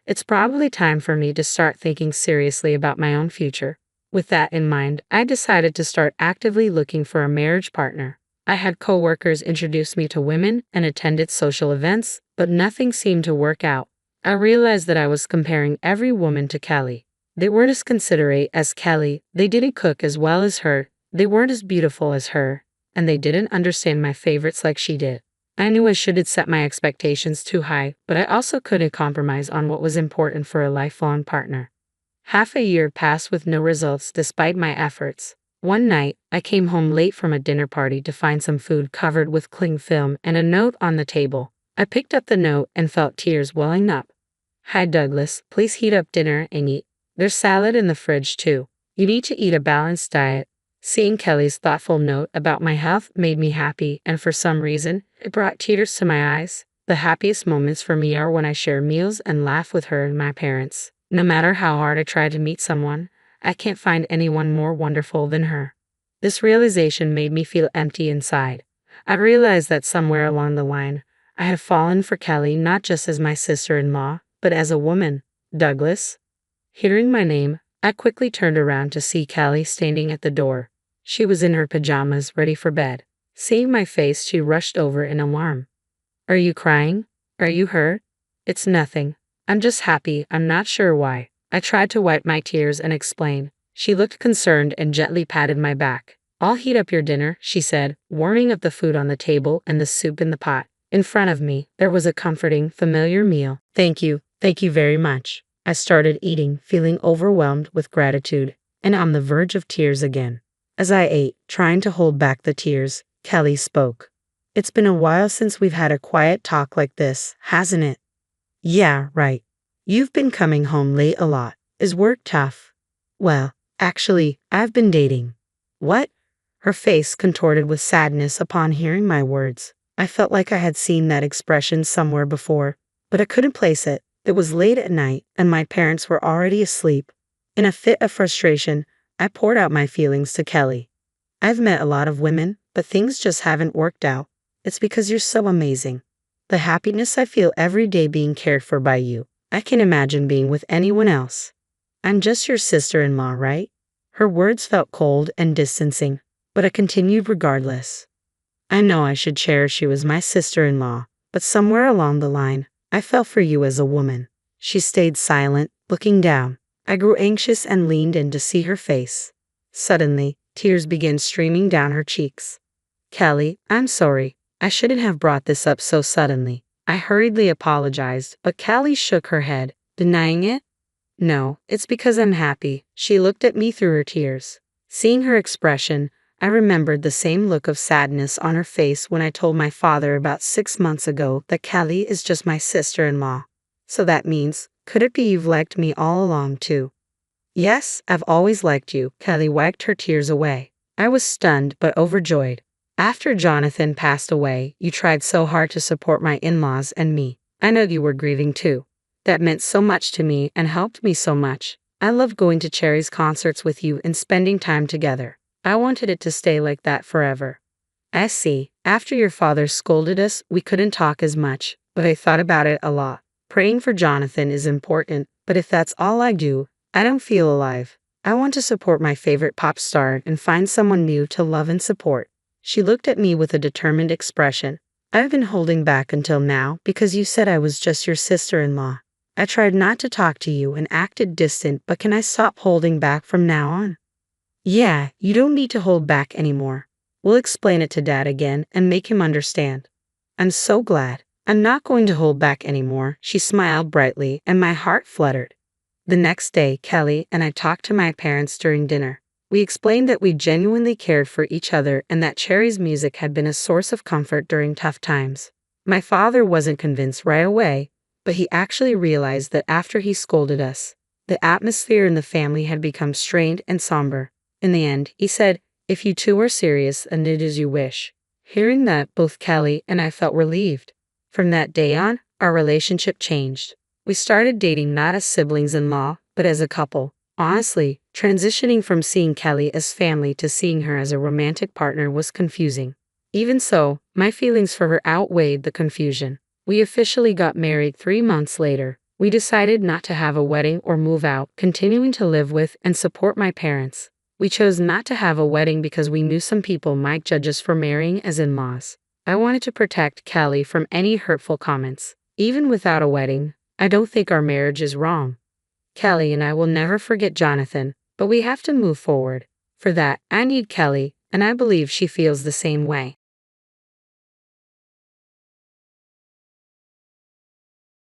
It's probably time for me to start thinking seriously about my own future. With that in mind, I decided to start actively looking for a marriage partner. I had coworkers introduce me to women and attended social events, but nothing seemed to work out. I realized that I was comparing every woman to Kelly. They weren't as considerate as Kelly, they didn't cook as well as her, they weren't as beautiful as her, and they didn't understand my favorites like she did. I knew I shouldn't set my expectations too high, but I also couldn't compromise on what was important for a lifelong partner. Half a year passed with no results despite my efforts. One night, I came home late from a dinner party to find some food covered with cling film and a note on the table. I picked up the note and felt tears welling up. Hi Douglas, please heat up dinner and eat. There's salad in the fridge too. You need to eat a balanced diet. Seeing Kelly's thoughtful note about my health made me happy, and for some reason, it brought tears to my eyes. The happiest moments for me are when I share meals and laugh with her and my parents. No matter how hard I try to meet someone, I can't find anyone more wonderful than her. This realization made me feel empty inside. I realized that somewhere along the line, I had fallen for Kelly not just as my sister-in-law, but as a woman. Douglas. Hearing my name, I quickly turned around to see Kelly standing at the door. She was in her pajamas, ready for bed. Seeing my face, she rushed over in alarm. Are you crying? Are you hurt? It's nothing. I'm just happy, I'm not sure why. I tried to wipe my tears and explain. She looked concerned and gently patted my back. I'll heat up your dinner, she said, warming up the food on the table and the soup in the pot. In front of me, there was a comforting, familiar meal. Thank you very much. I started eating, feeling overwhelmed with gratitude, and on the verge of tears again. As I ate, trying to hold back the tears, Kelly spoke. It's been a while since we've had a quiet talk like this, hasn't it? Yeah, right. You've been coming home late a lot. Is work tough? Well, actually, I've been dating. What? Her face contorted with sadness upon hearing my words. I felt like I had seen that expression somewhere before, but I couldn't place it. It was late at night, and my parents were already asleep. In a fit of frustration, I poured out my feelings to Kelly. I've met a lot of women, but things just haven't worked out. It's because you're so amazing. The happiness I feel every day being cared for by you, I can't imagine being with anyone else. I'm just your sister-in-law, right? Her words felt cold and distancing, but I continued regardless. I know I should cherish you as my sister-in-law, but somewhere along the line, I fell for you as a woman. She stayed silent, looking down. I grew anxious and leaned in to see her face. Suddenly, tears began streaming down her cheeks. Kelly, I'm sorry. I shouldn't have brought this up so suddenly. I hurriedly apologized, but Kelly shook her head, denying it. No, it's because I'm happy. She looked at me through her tears. Seeing her expression, I remembered the same look of sadness on her face when I told my father about 6 months ago that Kelly is just my sister-in-law. So that means, could it be you've liked me all along too? Yes, I've always liked you. Kelly wiped her tears away. I was stunned but overjoyed. After Jonathan passed away, you tried so hard to support my in-laws and me. I know you were grieving too. That meant so much to me and helped me so much. I loved going to Cherry's concerts with you and spending time together. I wanted it to stay like that forever. I see. After your father scolded us, we couldn't talk as much, but I thought about it a lot. Praying for Jonathan is important, but if that's all I do, I don't feel alive. I want to support my favorite pop star and find someone new to love and support. She looked at me with a determined expression. I've been holding back until now because you said I was just your sister-in-law. I tried not to talk to you and acted distant, but can I stop holding back from now on? Yeah, you don't need to hold back anymore. We'll explain it to Dad again and make him understand. I'm so glad. I'm not going to hold back anymore. She smiled brightly and my heart fluttered. The next day, Kelly and I talked to my parents during dinner. We explained that we genuinely cared for each other and that Cherry's music had been a source of comfort during tough times. My father wasn't convinced right away, but he actually realized that after he scolded us, the atmosphere in the family had become strained and somber. In the end, he said, if you two are serious, then it is you wish. Hearing that, both Kelly and I felt relieved. From that day on, our relationship changed. We started dating not as siblings-in-law, but as a couple. Honestly, transitioning from seeing Kelly as family to seeing her as a romantic partner was confusing. Even so, my feelings for her outweighed the confusion. We officially got married 3 months later. We decided not to have a wedding or move out, continuing to live with and support my parents. We chose not to have a wedding because we knew some people might judge us for marrying as in-laws. I wanted to protect Kelly from any hurtful comments. Even without a wedding, I don't think our marriage is wrong. Kelly and I will never forget Jonathan, but we have to move forward. For that, I need Kelly, and I believe she feels the same way.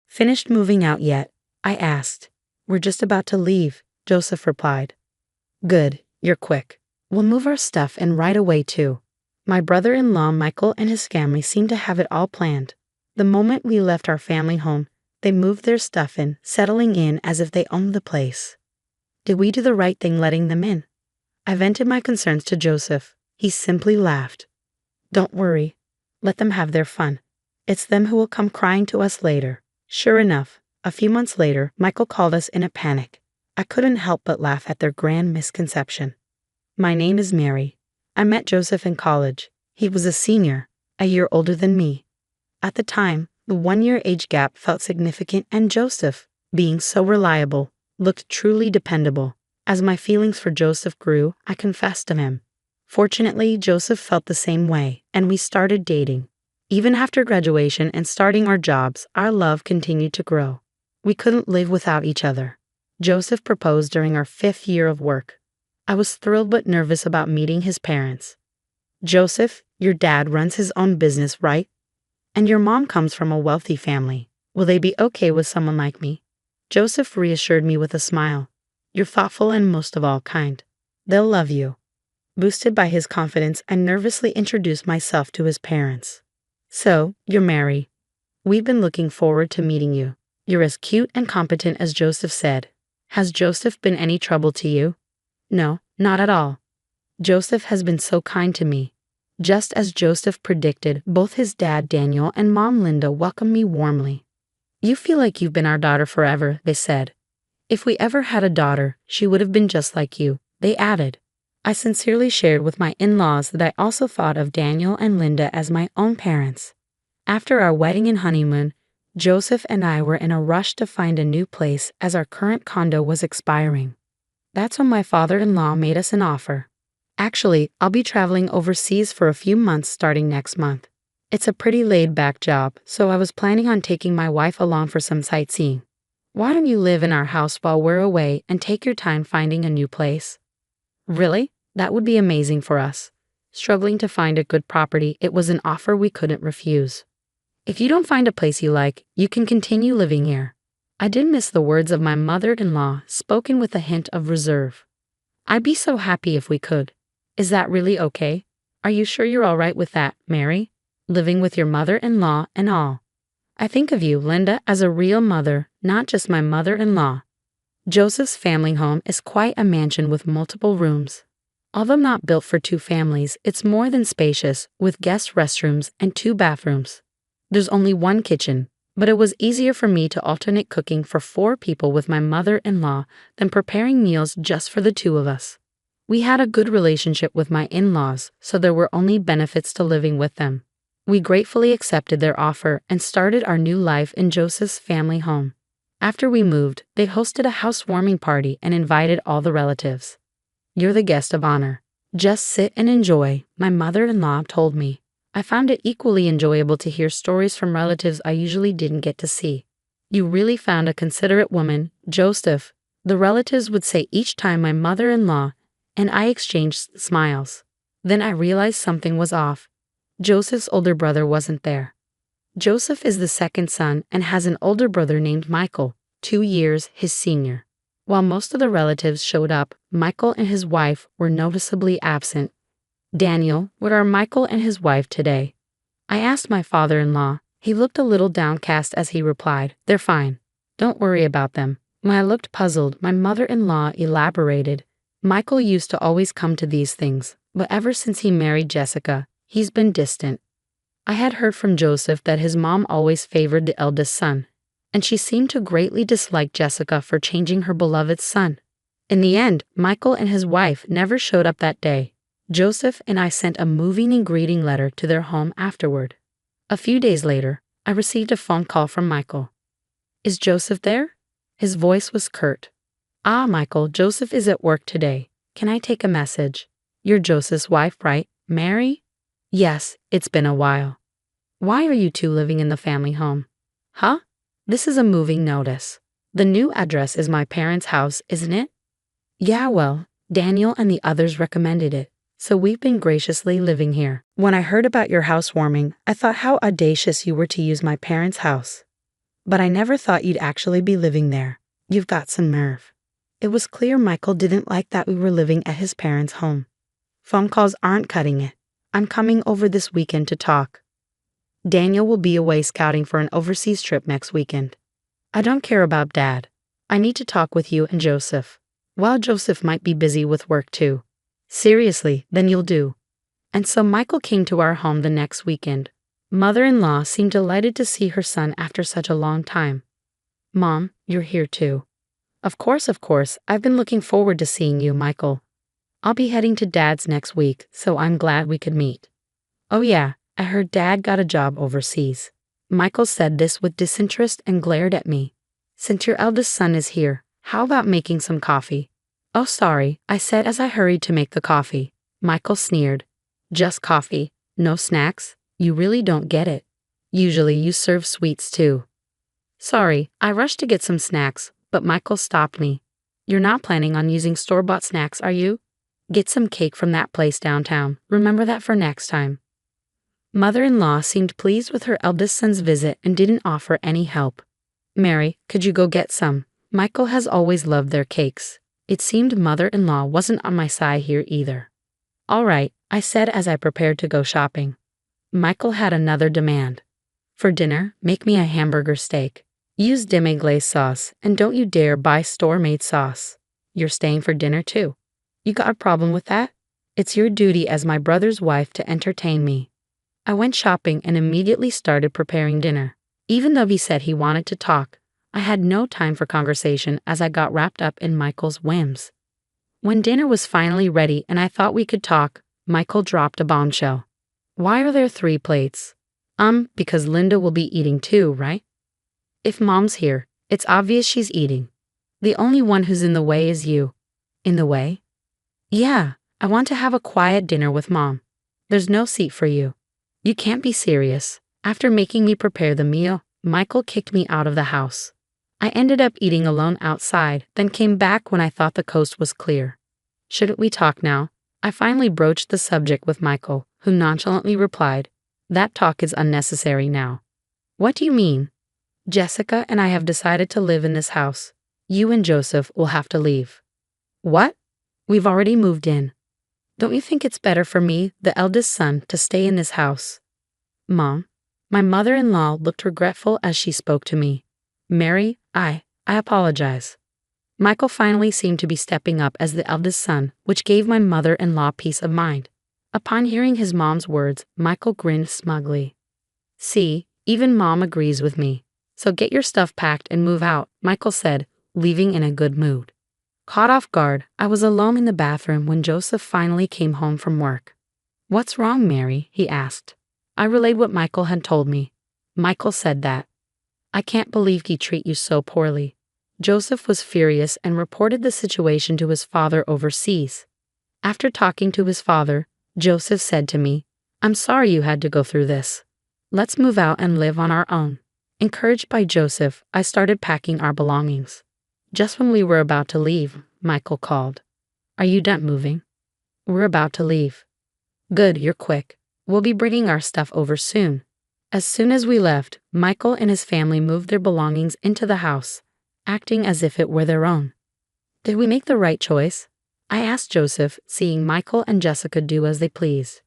Finished moving out yet? I asked. We're just about to leave, Joseph replied. Good, you're quick. We'll move our stuff and right away too. My brother-in-law Michael and his family seemed to have it all planned. The moment we left our family home, they moved their stuff in, settling in as if they owned the place. Did we do the right thing letting them in? I vented my concerns to Joseph. He simply laughed. Don't worry. Let them have their fun. It's them who will come crying to us later. Sure enough, a few months later, Michael called us in a panic. I couldn't help but laugh at their grand misconception. My name is Mary. I met Joseph in college. He was a senior, a year older than me. At the time, the 1 year age gap felt significant, and Joseph, being so reliable, looked truly dependable. As my feelings for Joseph grew, I confessed to him. Fortunately, Joseph felt the same way, and we started dating. Even after graduation and starting our jobs, our love continued to grow. We couldn't live without each other. Joseph proposed during our 5th year of work. I was thrilled but nervous about meeting his parents. Joseph, your dad runs his own business, right? And your mom comes from a wealthy family. Will they be okay with someone like me? Joseph reassured me with a smile. You're thoughtful and most of all kind. They'll love you. Boosted by his confidence, I nervously introduced myself to his parents. So, you're Mary. We've been looking forward to meeting you. You're as cute and competent as Joseph said. Has Joseph been any trouble to you? No, not at all. Joseph has been so kind to me. Just as Joseph predicted, both his dad Daniel and mom Linda welcomed me warmly. You feel like you've been our daughter forever, they said. If we ever had a daughter, she would have been just like you, they added. I sincerely shared with my in-laws that I also thought of Daniel and Linda as my own parents. After our wedding and honeymoon, Joseph and I were in a rush to find a new place as our current condo was expiring. That's when my father-in-law made us an offer. Actually, I'll be traveling overseas for a few months starting next month. It's a pretty laid-back job, so I was planning on taking my wife along for some sightseeing. Why don't you live in our house while we're away and take your time finding a new place? Really? That would be amazing for us. Struggling to find a good property, it was an offer we couldn't refuse. If you don't find a place you like, you can continue living here. I didn't miss the words of my mother-in-law, spoken with a hint of reserve. I'd be so happy if we could. Is that really okay? Are you sure you're all right with that, Mary? Living with your mother-in-law and all. I think of you, Linda, as a real mother, not just my mother-in-law. Joseph's family home is quite a mansion with multiple rooms. Although not built for 2 families, it's more than spacious, with guest restrooms and 2 bathrooms. There's only 1 kitchen, but it was easier for me to alternate cooking for 4 people with my mother-in-law than preparing meals just for the 2 of us. We had a good relationship with my in-laws, so there were only benefits to living with them. We gratefully accepted their offer and started our new life in Joseph's family home. After we moved, they hosted a housewarming party and invited all the relatives. You're the guest of honor. Just sit and enjoy, my mother-in-law told me. I found it equally enjoyable to hear stories from relatives I usually didn't get to see. You really found a considerate woman, Joseph, the relatives would say each time my mother-in-law and I exchanged smiles. Then I realized something was off. Joseph's older brother wasn't there. Joseph is the 2nd son and has an older brother named Michael, 2 years his senior. While most of the relatives showed up, Michael and his wife were noticeably absent. Daniel, where are Michael and his wife today? I asked my father-in-law. He looked a little downcast as he replied, They're fine. Don't worry about them. When I looked puzzled, my mother-in-law elaborated. Michael used to always come to these things, but ever since he married Jessica, he's been distant. I had heard from Joseph that his mom always favored the eldest son, and she seemed to greatly dislike Jessica for changing her beloved son. In the end, Michael and his wife never showed up that day. Joseph and I sent a moving and greeting letter to their home afterward. A few days later, I received a phone call from Michael. Is Joseph there? His voice was curt. Ah, Michael, Joseph is at work today. Can I take a message? You're Joseph's wife, right, Mary? Yes, it's been a while. Why are you 2 living in the family home? Huh? This is a moving notice. The new address is my parents' house, isn't it? Yeah, well, Daniel and the others recommended it, so we've been graciously living here. When I heard about your housewarming, I thought how audacious you were to use my parents' house. But I never thought you'd actually be living there. You've got some nerve. It was clear Michael didn't like that we were living at his parents' home. Phone calls aren't cutting it. I'm coming over this weekend to talk. Daniel will be away scouting for an overseas trip next weekend. I don't care about Dad. I need to talk with you and Joseph. While Joseph might be busy with work too. Seriously, then you'll do. And so Michael came to our home the next weekend. Mother-in-law seemed delighted to see her son after such a long time. Mom, you're here too. Of course, I've been looking forward to seeing you, Michael. I'll be heading to Dad's next week, so I'm glad we could meet. Oh yeah, I heard Dad got a job overseas. Michael said this with disinterest and glared at me. Since your eldest son is here, how about making some coffee? Oh sorry, I said as I hurried to make the coffee. Michael sneered. Just coffee, no snacks? You really don't get it. Usually you serve sweets too. Sorry, I rushed to get some snacks, but Michael stopped me. You're not planning on using store-bought snacks, are you? Get some cake from that place downtown. Remember that for next time. Mother-in-law seemed pleased with her eldest son's visit and didn't offer any help. Mary, could you go get some? Michael has always loved their cakes. It seemed mother-in-law wasn't on my side here either. All right, I said as I prepared to go shopping. Michael had another demand. For dinner, make me a hamburger steak. Use demi-glace sauce, and don't you dare buy store-made sauce. You're staying for dinner too. You got a problem with that? It's your duty as my brother's wife to entertain me. I went shopping and immediately started preparing dinner. Even though he said he wanted to talk, I had no time for conversation as I got wrapped up in Michael's whims. When dinner was finally ready and I thought we could talk, Michael dropped a bombshell. Why are there 3 plates? Because Linda will be eating too, right? If Mom's here, it's obvious she's eating. The only one who's in the way is you. In the way? Yeah, I want to have a quiet dinner with Mom. There's no seat for you. You can't be serious. After making me prepare the meal, Michael kicked me out of the house. I ended up eating alone outside, then came back when I thought the coast was clear. Shouldn't we talk now? I finally broached the subject with Michael, who nonchalantly replied, That talk is unnecessary now. What do you mean? Jessica and I have decided to live in this house. You and Joseph will have to leave. What? We've already moved in. Don't you think it's better for me, the eldest son, to stay in this house? Mom, my mother-in-law looked regretful as she spoke to me. Mary, I apologize. Michael finally seemed to be stepping up as the eldest son, which gave my mother-in-law peace of mind. Upon hearing his mom's words, Michael grinned smugly. See, even Mom agrees with me. So get your stuff packed and move out, Michael said, leaving in a good mood. Caught off guard, I was alone in the bathroom when Joseph finally came home from work. What's wrong, Mary? He asked. I relayed what Michael had told me. Michael said that. I can't believe he treated you so poorly. Joseph was furious and reported the situation to his father overseas. After talking to his father, Joseph said to me, I'm sorry you had to go through this. Let's move out and live on our own. Encouraged by Joseph, I started packing our belongings. Just when we were about to leave, Michael called. Are you done moving? We're about to leave. Good, you're quick. We'll be bringing our stuff over soon. As soon as we left, Michael and his family moved their belongings into the house, acting as if it were their own. Did we make the right choice? I asked Joseph, seeing Michael and Jessica do as they pleased.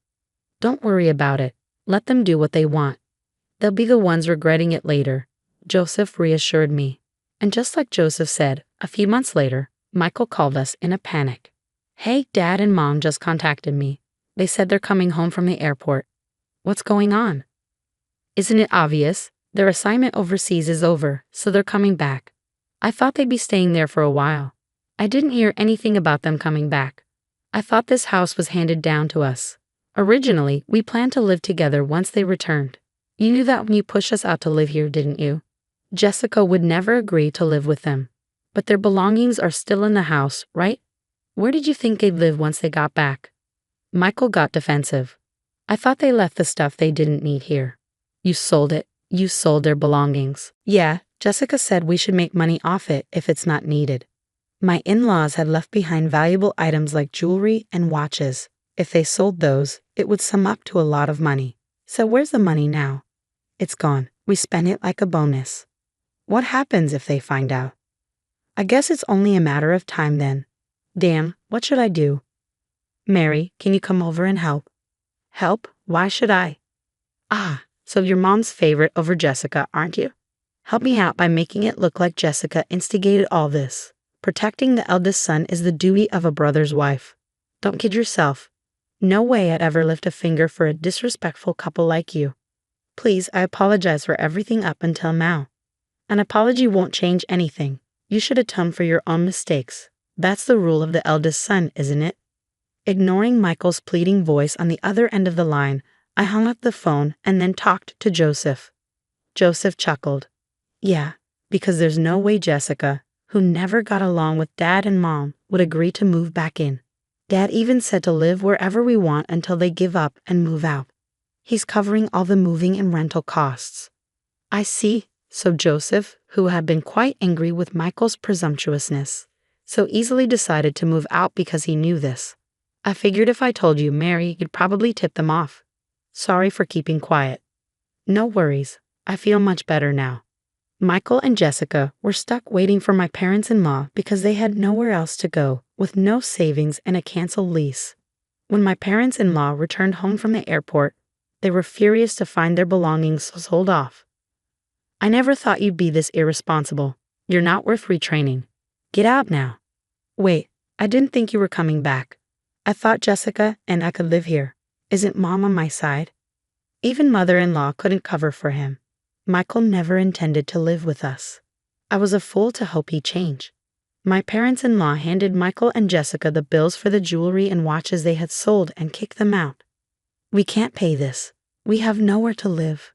Don't worry about it. Let them do what they want. They'll be the ones regretting it later, Joseph reassured me. And just like Joseph said, a few months later, Michael called us in a panic. Hey, Dad and Mom just contacted me. They said they're coming home from the airport. What's going on? Isn't it obvious? Their assignment overseas is over, so they're coming back. I thought they'd be staying there for a while. I didn't hear anything about them coming back. I thought this house was handed down to us. Originally, we planned to live together once they returned. You knew that when you pushed us out to live here, didn't you? Jessica would never agree to live with them. But their belongings are still in the house, right? Where did you think they'd live once they got back? Michael got defensive. I thought they left the stuff they didn't need here. You sold it. You sold their belongings. Yeah, Jessica said we should make money off it if it's not needed. My in-laws had left behind valuable items like jewelry and watches. If they sold those, it would sum up to a lot of money. So where's the money now? It's gone. We spent it like a bonus. What happens if they find out? I guess it's only a matter of time then. Damn, what should I do? Mary, can you come over and help? Help? Why should I? So you're Mom's favorite over Jessica, aren't you? Help me out by making it look like Jessica instigated all this. Protecting the eldest son is the duty of a brother's wife. Don't kid yourself. No way I'd ever lift a finger for a disrespectful couple like you. Please, I apologize for everything up until now. An apology won't change anything. You should atone for your own mistakes. That's the rule of the eldest son, isn't it? Ignoring Michael's pleading voice on the other end of the line, I hung up the phone and then talked to Joseph. Joseph chuckled. Yeah, because there's no way Jessica, who never got along with Dad and Mom, would agree to move back in. Dad even said to live wherever we want until they give up and move out. He's covering all the moving and rental costs. I see, so Joseph, who had been quite angry with Michael's presumptuousness, so easily decided to move out because he knew this. I figured if I told you, Mary, you'd probably tip them off. Sorry for keeping quiet. No worries, I feel much better now. Michael and Jessica were stuck waiting for my parents-in-law because they had nowhere else to go, with no savings and a canceled lease. When my parents-in-law returned home from the airport, they were furious to find their belongings sold off. I never thought you'd be this irresponsible. You're not worth retraining. Get out now. Wait, I didn't think you were coming back. I thought Jessica and I could live here. Isn't Mom on my side? Even mother-in-law couldn't cover for him. Michael never intended to live with us. I was a fool to hope he'd change. My parents-in-law handed Michael and Jessica the bills for the jewelry and watches they had sold and kicked them out. We can't pay this. We have nowhere to live.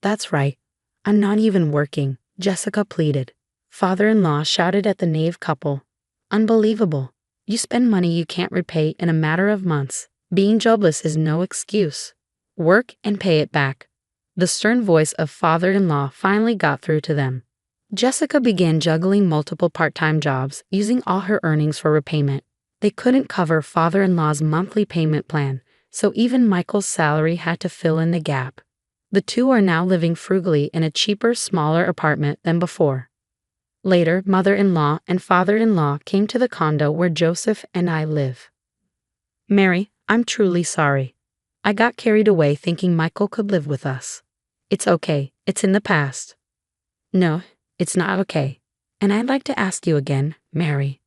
That's right. I'm not even working, Jessica pleaded. Father-in-law shouted at the knave couple. Unbelievable. You spend money you can't repay in a matter of months. Being jobless is no excuse. Work and pay it back. The stern voice of father-in-law finally got through to them. Jessica began juggling multiple part-time jobs, using all her earnings for repayment. They couldn't cover father-in-law's monthly payment plan, so even Michael's salary had to fill in the gap. The two are now living frugally in a cheaper, smaller apartment than before. Later, mother-in-law and father-in-law came to the condo where Joseph and I live. Mary, I'm truly sorry. I got carried away thinking Michael could live with us. It's okay, it's in the past. No, it's not okay. And I'd like to ask you again, Mary.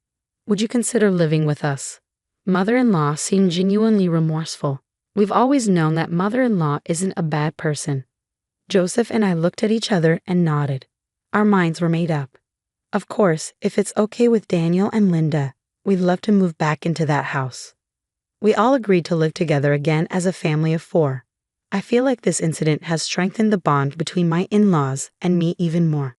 Would you consider living with us? Mother-in-law seemed genuinely remorseful. We've always known that mother-in-law isn't a bad person. Joseph and I looked at each other and nodded. Our minds were made up. Of course, if it's okay with Daniel and Linda, we'd love to move back into that house. We all agreed to live together again as a family of 4. I feel like this incident has strengthened the bond between my in-laws and me even more.